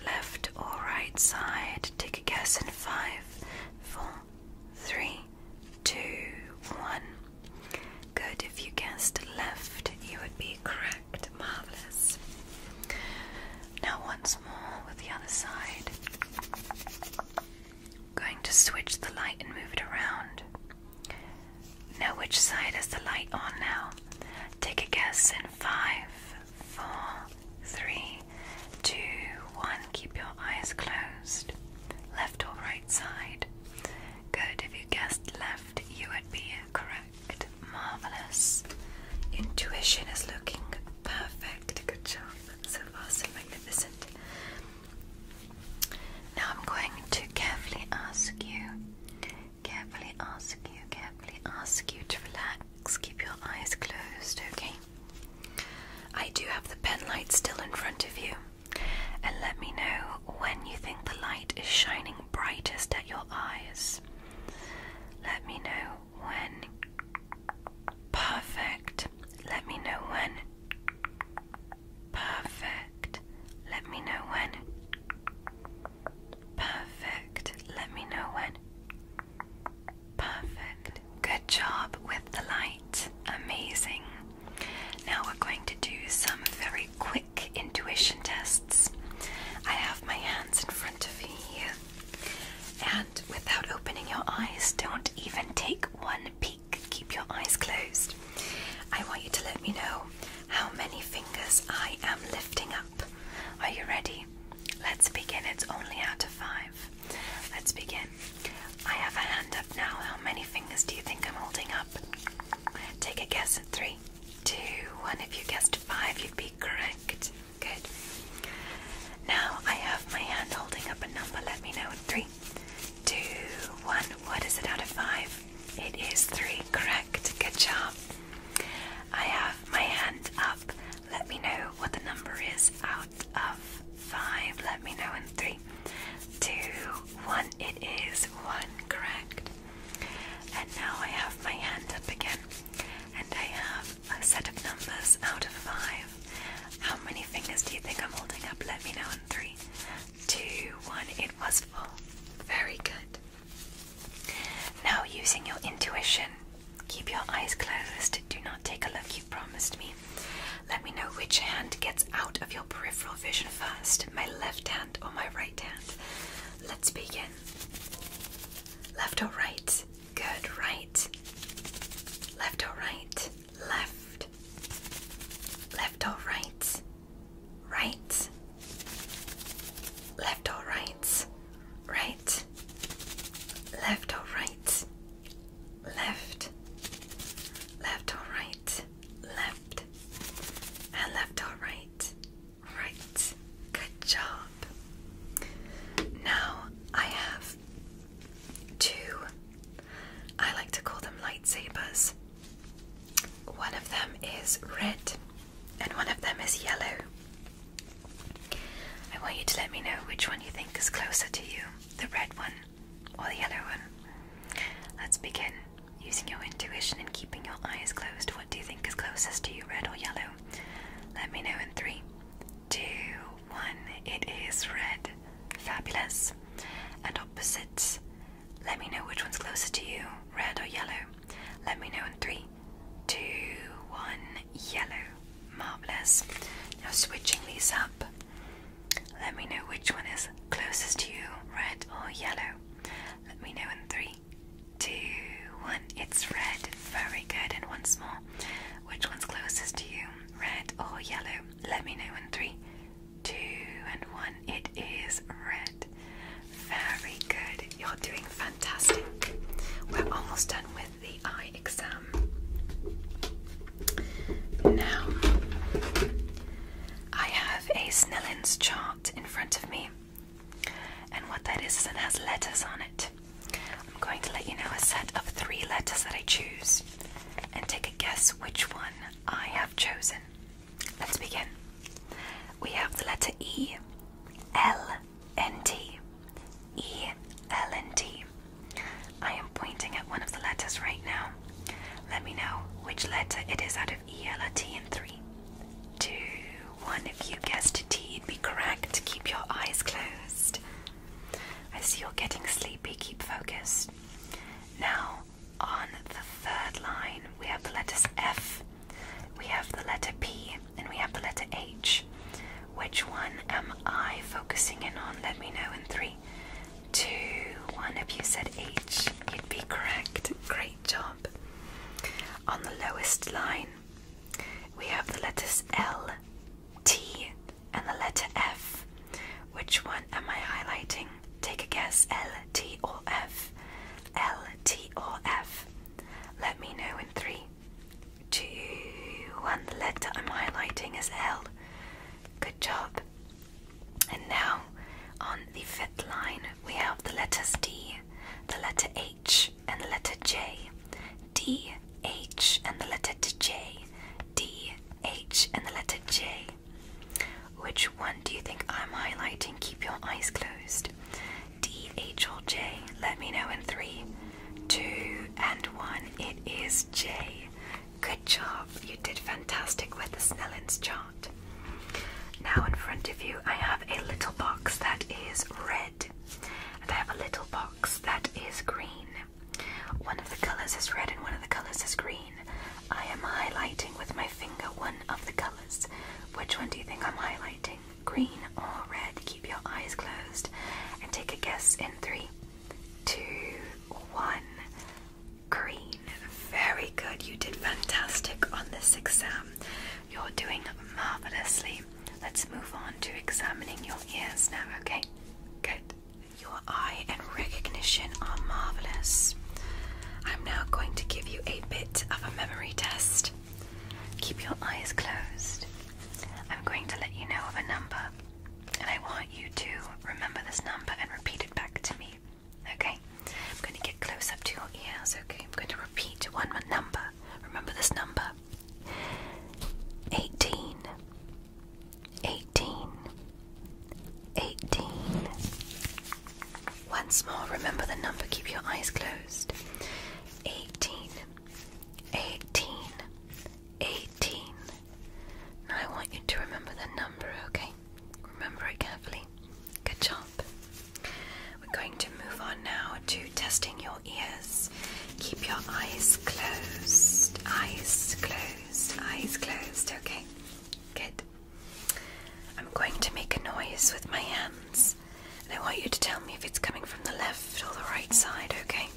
Left or right side? Take a guess in 5, 4, 3, 2, 1. Good, if you guessed left, you would be correct. Marvelous. Now once more with the other side. Going to switch the light and move it around. Now which side is the light on now? Take a guess in 5, 4, 3, 2, 1. Keep your eyes closed. Left or right side? Good, if you guessed do have the pen light still in front of you. And let me know when you think the light is shining brightest at your eyes. Let me know when. Perfect. Let me know when. Perfect. Let me know when. Perfect. Let me know when. Perfect. Good job with the light. Amazing. Now we're going to do some very quick intuition tests. I have my hands in front of you here. And without opening your eyes, don't even take one peek. Keep your eyes closed. I want you to let me know how many fingers I am lifting up. Are you ready? Let's begin. It's only out of 5. Let's begin. I have a hand up now. How many fingers do you think I'm holding up? Take a guess at 3, 2, 1. If you guessed 5, you'd be correct. Good. Now I have my hand holding up a number. Let me know in 3, 2, 1. What is it out of 5? It is 3. Correct. Good job. I have my hand up. Let me know what the number is out of 5. Let me know in 3, 2, 1. It is 1. Correct. And now I have my hand up again. And I have a set of numbers out of 5. How many fingers do you think I'm holding up? Let me know in 3, 2, 1. It was 4. Very good. Now using your intuition, keep your eyes closed. Do not take a look, you promised me. Let me know which hand gets out of your peripheral vision first, my left hand or my right hand. Let's begin. Left or right? Good. Right. Left or right? Left. Left or right? Right. Left or right? Right. Left or right? Left. Left or right? Left. And left or right? Right. Good job. Now I have 2, I like to call them lightsabers. One of them is red and one of them is yellow. I want you to let me know which one you think is closer to you, the red one or the yellow one. Let's begin using your intuition and keeping your eyes closed. What do you think is closest to you, red or yellow? Let me know in 3, 2, 1. It is red. Fabulous. And opposites. Let me know which one's closer to you, red or yellow. Let me know in 3, 2, 1. Yellow. Marvelous. Now switching these up. Let me know which one is closest to you, red or yellow. Let me know in 3, 2, 1. It's red. Very good. And once more. Which one's closest to you, red or yellow? Let me know in 3, 2, and 1. It is red. Very good. You're doing fantastic. We're almost done with the eye exam. Now, I have a Snellen's chart in front of me. And what that is it has letters on it. I'm going to let you know a set of 3 letters that I choose. And take a guess which one I have chosen. Let's begin. We have the letter E, L, N, T. E, L, N, T. I am pointing at one of the letters right now. Let me know which letter it is out of E, L, or T in 3, 2, 1. If you guessed T, you'd be correct. Keep your eyes closed. I see you're getting sleepy. Keep focused. Now, on the 3rd line, we have the letters F, we have the letter P, and we have the letter H. Which one am I focusing in on? Let me know in 3, 2, 1. If you said H, you'd be correct. Great job. On the lowest line, we have the letters L, T, and the letter F. Which one am I highlighting? Take a guess. L, T, or F? L, T, or F? Let me know in 3, 2, 1. The letter I'm highlighting is L. Good job. And now, on the 5th line, we have the letters D, the letter H, and the letter J. D, H, and the letter J. D, H, and the letter J. one do you think I'm highlighting? Keep your eyes closed. D, H, or J? Let me know in 3, 2, and 1. It is J. Good job. You did fantastic with the Snellen's chart. Now in front of you, I have a little box that is red, and I have a little box that is green. One of the colors is red and one of the colors is green. I am highlighting with my finger one of the colors. Which one do you think I'm highlighting? Green or red? Keep your eyes closed and take a guess in 3, 2, 1. Green. Very good. You did fantastic on this exam. You're doing marvelously. Let's move on to examining your ears now, okay? Good. Your eye and recognition are marvelous. I'm now going to give you a bit of a memory test. Keep your eyes closed. I'm going to let you know of a number, and I want you to remember this number and repeat it back to me, okay? I'm going to get close up to your ears, okay? I'm going to repeat one number. Remember this number. 18. 18. 18. Once more, remember the number. Keep your eyes closed. 18. 18. 18. Now I want you to remember the number, okay? Remember it carefully. Good job. We're going to move on now to testing your ears. Keep your eyes closed. Eyes closed. Eyes closed. Okay. Good. I'm going to make a noise with my hands, and I want you to tell me if it's coming from the left or the right side, okay?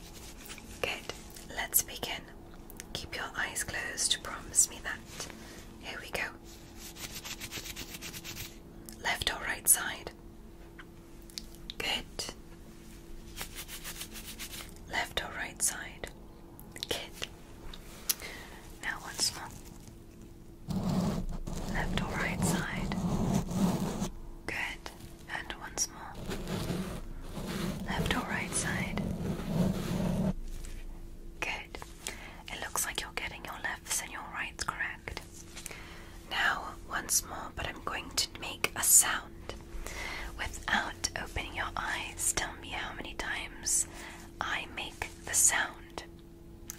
Good. Let's begin. Keep your eyes closed. Promise me that. Here we go. Left or right side? Good. Left or right side? Good. Now once more. Left or right side? Good. And once more. Left or right side? Good. It looks like you're getting your lefts and your rights correct. Now once more, but I'm going to make a sound. Without opening your eyes, tell me how many times I make the sound.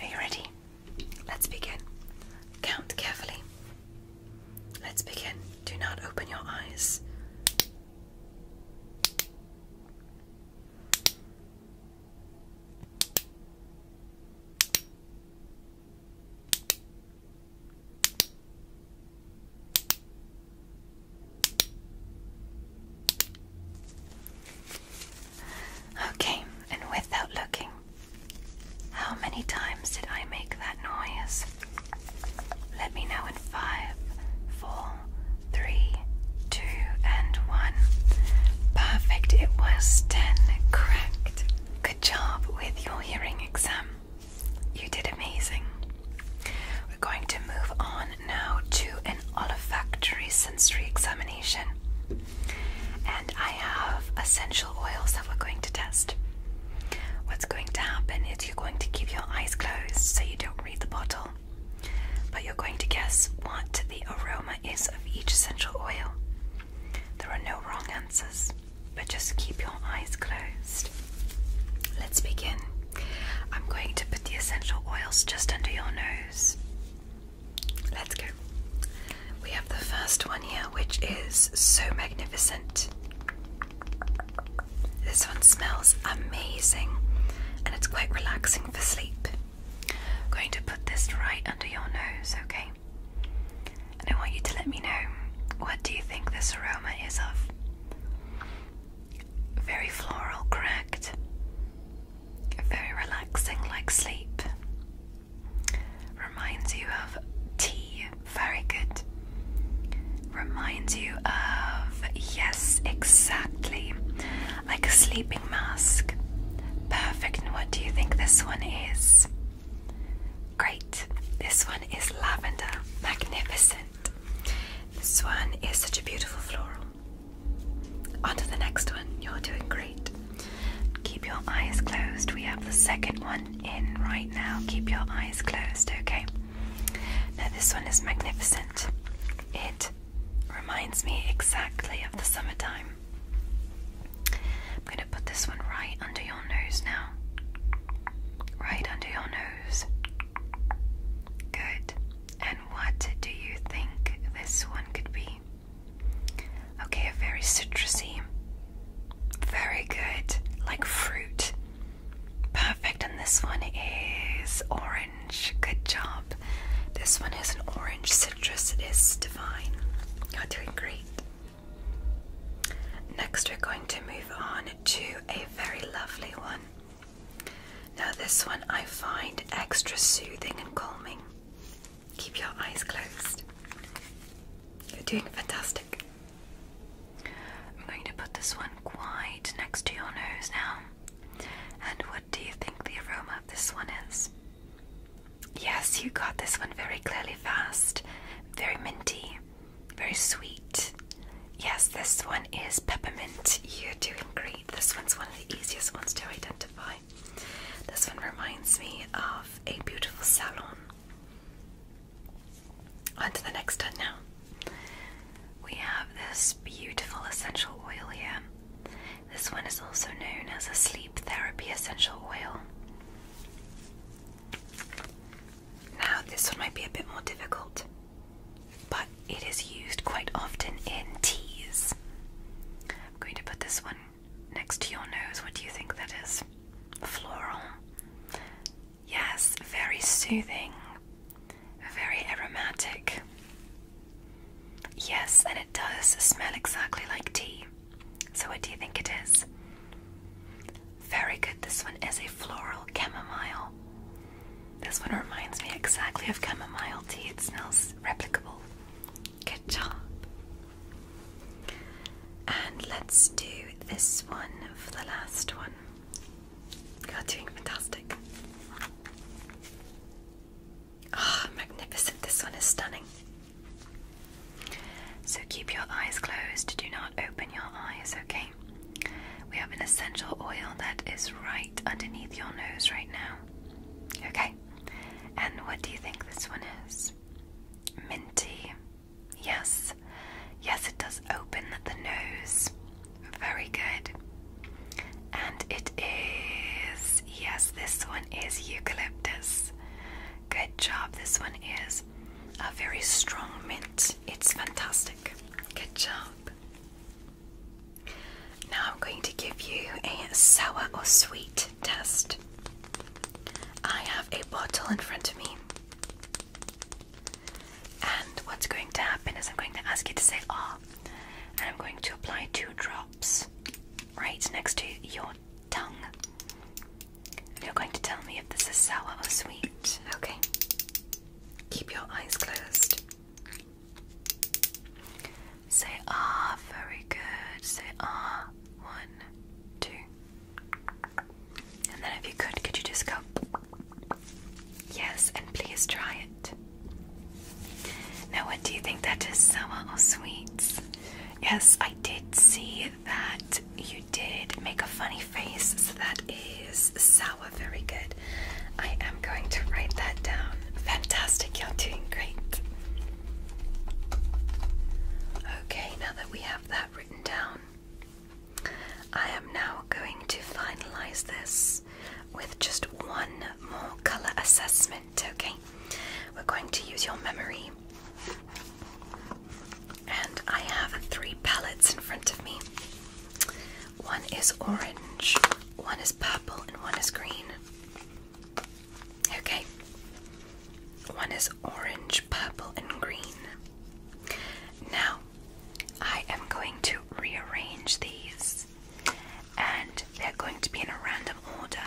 Are you ready? Let's begin. Count carefully. Let's begin. Do not open your eyes. Okay, and without looking, how many times did I make that noise? Let me know in 5, 4, 3, 2, and 1. Perfect, it was 10. Correct. Good job with your hearing exam. You did amazing. We're going to move on now to an olfactory sensory examination. And I have essential oils that we're going to test. What's going to happen is you're going to keep your eyes closed so you don't read the bottle, but you're going to guess what the aroma is of each essential oil. There are no wrong answers, but just keep your eyes closed. Let's begin. I'm going to put the essential oils just under your nose. Let's go. We have the first one here, which is so magnificent. This one smells amazing, and it's quite relaxing for sleep. I'm going to put this right under your nose, okay? And I want you to let me know, what do you think this aroma is of? Very floral, correct? Very relaxing, like sleep. Reminds you of tea. Very good. Reminds you of, yes, exactly, like a sleeping mask. Perfect. And what do you think this one is? Great. This one is lavender. Magnificent. This one is such a beautiful floral. On to the next one. You're doing great. Keep your eyes closed. We have the second one in right now. Keep your eyes closed, okay? Now this one is magnificent. It reminds reminds me exactly of the summertime. I'm going to put this one right under your nose now. Right under your nose. Good. And what do you think this one could be? Okay, a very citrusy. Very good. Like fruit. Perfect. And this one is orange. Good job. This one is an orange citrus. It is divine. You're doing great. Next, we're going to move on to a very lovely one. Now, this one I find extra soothing and calming. Keep your eyes closed. You're doing fantastic. I'm going to put this one quite next to your nose now. And what do you think the aroma of this one is? Yes, you got this one very clearly fast. Very minty, very sweet. Yes, this one is peppermint. You're doing great. This one's one of the easiest ones to identify. This one reminds me of a beautiful salon. On to the next one now. We have this beautiful essential oil here. This one is also known as a sleep therapy essential oil. Now, this one might be a bit more difficult, but it is used quite often in teas. I'm going to put this one next to your nose. What do you think that is? Floral. Yes, very soothing, very aromatic. Yes, and it does smell exactly like tea. So what do you think it is? Very good. This one is a floral chamomile. This one reminds me exactly of chamomile tea. It smells replicable. Good job. And let's do this one for the last one. You're doing fantastic. Ah, magnificent. This one is stunning. So keep your eyes closed. Do not open your eyes, okay? We have an essential oil that is right underneath your nose right now. Okay? And what do you think this one is? Minty. Yes. Yes, it does open the nose. Very good. And it is, yes, this one is eucalyptus. Good job. This one is a very strong mint. It's fantastic. Good job. Now I'm going to give you a sour or sweet test. I have a bottle in front of me. And what's going to happen is I'm going to ask you to say "ah," and I'm going to apply 2 drops right next to your tongue. And you're going to tell me if this is sour or sweet, okay? Keep your eyes closed. Say "ah," very good. Say "ah." 1, 2. And then if you could you just go yes, and please try it. Now, what do you think that is, sour or sweet? Yes, I did see that you did make a funny face, so that is sour. Very good. I am going to write that down. Fantastic, you're doing great. Okay, now that we have that written down, I am now going to finalize this with just one more color assessment, okay? We're going to use your memory. And I have 3 palettes in front of me. One is orange, one is purple, and one is green. Okay. One is orange, purple, and green. Now, I am going to rearrange these, and they're going to be in a random order.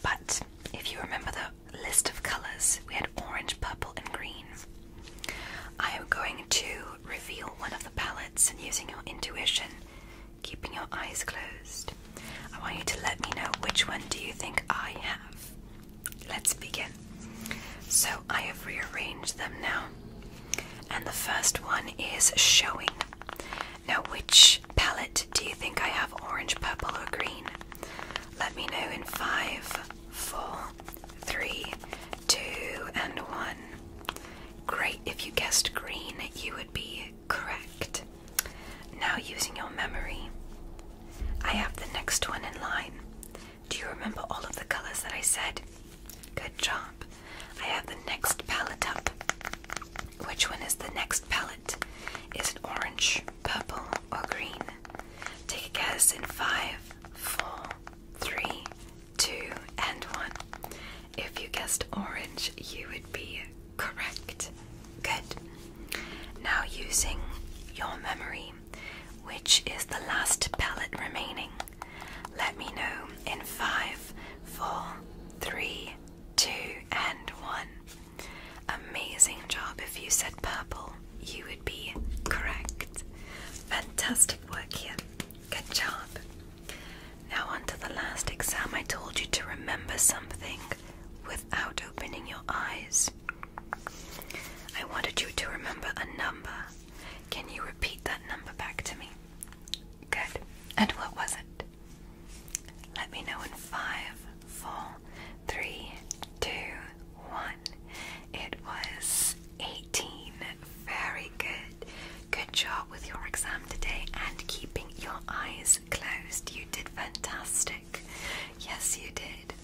But if you remember the list of colors, we had orange, purple, and green. I am going to reveal one of the palettes, and using your intuition, keeping your eyes closed, I want you to let me know which one do you think I have. Let's begin. So I have rearranged them now, and the first one is showing. Now, which palette do you think I have, orange, purple, or green? Let me know in 5, 4, 3, 2, and 1. Great. If you guessed green, you would be using your memory, which is the last palette remaining. Let me know in 5, 4, 3, 2, and 1. Amazing job. If you said purple, you would be correct. Fantastic work here. Good job. Now on to the last exam. I told you to remember something without opening your eyes. I wanted you to remember a number. Can you repeat that number back to me? Good. And what was it? Let me know in 5, 4, 3, 2, 1. It was 18. Very good. Good job with your exam today and keeping your eyes closed. You did fantastic. Yes, you did.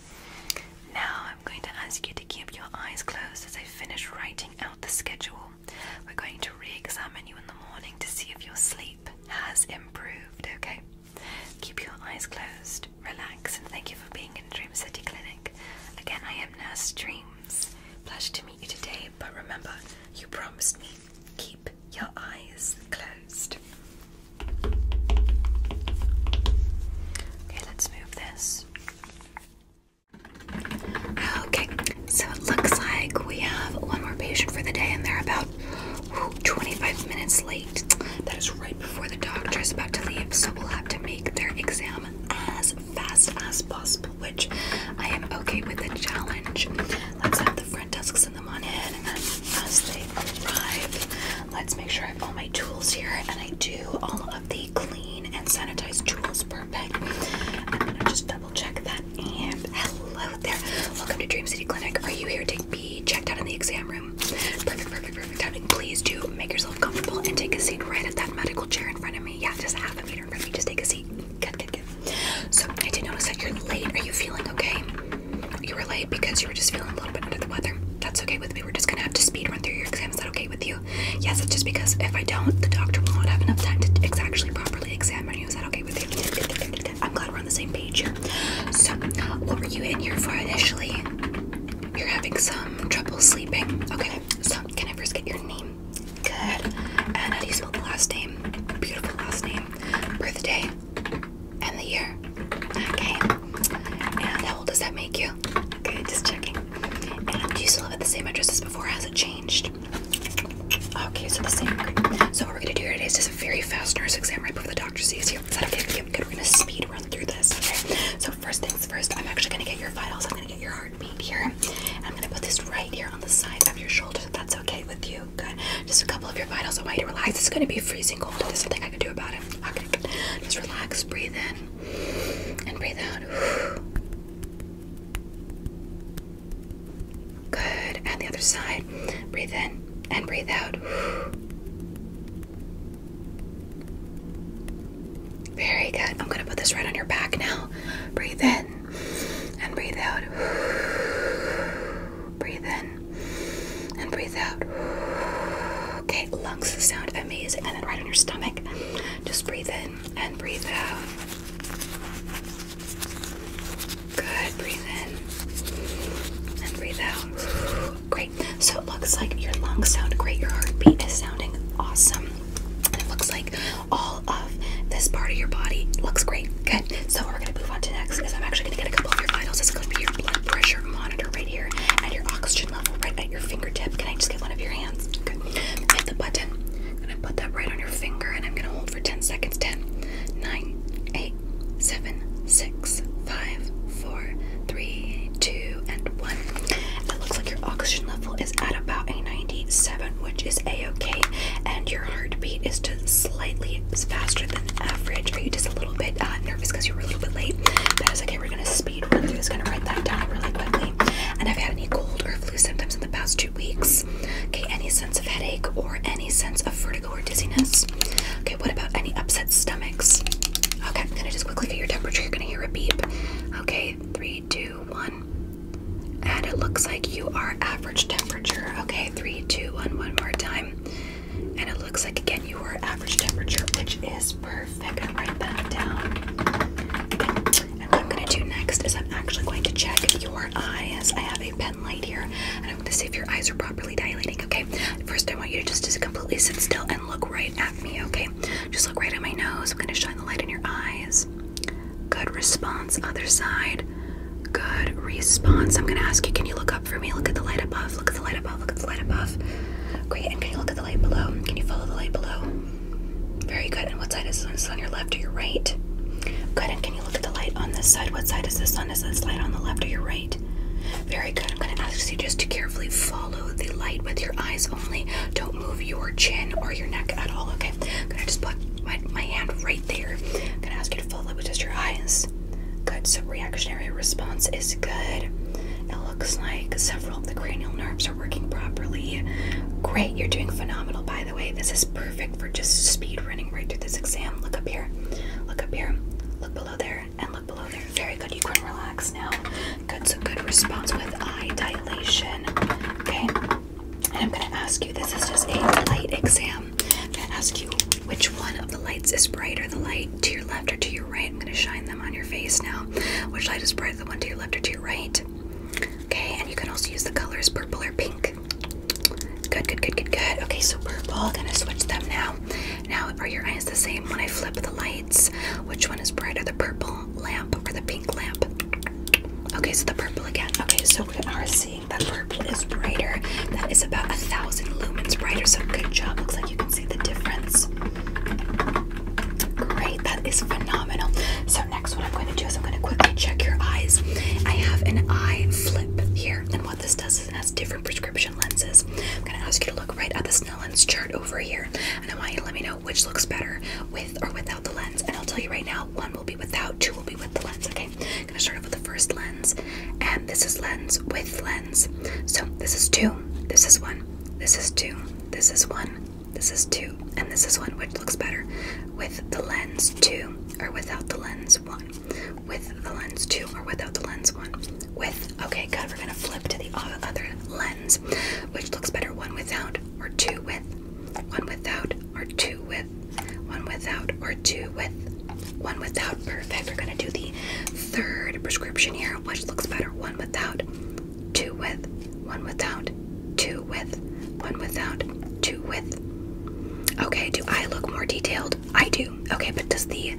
Now I'm going to ask you to keep your eyes closed as I finish writing out the schedule. We're going to re-examine you in the morning to see if your sleep has improved, okay? Keep your eyes closed, relax, and thank you for being in Dream City Clinic. Again, I am Nurse Dreams. Pleasure to meet you today, but remember, you promised me, keep your eyes closed. Okay, let's move this. Okay, so it looks like we have one more patient for the day, and they're about 25 minutes late. That is right before the doctor is about to leave, so we'll have to make their exam as fast as possible, which I am okay with the challenge. Let's have the front desk send them on in, and then as they arrive, let's make sure I have all my tools here, and I do all of the clean and sanitized tools. Perfect. I'm gonna just double check that. And hello there. Welcome to Dream City Clinic. Are you here to be checked out in the exam room? Perfect, perfect, perfect. Timing. Please do make yourself comfortable and take a seat right at that medical chair in front of me. Yeah, just half a meter in front of me. Just take a seat. Good, good, good. So I did notice that you're late. Are you feeling okay? You were late because you were just feeling a little bit under the weather. That's okay with me. We're just gonna have to speed run through your exam. Is that okay with you? Yes, it's just because if I don't, the doctor will not have enough time to actually properly examine you. Is that okay with you? Good, good, good, good, good. I'm glad we're on the same page here. So, what were you in here for initially? You're having some trouble sleeping. Okay, so can I first get your name? Good. And how do you spell the last name? Beautiful last name. Birthday and the year. Okay. And how old does that make you? Good, just checking. And do you still live at the same address as before? Has it changed? Okay, so the same. Great. So what we're gonna do here today is just a very fast nurse exam right before the doctor sees you. Is that okay with you? Good. We're gonna speed run through this. Okay. So first things first, I'm actually gonna get your vitals. I'm gonna get your heartbeat here. And I'm gonna put this right here on the side of your shoulder. If that's okay with you. Good. Just a couple of your vitals. I want you to relax. It's gonna be freezing cold. There's something I can do about it. Okay. Good. Just relax. Breathe in and breathe out. Good. And the other side. Breathe in and breathe out. Very good. I'm going to put this right on your back now. Breathe in and breathe out. Breathe in and breathe out. Okay, lungs sound amazing. And then right on your stomach. Just breathe in and breathe out. Good. Breathe in and breathe out. Great. So it looks like your lungs sound great. Your heartbeat is sounding awesome. And it looks like all of this part of your body looks great. Good. So what we're going to move on to next is I'm actually going to get a couple of your vitals. It's going to be your blood pressure monitor right here and your oxygen level right at your fingertip. Can I just get one of your hands? Good. Hit the button. I'm going to put that right on your finger and I'm going to hold for 10 seconds. 10, 9, 8, 7, 6, 5, 4, 3, 2, and 1. It looks like your oxygen level is at about a 97, which is a-okay, and your heartbeat is just slightly faster than average. Are you just a little bit nervous because you were a little bit late? That is okay. We're going to speed run through this. Going to write that down really quickly. And have you had any cold or flu symptoms in the past 2 weeks? Okay, any sense of headache or any sense of vertigo or dizziness? Okay, what about any upset stomachs? Okay, I'm going to just quickly get your temperature. You're going to hear a beep. Okay, 3, 2, 1. And it looks like you are average temperature. Okay, 3, 2, 1, one more time. And it looks like, again, you are average temperature, which is perfect. I write that down. And what I'm going to do next is I'm actually going to check your eyes. I have a pen light here, and I'm going to see if your eyes are properly dilating, okay? For first I want you to just completely sit still and look right at me, okay? Just look right at my nose. I'm going to shine the light in your eyes. Good response. Other side. Good response. I'm going to ask you, can you look up for me? Look at the light above. Look at the light above. Look at the light above. Great. And can you look at the light below? Can you follow the light below? Very good. And what side is this on? Is it on your left or your right? Good. And can you look at the light on this side? What side is this on? Is this light on the left or your right? Very good. I'm going to ask you just to carefully follow the light with your eyes only. Don't move your chin or your neck at all, okay? I'm going to just put my hand right there. I'm going to ask you to follow it with just your eyes. Good. So reactionary response is good. It looks like several of the cranial nerves are working properly. Great. You're doing phenomenal, by the way. This is perfect for just speed running right through this exam. Look up here. Look up here. Look below there. And look below there. Very good. You can relax now. Good. So good response with eye dilation. Okay. And I'm going to ask you, this is just a light exam. I'm going to ask you which one of the lights is brighter, the light to your left or to your right. I'm going to shine them on your face now. Which light is brighter, the one to your left or to your right? Okay, and you can also use the colors purple or pink. Good, good, good, good, good. Okay, so purple, I'm going to switch them now. Now, are your eyes the same when I flip the lights? Which one is brighter, the purple lamp or the pink lamp? Okay, so the purple again. Okay, so we are seeing that purple is brighter. That is about 1,000 lumens brighter, so good job. Looks like you can see the difference. Great, that is phenomenal. So next what I'm going to do is I'm going to quickly check your eyes. I have an eye flip here, and what this does is it has different prescription lenses. I'm going to ask you to look right at the Snellen's chart over here, and I want you to let me know which looks better, with or without the lens. And I'll tell you right now, one will be without, two will be with the lens, okay? I'm going to start off with the first lens, and this is lens with lens. So this is 2, this is 1, this is 2, this is 1, this is 2, and this is 1. Which looks better, with the lens 2 or without the lens 1? With the lens 2 or without the lens 1? With. Okay, good. We're going to flip to the other lens. Which looks better, 1 without or 2 with? 1 without or 2 with? 1 without or 2 with? 1 without. Perfect. We're going to do the third prescription here. Which looks better, 1 without, 2 with? 1 without, 2 with? 1 without, 2 with? Okay, do I look more detailed? I do. Okay, but does the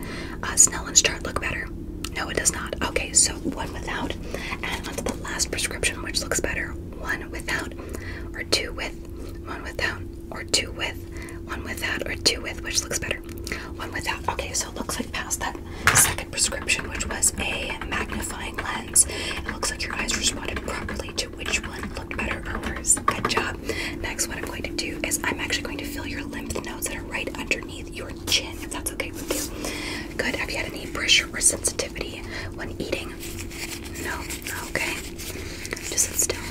Snellen's chart look better? No, it does not. Okay, so 1 without, and onto the last prescription, which looks better, 1 without or 2 with? 1 without or 2 with? 1 without or 2 with? Which looks better? 1 without. Okay, so it looks like past that second prescription, which was a magnifying lens, it looks like your eyes responded properly to which one looked better or worse. Good job. Next, what I'm going to do is I'm actually going to feel your lymph nodes that are right underneath your chin, if that's okay with you. Good. Have you had any pressure or sensitivity when eating? No. Okay. Just sit still.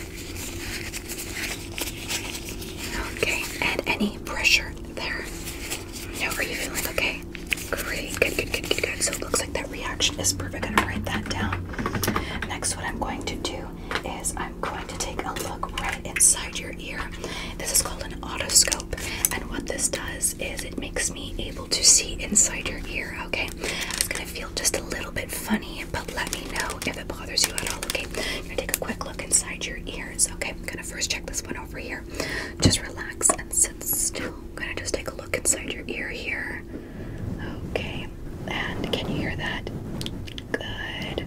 Okay. And any pressure there? No. Are you feeling okay? Great. Good, good, good, good, good. So it looks like that reaction is perfect. I'm gonna write that down. Next, what I'm going to do is I'm going to take a look right inside your ear. This is called an otoscope, and what this does is it makes me able to see inside your ear, okay? It's gonna feel just a little bit funny, but let me know if it bothers you at all, okay? I'm gonna take a quick look inside your ears, okay? I'm gonna first check this one over here. Just relax and sit still. I'm gonna just take a look inside your ear here. Okay, and can you hear that? Good.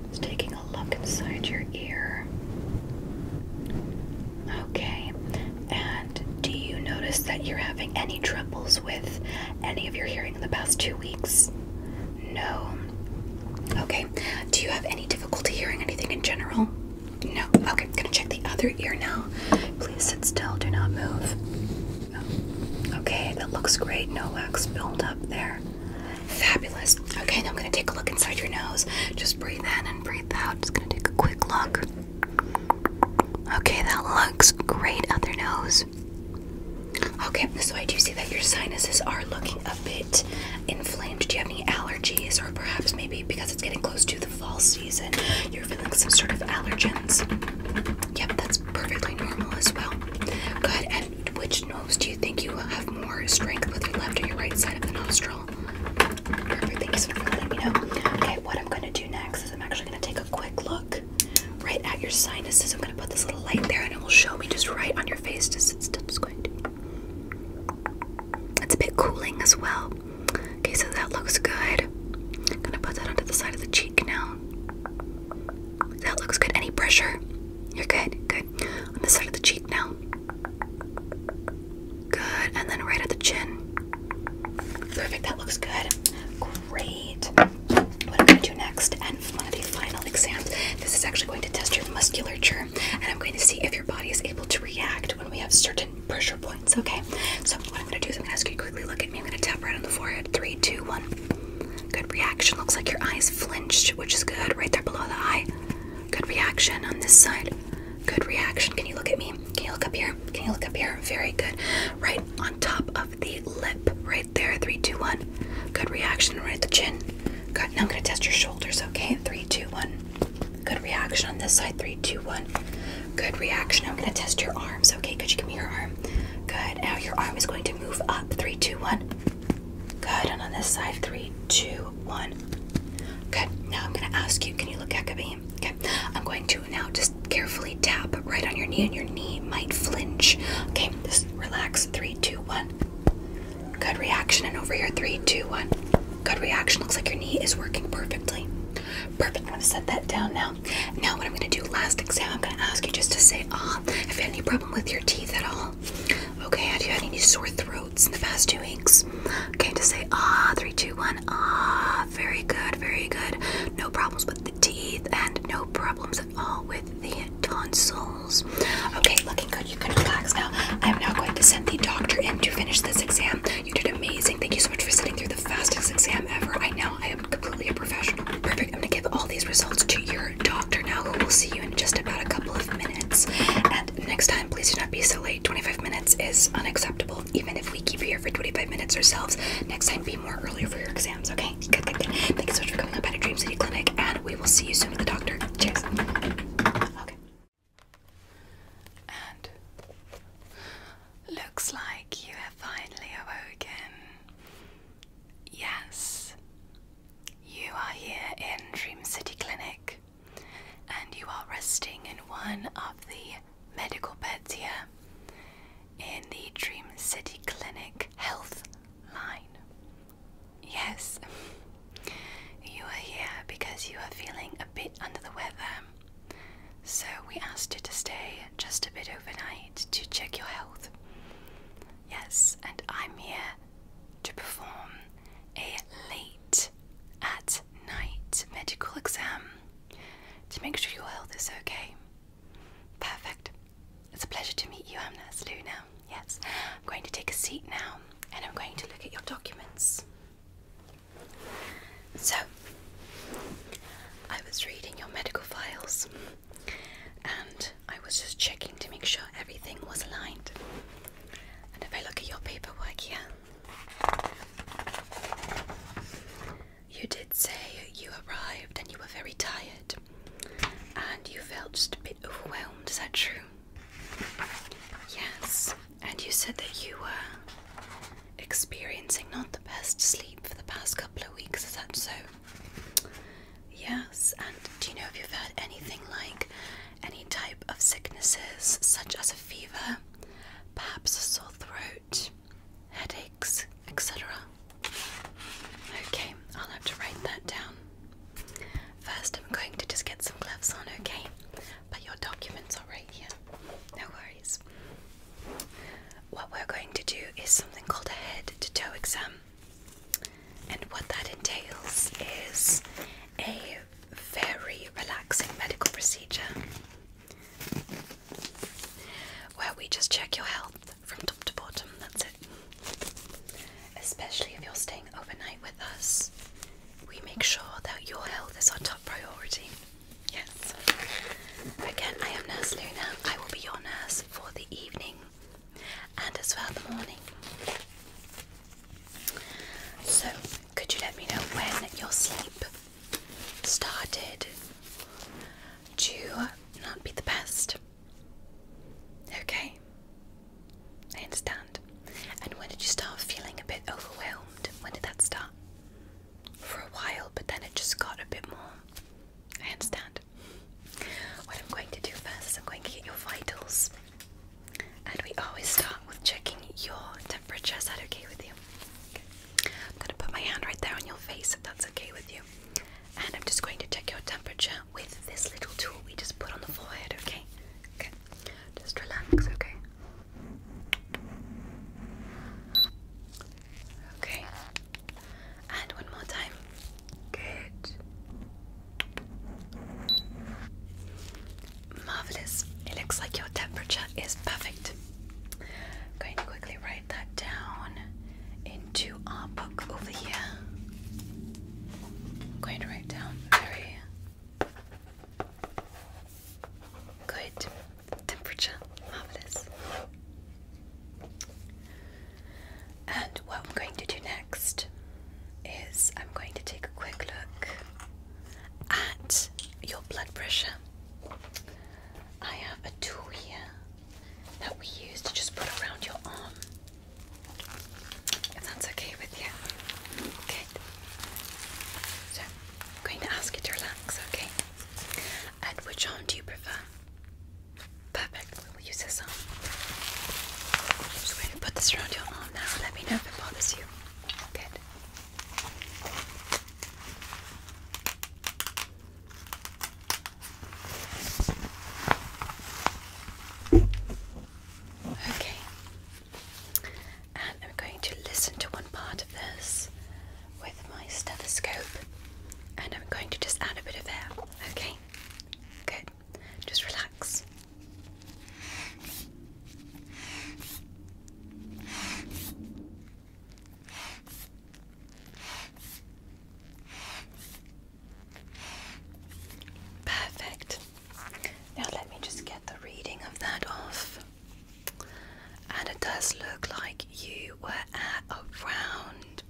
Just taking a look inside your ear. Okay, and do you notice that you're having any troubles with any of your hearing in the past 2 weeks? No. Okay, do you have any difficulty hearing anything in general? No. Okay, I'm gonna check the other ear now. Please sit still, do not move. Okay, that looks great. No wax buildup there. Fabulous. Okay, now I'm gonna take a look inside your nose. Just breathe in and breathe out. Just gonna take a quick look. Okay, that looks great. Other nose. Okay, so I do see that your sinuses are looking a bit inflamed. Do you have any allergies, or perhaps maybe because it's getting close to the fall season, you're feeling some sort of allergens? Yep, that's perfectly normal as well. Good, and which nose do you think you have more strength with, your left or your right side of the nostril? Perfect, thank you so much for letting me know. Okay, what I'm going to do next is I'm actually going to take a quick look right at your sinuses. I'm going to put this little light there and it will show me just right on your face. Just sit still. Just cooling as well. Okay, so that looks good. I'm gonna put that onto the side of the cheek now. That looks good. Any pressure? You're good. Good. On the side of the cheek now. Good. And then right at the chin. Perfect. That looks good. Great. What I'm going to do next, and one of the final exams, this is actually going to test your musculature, and I'm going to see if your body is able to react when we have certain pressure points, okay? So what I'm going to do is I'm going to ask you to quickly look at me. I'm going to tap right on the forehead. 3, 2, 1. Good reaction. Looks like your eyes flinched, which is good. Right there below the eye. Good reaction on this side. Good reaction. Can you look at me? Can you look up here? Can you look up here? Very good. Right on top of the lip. Right there. 3, 2, 1. Good reaction. Right at the chin. Good. Now I'm going to test your shoulders, okay? 3, 2, 1. Good reaction on this side. 3, 2, 1. Good reaction. I'm going to test your arms, okay? Could you give me your arm? Good. Now your arm is going to move up. 3, 2, 1. Good. And on this side. 3, 2, 1. Good. Now I'm going to ask you, can you look at me? Okay. I'm going to now just carefully tap right on your knee, and your knee might flinch. Okay. Just relax. 3, 2, 1. Good reaction. And over here. 3, 2, 1. Good reaction. Looks like your knee is working perfectly. Perfect. I'm going to set that down now. Now what I'm going to do, last exam, I'm going to ask you just to say, have you had any problem with your teeth at all? Okay, have you had any sore throats in the past 2 weeks? Okay, to say, 3, 2, 1, very good, very good. No problems with the teeth, and no problems at all with the tonsils. Okay, looking good. You can relax now. I'm now going to send the doctor in to finish this exam. You did amazing. Thank you so much for sitting through the fastest exam ever. I am completely a professional. Perfect. I'm going to give all these results to your doctor now, who will see you in just about a couple of minutes. And next time, please do not be so late. 25 minutes is unacceptable. Even if we keep you here for 25 minutes ourselves, next time be more earlier for your exams, okay? Good, good, good. Thank you so much for coming up at a Dream City Clinic, and we will see you soon with the doctor. Cheers. Okay. And looks like you have finally awoken. Yes. You are here in Dream City Clinic, and you are resting in one of the medical beds here in the Dream City Clinic Health Line. Yes, you are here because you are feeling a bit under the weather, so we asked you to stay just a bit overnight to check your health. Yes, and I'm here to perform a late at night medical exam to make sure your health is okay. Perfect. It's a pleasure to meet you. I'm Nurse Luna. Yes, I'm going to take a seat now, and I'm going to look at your documents. So, I was reading your medical files, and I was just checking to make sure everything was aligned. And if I look at your paperwork here, you did say you arrived and you were very tired, and you felt just a bit overwhelmed. Is that true? Yes. And you said that you were experiencing not the best sleep for the past couple of weeks. Is that so? Yes. And do you know if you've had anything like any type of sicknesses, such as a fever, perhaps a sore throat, headaches, etc.? Okay, I'll have to write that down. First, I'm going to just get some gloves on, okay? But your documents are right here. No worries. What we're going to do is something called a head-to-toe exam. And what that entails is a very relaxing medical procedure where we just check your health from top to bottom. That's it. Especially if you're staying overnight with us, we make sure that your health is our top priority. Yes. Again, I am Nurse Luna. I will be your nurse for the evening and as well the morning. So, could you let me know when your sleep started to not be the best? Okay. I understand. And when did you start feeling a bit overwhelmed? When did that start? For a while, but then helps you. Good. Okay. And I'm going to listen to one part of this with my stethoscope, and I'm going to just add a bit of air. Okay? Good. Just relax. Perfect. Now let me just get the reading of that off. And it does look like you were at around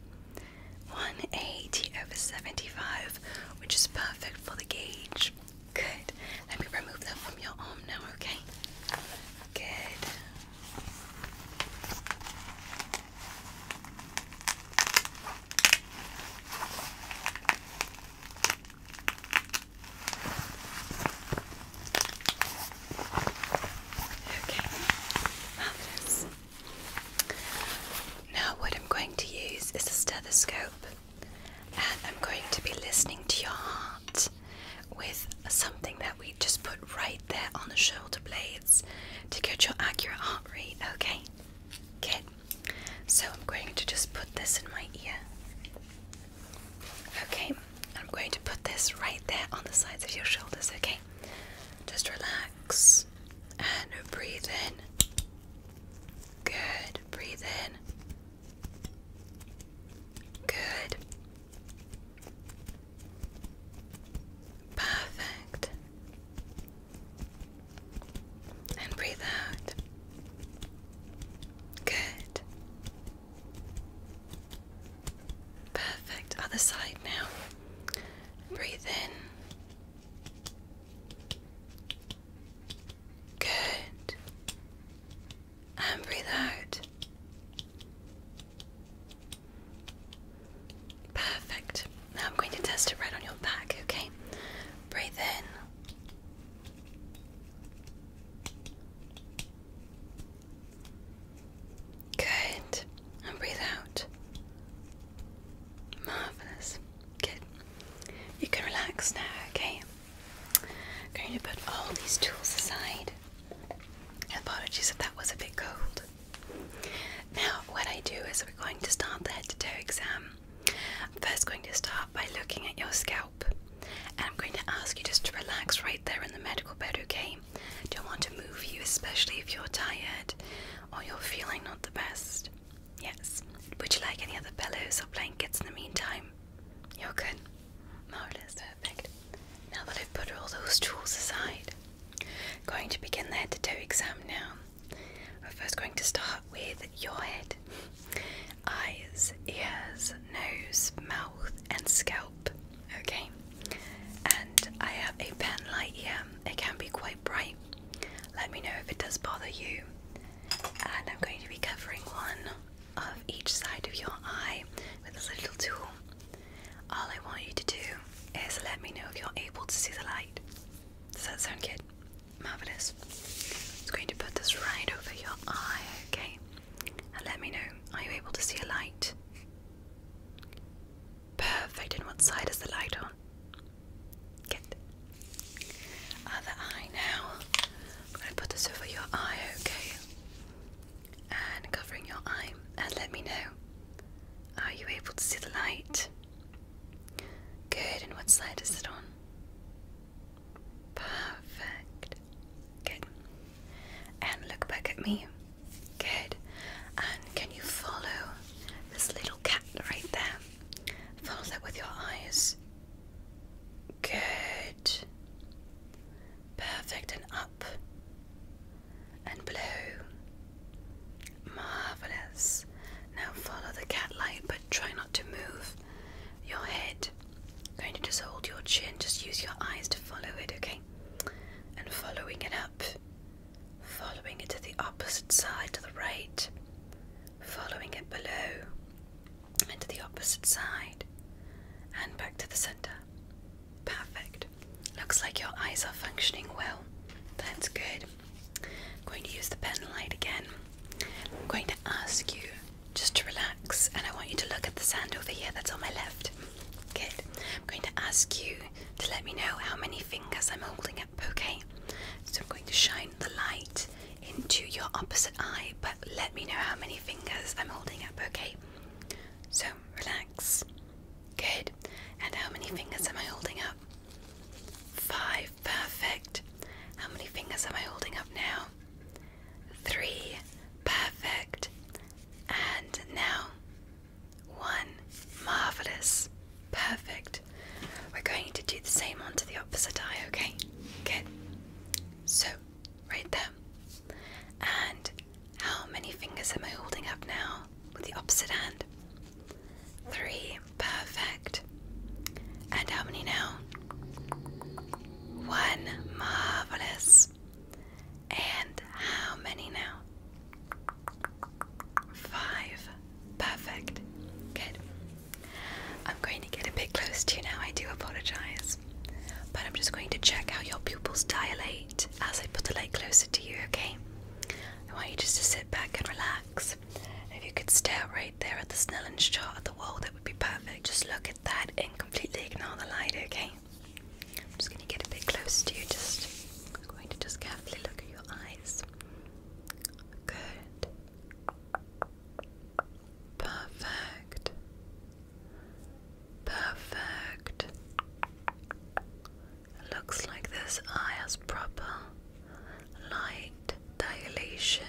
180/75, which is perfect for the gauge. Good. Let me remove that from your arm now, okay? Good. Okay, marvelous. Now what I'm going to use is a stethoscope, and I'm going to be listening to your heart with something that we just put right there on the shoulder blades to get your accurate heart rate, okay? Good. So I'm going to just put this in my ear. Okay, I'm going to put this right there on the sides of your shoulders, okay? Just relax and breathe in. Good. Breathe in. Good. Perfect. And breathe out. Good. Perfect. Other side now. Breathe in. Good. And breathe out. Perfect. Now I'm going to test it right on your back, okay? Breathe in. Good. And breathe out. Marvelous. Good. You can relax now, okay? I'm going to put all these tools aside. Apologies if that was a bit cold. Now, what I do is we're going to start the head-to-toe exam. I'm first going to start by looking at your scalp, and I'm going to ask you just to relax right there in the medical bed, okay? Don't want to move you, especially if you're tired or you're feeling not the best. Yes. Would you like any other pillows or blankets in the meantime? You're good. Marvelous. Perfect. Now that I've put all those tools aside, I'm going to begin the head-to-toe exam now. We're first going to start with your head. Eyes, ears, nose, mouth, and scalp. Okay? And I have a pen light here. It can be quite bright. Let me know if it does bother you. And I'm going to be covering one of each side of your eye with this little tool. All I want you to do is let me know if you're able to see the light. Does that sound good? Marvelous. I'm going to put this right over your eye, okay? And let me know, are you able to see a light? Perfect. And what side is the light on? Good. Other eye now. I'm going to put this over your eye, okay? And covering your eye. And let me know, are you able to see the light? Good. And what side is it on? Perfect. Good. And look back at me. Good. And can you follow this little cat right there? Follow that with your eyes. Good. Perfect. And up. And below. Marvelous. Now follow the cat light, but try not to move your head. I'm going to just hold your chin. Just use your eyes to follow it, okay? And following it up. Following it to the opposite side, to the right. Following it below. And to the opposite side. And back to the center. Perfect. Looks like your eyes are functioning well. That's good. I'm going to use the pen light again. I'm going to ask you just to relax, and I apologize. But I'm just going to check how your pupils dilate as I put the light closer to you, okay? I want you just to sit back and relax. If you could stare right there at the Snellen's chart at the wall, that would be perfect. Just look at that and completely ignore the light, okay? I'm just going to get a bit close to you. I'm going to just carefully look at your eyes. Good. Perfect. Perfect. It looks like this eye has proper light dilation.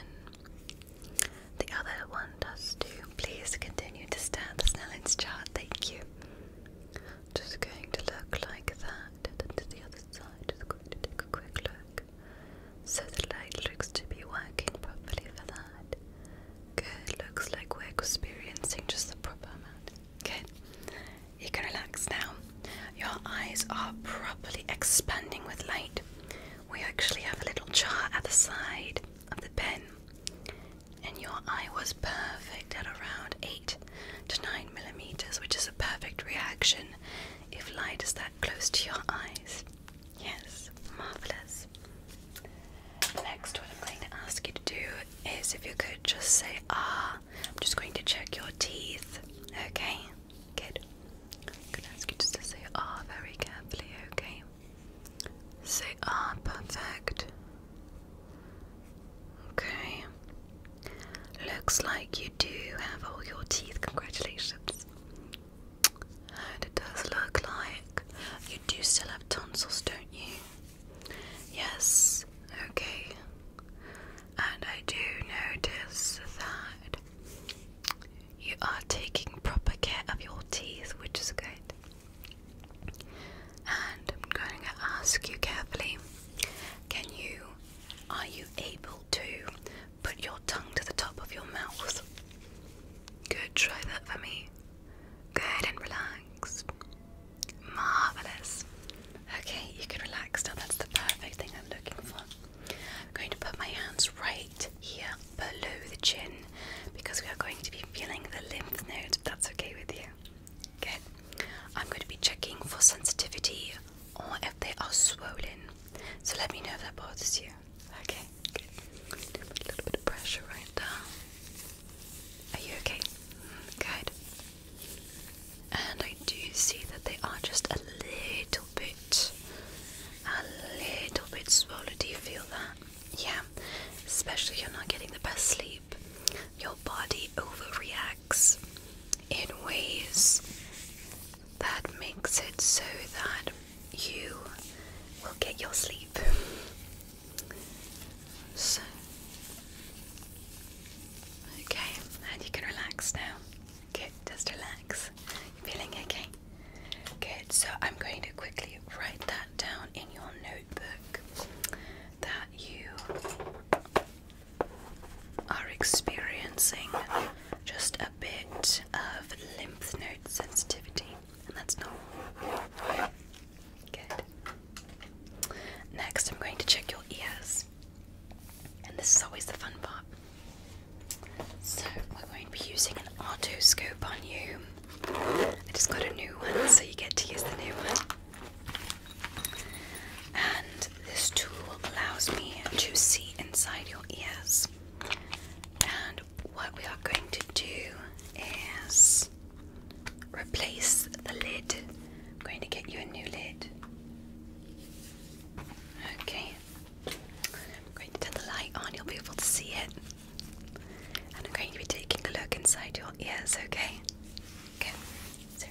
The other one does too. Please continue to stare at the Snellen's chart. Thank you. Just going to look like that. And then to the other side. Just going to take a quick look. So the light looks to be working properly for that. Good. Looks like we're experiencing just the proper amount. Good. You can relax now. Your eyes are properly expanding with light. We actually have a little chart at the side of the pen, and your eye was perfect at around 8 to 9 millimeters, which is a perfect reaction if light is that close to your eyes. Yes, marvelous. Next, what I'm going to ask you to do is if you could just say ah. I'm just going to check your teeth. Okay, good. I'm going to ask you just to say ah very carefully, okay? Say ah, perfect. Okay. Looks like you do have all your teeth. Congratulations. And it does look like you do still have tonsils, don't you? Yes. Okay. And I do notice that you are taking proper care of your teeth, which is good. And I'm going to ask you carefully, are you able to put your tongue to the top of your mouth? Good, try that for me. Good, and relax. Marvelous. Okay, you can relax now. That's the perfect thing I'm looking for. I'm going to put my hands right here below the chin because we are going to be feeling the lymph nodes, if that's okay with you. Good. I'm going to be checking for sensitivity or if they are swollen. So let me know if that bothers you. Okay, good. I'm going to put a little bit of pressure right there. Are you okay? Good. And I do see that they are just a little bit swollen. Do you feel that? Yeah. Especially if you're not getting the best sleep. Your body overreacts in ways that makes it so that you will get your sleep. So, okay, and you can relax now. Good, just relax. You feeling okay? Good, so I'm going to quickly write that down in your notebook that you are experiencing just a bit of lymph node sensitivity, and that's normal. Good. Next, I'm going to check your ears, and this is always the fun part. So, we're going to be using an otoscope on you. I just got a new one, so you get to use the new one. And this tool allows me to see inside your ears. And what we are going to do is replace the lid. I'm going to get you a new lid. Okay. I'm going to turn the light on, you'll be able to see it. And I'm going to be taking a look inside your ears, okay? Okay. So,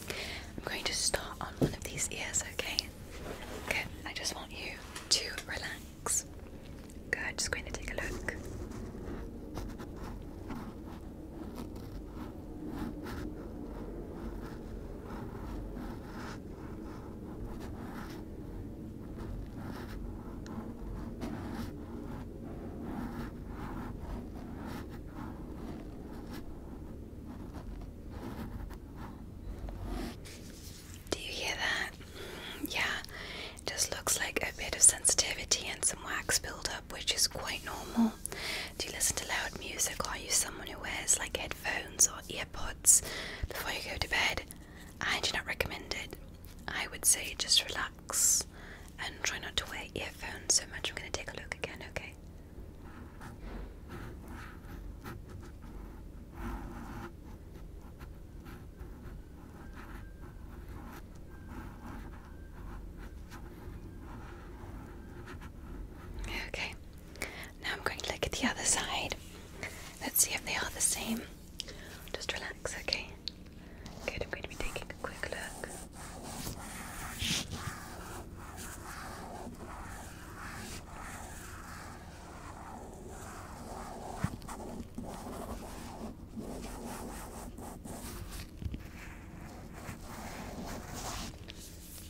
I'm going to start on one of these ears, okay? Good. I just want you to relax. Good. Just going to take a look. Do you hear that? Yeah, it just looks like a bit of sensitivity and some wax buildup, which is quite normal. Do you listen to loud music, or are you someone who wears like headphones or earpods before you go to bed? I do not recommend it. I I would say just relax and try not to wear earphones so much. I'm going to take a look again, okay? Okay, now I'm going to look at the other side. Let's see if they are the same. Just relax, okay? Good, I'm going to be taking a quick look.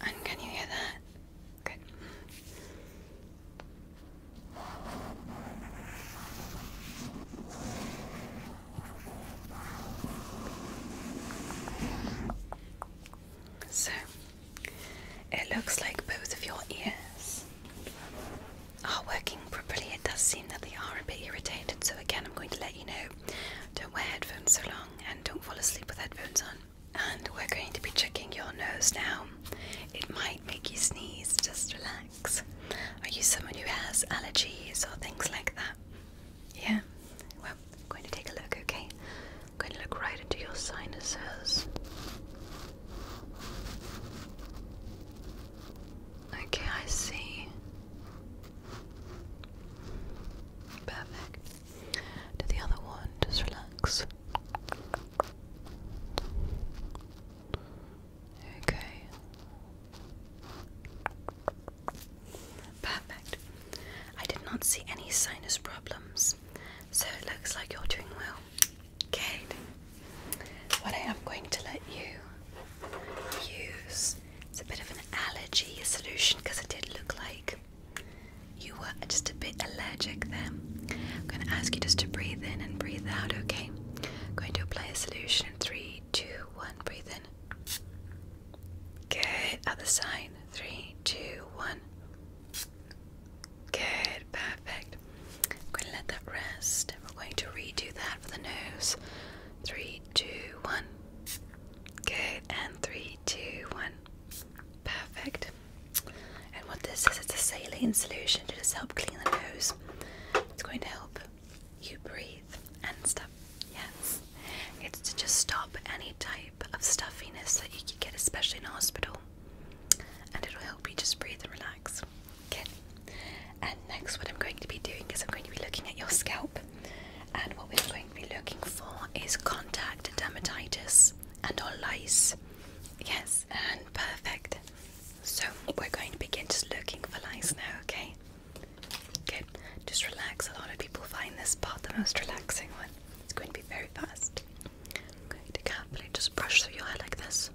And can you hear that? Good. So, it looks like both of your ears are working properly. It does seem that they are a bit irritated, so again I'm going to let you know, don't wear headphones so long and don't fall asleep with headphones on. And we're going to be checking your nose now. It might make you sneeze, just relax. Are you someone who has allergies or things like that? Yeah? Well, I'm going to take a look, okay? I'm going to look right into your sinuses. Okay, I see. Perfect. To the other one, just relax. Okay. Perfect. I did not see any sinus problems, so it looks like you're doing well. Good. What I am going to let you use is a bit of an allergy solution because it did look like you were just a bit allergic there. I'm going to ask you just to breathe in and breathe out, okay? I'm going to apply a solution in 3, 2, 1. Breathe in. Good. Other side. 3, 2, 1. Good. Perfect. I'm going to let that rest. We're going to redo that for the nose. 3, 2, 1. Good. And 3, 2, 1. Perfect. And what this is, it's a saline solution to just help clean the nose. It's going to help you breathe and stuff. Yes. It's to just stop any type of stuffiness that you could get, especially in hospital. And it'll help you just breathe and relax. Okay. And next what I'm going to be doing is I'm going to be looking at your scalp. And what we're going to be looking for is contact dermatitis and or lice. Yes, and perfect. So we're going to begin just looking for lice now, okay? Good. Just relax. A lot of people find this part the most relaxing one. It's going to be very fast. I'm going to carefully just brush through your hair like this.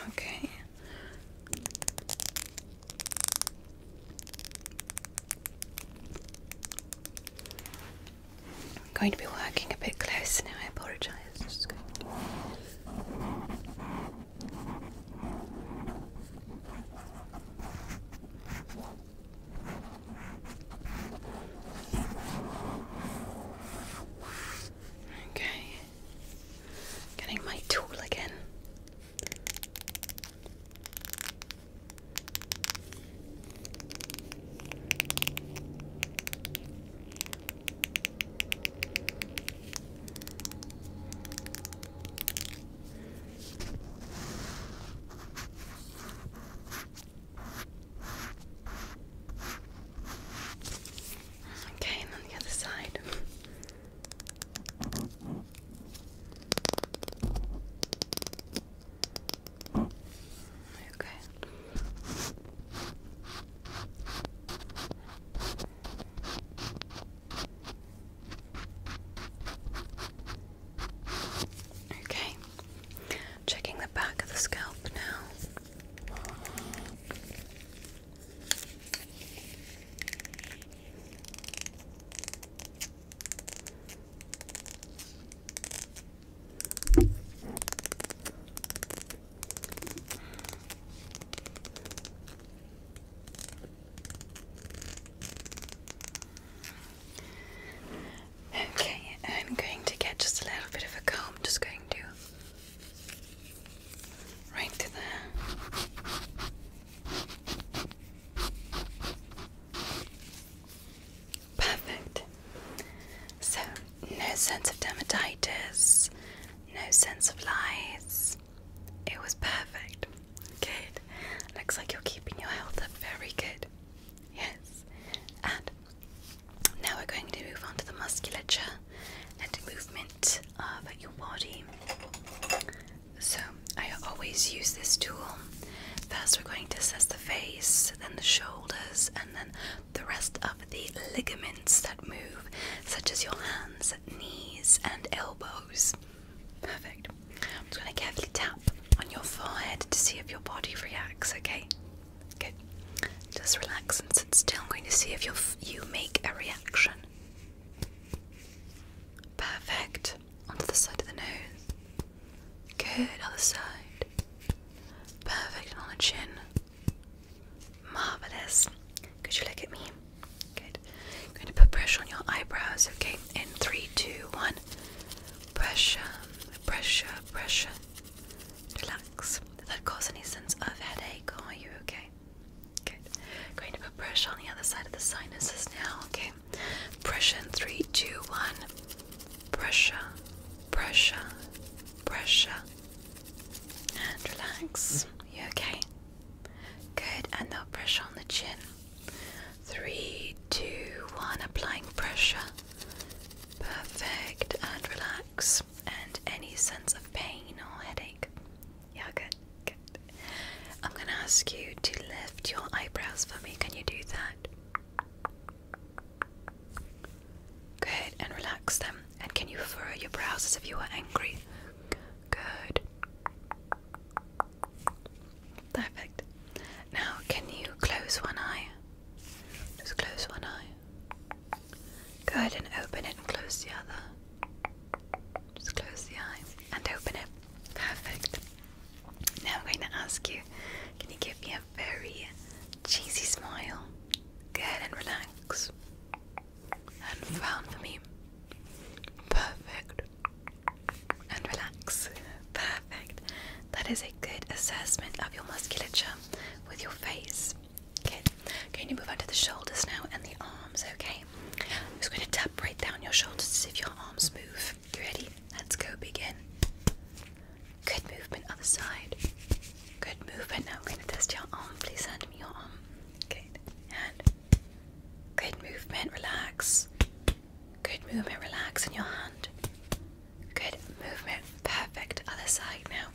Okay. I'm going to be working a bit closer now, I apologise. Just going to... Okay. Getting my tool again. sense of dermatitis, no sense of lice. It was perfect. Good. Looks like you're keeping your health up very good. Yes. And now we're going to move on to the musculature and movement of your body. So I always use this tool. First we're going to assess the face, then the shoulders, and then the rest of the ligaments that move, such as your hands, knees, and elbows. Perfect. I'm just going to carefully tap on your forehead to see if your body reacts, okay? Good. Just relax and sit still. I'm going to see if you make a reaction. Perfect. Onto the side of the nose. Good. Other side. Perfect. And on the chin. Marvelous. Could you look at me? Good. I'm going to put pressure on your eyebrows, okay? In 3, 2, 1. Pressure, pressure, pressure. Relax. Did that cause any sense of headache? Or are you okay? Good. Going to put pressure on the other side of the sinuses now, okay? Pressure in 3, 2, 1. Pressure, pressure, pressure. And relax. You okay? Good. And now pressure on the chin. 3, 2, 1. Applying pressure. Perfect. And relax. And any sense of pain or headache? Yeah, good. Good. I'm going to ask you to lift your eyebrows for me. Can you do that? Good. And relax them. And can you furrow your brows as if you were angry? Good. Perfect. Now, can you close one eye? Just close one eye. Good, and open it and close the other. Just close the eye and open it. Perfect. Now I'm going to ask you, can you give me a very cheesy smile? Good, and relax. And frown for me. Perfect. And relax. Perfect. That is a good assessment of your musculature with your face. Okay, going to move on to the shoulders now and the arms, okay? I'm just going to tap right down your shoulders to see if your arms move. You ready? Let's go begin. Good movement, other side. Good movement. Now I'm going to test your arm. Please hand me your arm. Good. Hand. Good movement, relax. Good movement, relax in your hand. Good movement, perfect. Other side now.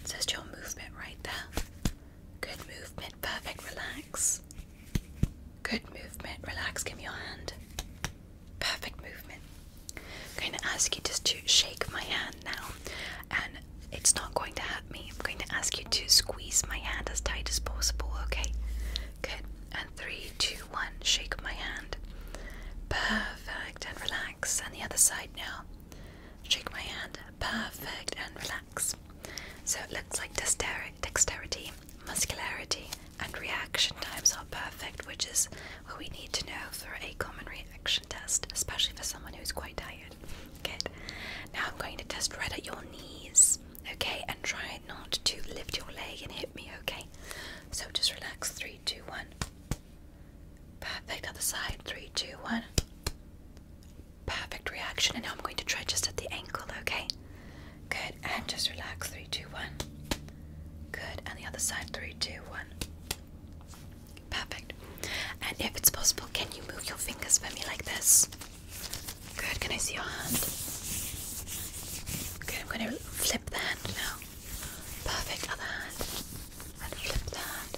Just your movement right there. Good movement, perfect, relax. Good movement, relax, give me your hand. Perfect movement. I'm going to ask you just to shake my hand now, and it's not going to hurt me. I'm going to ask you to squeeze my hand as tight as possible, okay? Good. And 3, 2, 1, shake my hand. Perfect, and relax. And the other side now. Shake my hand. Perfect, and relax. So it looks like dexterity, muscularity, and reaction times are perfect, which is what we need to know for a common reaction test, especially for someone who's quite tired. Good. Now I'm going to test right at your knees, okay? And try not to lift your leg and hit me, okay? So just relax. 3, 2, 1. Perfect. Other side. 3, 2, 1. Perfect reaction. And now I'm going to try just at the ankle, okay? Good. And just relax. 3, 2, 1. Good. And the other side. 3, 2, 1. Perfect. And if it's possible, can you move your fingers for me like this? Good. Can I see your hand? Good. I'm going to flip the hand now. Perfect. Other hand. And flip the hand.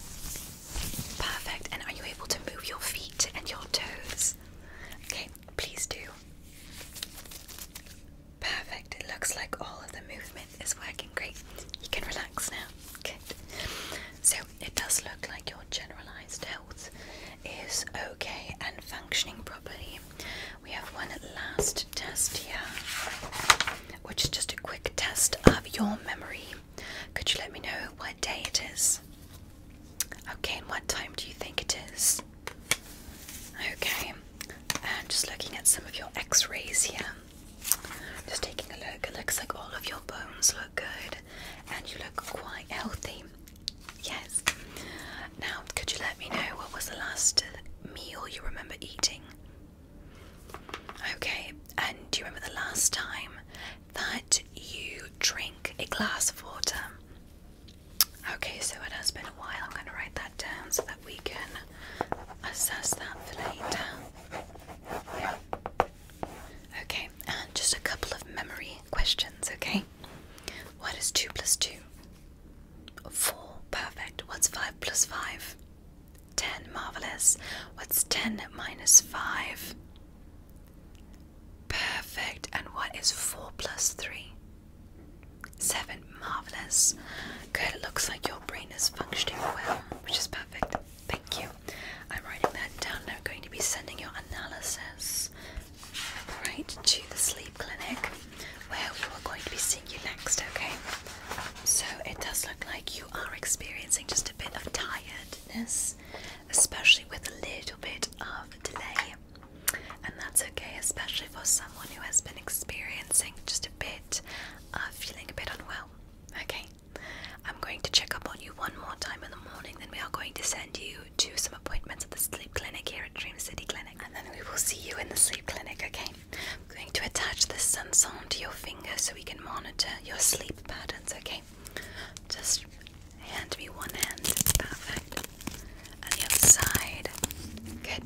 Perfect. And are you able to move your feet and your toes? Okay. Please do. Perfect. It looks like all of the movement is working great. You can relax now. Good. So it does look like your generalized health is okay and functioning properly. We have one last test here, which is just a quick test of your memory. Could you let me know what day it is? Okay, and what time do you think it is? Okay, and just looking at some of your x-rays here. Just taking a look. It looks like all of your bones look good and you look quite healthy. Yes. Now, could you let me know what was the last meal you remember eating? Okay, and do you remember the last time that you drank a glass of water? Okay, so it has been a while. I'm going to write that down so that we can assess that for later. Yeah. Okay, and just a couple of memory questions, okay? What is 2 plus 2? 4. Perfect. What's 5 plus 5? 10. Marvelous. What's 10 minus 5? Perfect. And what is 4 plus 3? 7. Marvelous. Good. It looks like your brain is functioning well, which is perfect. Thank you. I'm writing that down. I'm going to be sending your analysis right to the sleep clinic where we are going to be seeing you next, okay? So it does look like you are experiencing just a bit of tiredness, especially with a little bit of delay. And that's okay, especially for someone who has been experiencing just a bit of feeling a bit unwell. Okay, I'm going to check up on you one more time in the morning, then we are going to send you to some appointments at the sleep clinic here at Dream City Clinic, and then we will see you in the sleep clinic, okay? I'm going to attach this sensor to your finger so we can monitor your sleep patterns, okay? Just hand me one hand. Perfect. And the other side. Good.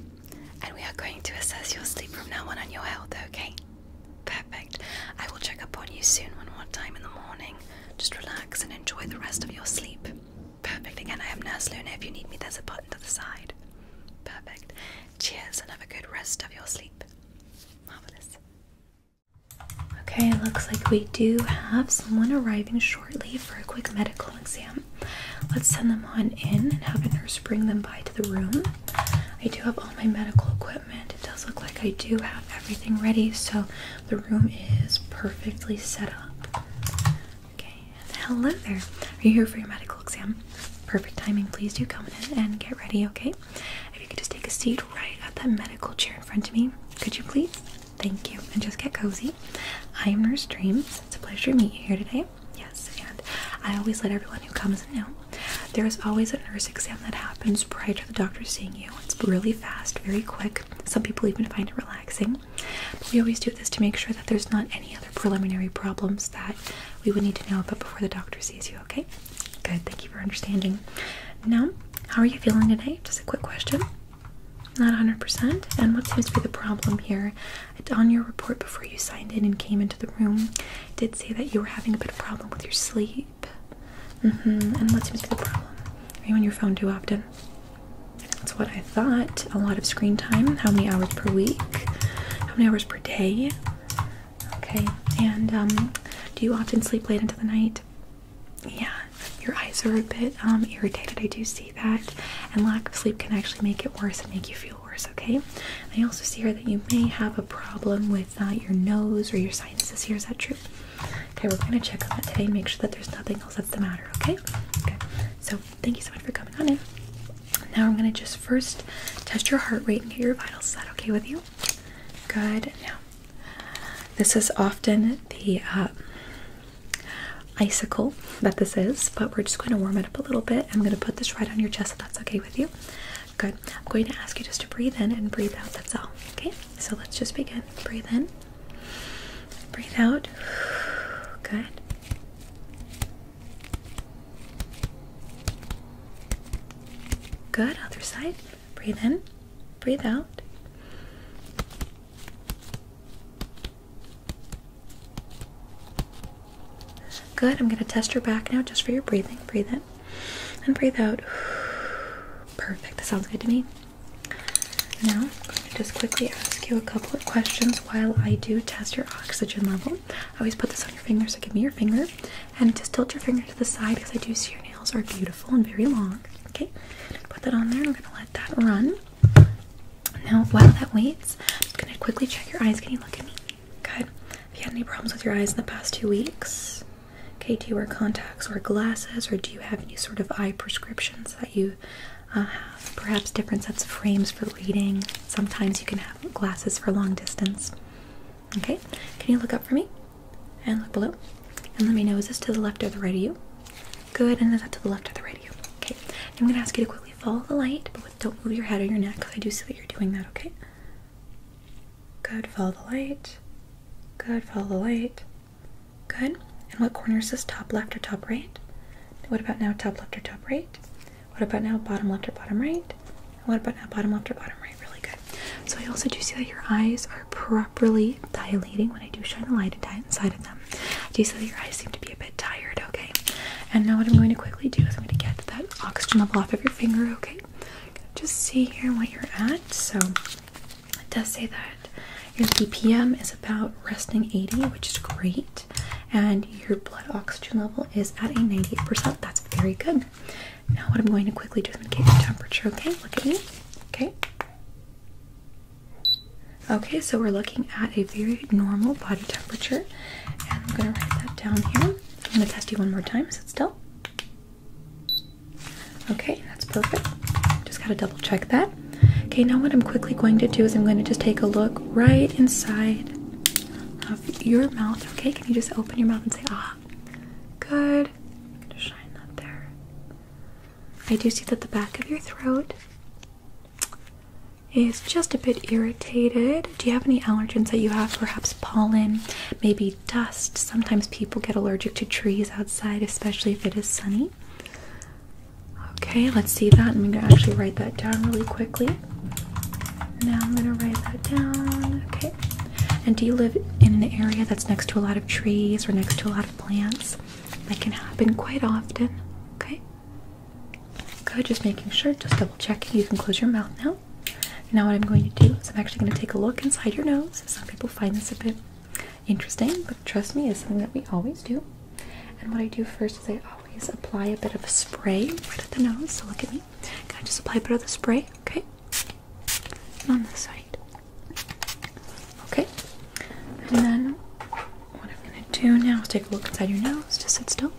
And we are going to assess your sleep from now on your health, okay? Perfect. I will check up on you soon one more time in the morning. Just relax and enjoy the rest of your sleep. Perfect. Again, I am Nurse Luna. If you need me, there's a button to the side. Perfect. Cheers and have a good rest of your sleep. Marvelous. Okay, it looks like we do have someone arriving shortly for a quick medical exam. Let's send them on in and have a nurse bring them by to the room. I do have all my medical equipment. It does look like I do have everything ready, so the room is perfectly set up. Okay, and hello there. Are you here for your medical exam? Perfect timing. Please do come in and get ready, okay? If you could just take a seat right at that medical chair in front of me. Could you please? Thank you. And just get cozy. I am Nurse Dreams. It's a pleasure to meet you here today. Yes, and I always let everyone who comes in know there is always a nurse exam that happens prior to the doctor seeing you. It's really fast, very quick. Some people even find it relaxing. But we always do this to make sure that there's not any other preliminary problems that we would need to know about before the doctor sees you, okay? Good. Thank you for understanding. Now, how are you feeling today? Just a quick question. Not 100%. And what seems to be the problem here? On your report before you signed in and came into the room, it did say that you were having a bit of problem with your sleep. And what seems to be the problem? Are you on your phone too often? That's what I thought. A lot of screen time. How many hours per week? How many hours per day? Okay. And do you often sleep late into the night? Yeah. Your eyes are a bit irritated. I do see that. And lack of sleep can actually make it worse and make you feel worse, okay? I also see here that you may have a problem with your nose or your sinuses here. Is that true? Okay, we're going to check on that today and make sure that there's nothing else that's the matter, okay? Okay, so thank you so much for coming on in. Now I'm going to just first test your heart rate and get your vitals. Is that okay with you? Good. Now, this is often the icicle that this is, but we're just going to warm it up a little bit. I'm going to put this right on your chest if that's okay with you. Good. I'm going to ask you just to breathe in and breathe out. That's all. Okay, so let's just begin. Breathe in. Breathe out. Good. Good. Other side. Breathe in. Breathe out. Good. I'm going to test your back now just for your breathing. Breathe in and breathe out. Perfect. That sounds good to me. Now, I'm going to just quickly ask you a couple of questions while I do test your oxygen level. I always put this on your finger, so give me your finger and just tilt your finger to the side because I do see your nails are beautiful and very long. Okay, put that on there. I'm going to let that run. Now, while that waits, I'm just going to quickly check your eyes. Can you look at me? Good. Have you had any problems with your eyes in the past 2 weeks? Okay, do you wear contacts or glasses, or do you have any sort of eye prescriptions that you have? Perhaps different sets of frames for reading. Sometimes you can have glasses for long distance. Okay, can you look up for me? And look below. And let me know, is this to the left or the right of you? Good, and is that to the left or the right of you? Okay, I'm going to ask you to quickly follow the light, but don't move your head or your neck because I do see that you're doing that, okay? Good, follow the light. Good. Follow the light. Good. And what corner is this? Top left or top right? What about now top left or top right? What about now bottom left or bottom right? And what about now bottom left or bottom right? Really good. So I also do see that your eyes are properly dilating when I do shine the light inside of them. I do see that your eyes seem to be a bit tired, okay? And now what I'm going to quickly do is I'm going to get that oxygen level off of your finger, okay? Just see here what you're at. So it does say that your BPM is about resting 80, which is great. And your blood oxygen level is at a 98%. That's very good. Now what I'm going to quickly do is I'm going to get your temperature, okay? Look at me, okay? Okay, so we're looking at a very normal body temperature. And I'm going to write that down here. I'm going to test you one more time. Sit still. Okay, that's perfect. Just got to double check that. Okay, now what I'm quickly going to do is I'm going to just take a look right inside of your mouth. Okay, can you just open your mouth and say, ah, good. Just shine that there. I do see that the back of your throat is just a bit irritated. Do you have any allergens that you have? Perhaps pollen, maybe dust. Sometimes people get allergic to trees outside, especially if it is sunny. Okay, let's see that. I'm going to actually write that down really quickly. Now I'm going to write that down. Okay. And do you live in an area that's next to a lot of trees or next to a lot of plants? That can happen quite often. Okay. Good. Just making sure. Just double checking. You can close your mouth now. Now what I'm going to do is I'm actually going to take a look inside your nose. Some people find this a bit interesting, but trust me, it's something that we always do. And what I do first is I always apply a bit of a spray right at the nose. So look at me. Can I just apply a bit of the spray? Okay. And on this side. Okay. And then what I'm going to do now is take a look inside your nose. Just sit still.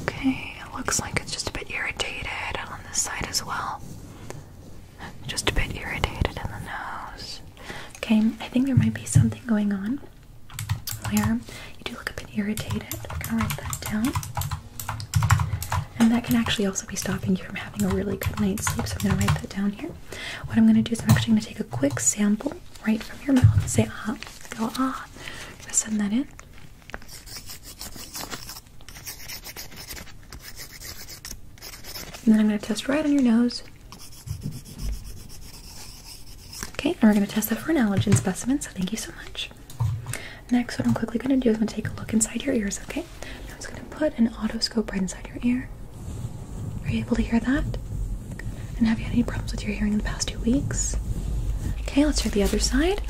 Okay. It looks like it's just a bit irritated on this side as well. Just a bit irritated in the nose. Okay. I think there might be something going on where you do look a bit irritated. I'm going to write that down. And that can actually also be stopping you from having a really good night's sleep. So I'm going to write that down here. What I'm going to do is I'm actually going to take a quick sample right from your mouth. Say ah. Go ah. I'm going to send that in. And then I'm going to test right on your nose. Okay, and we're going to test that for an allergen specimen. So thank you so much. Next, what I'm quickly going to do is I'm going to take a look inside your ears, okay? I'm just going to put an otoscope right inside your ear. Are you able to hear that? And have you had any problems with your hearing in the past 2 weeks? Okay, let's hear the other side.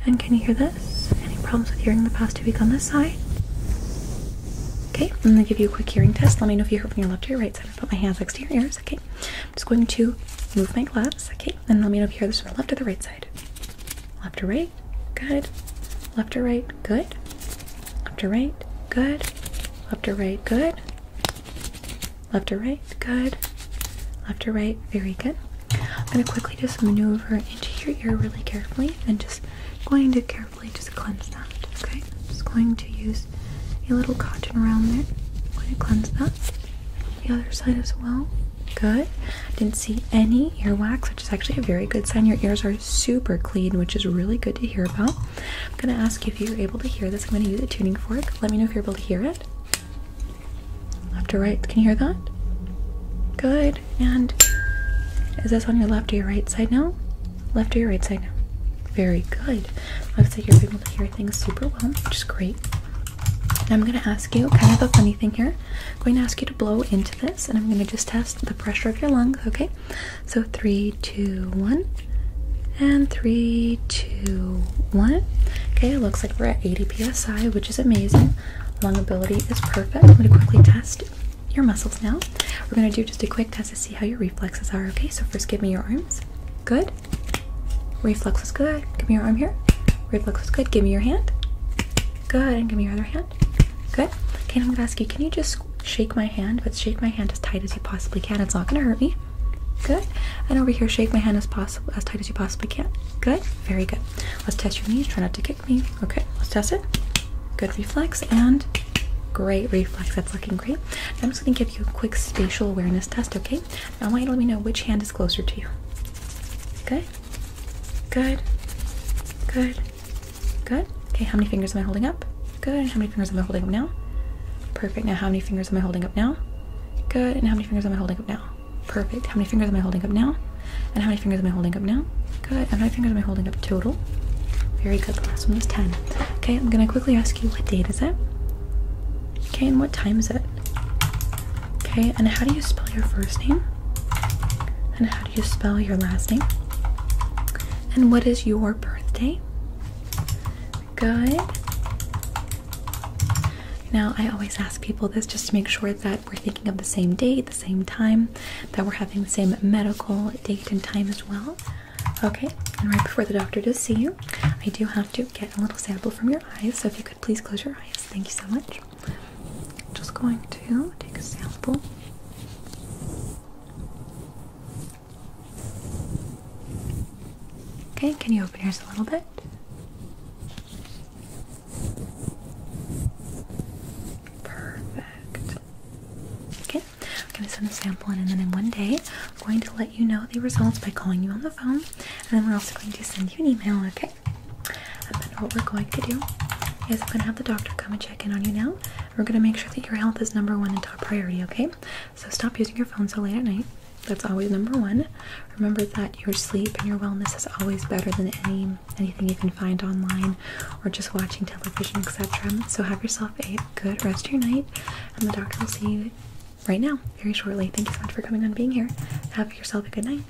And can you hear this? Any problems with hearing in the past 2 weeks on this side? Okay, I'm going to give you a quick hearing test. Let me know if you hear from your left or your right side. I'm going to put my hands next to your ears, okay? I'm just going to move my gloves, okay? And let me know if you hear this from the left or the right side. Left or right? Good. Left or right? Good. Left or right? Good. Left or right? Good. Left or right? Good. Left or right? Very good. I'm going to quickly just maneuver into your ear really carefully and just going to carefully just cleanse that, okay? Just going to use a little cotton around there. I'm going to cleanse that. The other side as well. Good. Didn't see any earwax, which is actually a very good sign. Your ears are super clean, which is really good to hear about. I'm going to ask you if you're able to hear this. I'm going to use a tuning fork. Let me know if you're able to hear it. Left or right? Can you hear that? Good. And is this on your left or your right side now? Left or your right side now? Very good. Looks like you're able to hear things super well, which is great. And I'm going to ask you, kind of a funny thing here, I'm going to ask you to blow into this, and I'm going to just test the pressure of your lungs, okay? So 3, 2, 1, and 3, 2, 1. Okay, it looks like we're at 80 psi, which is amazing. Lung ability is perfect. I'm going to quickly test your muscles now. We're going to do just a quick test to see how your reflexes are, okay? So first give me your arms. Good. Reflex is good. Give me your arm here. Reflex is good. Give me your hand. Good. And give me your other hand. Good. Okay, I'm going to ask you, can you just shake my hand? But shake my hand as tight as you possibly can. It's not going to hurt me. Good. And over here, shake my hand as tight as you possibly can. Good. Very good. Let's test your knees. Try not to kick me. Okay, let's test it. Good reflex and great reflex. That's looking great. Now I'm just going to give you a quick spatial awareness test, okay? Now I want you to let me know which hand is closer to you. Good. Good. Good. Good. Okay, how many fingers am I holding up? Good. And how many fingers am I holding up now? Perfect. Now how many fingers am I holding up now? Good. And how many fingers am I holding up now? Perfect. How many fingers am I holding up now? And how many fingers am I holding up now? Good. And how many fingers am I holding up total? Very good. The last one was 10. Okay, I'm gonna quickly ask you, what date is it? Okay, and what time is it? Okay, and how do you spell your first name? And how do you spell your last name? And what is your birthday? Good. Now, I always ask people this just to make sure that we're thinking of the same date, the same time, that we're having the same medical date and time as well. Okay, and right before the doctor does see you, I do have to get a little sample from your eyes, so if you could please close your eyes. Thank you so much. Just going to take a sample. Okay, can you open yours a little bit? Perfect. Okay, I'm going to send a sample in, and then in one day, I'm going to let you know the results by calling you on the phone, and then we're also going to send you an email, okay? And then what we're going to do is I'm going to have the doctor come and check in on you now. We're going to make sure that your health is number one and top priority, okay? So stop using your phone so late at night. That's always number one. Remember that your sleep and your wellness is always better than anything you can find online or just watching television, etc. So have yourself a good rest of your night, and the doctor will see you right now, very shortly. Thank you so much for coming on, being here. Have yourself a good night.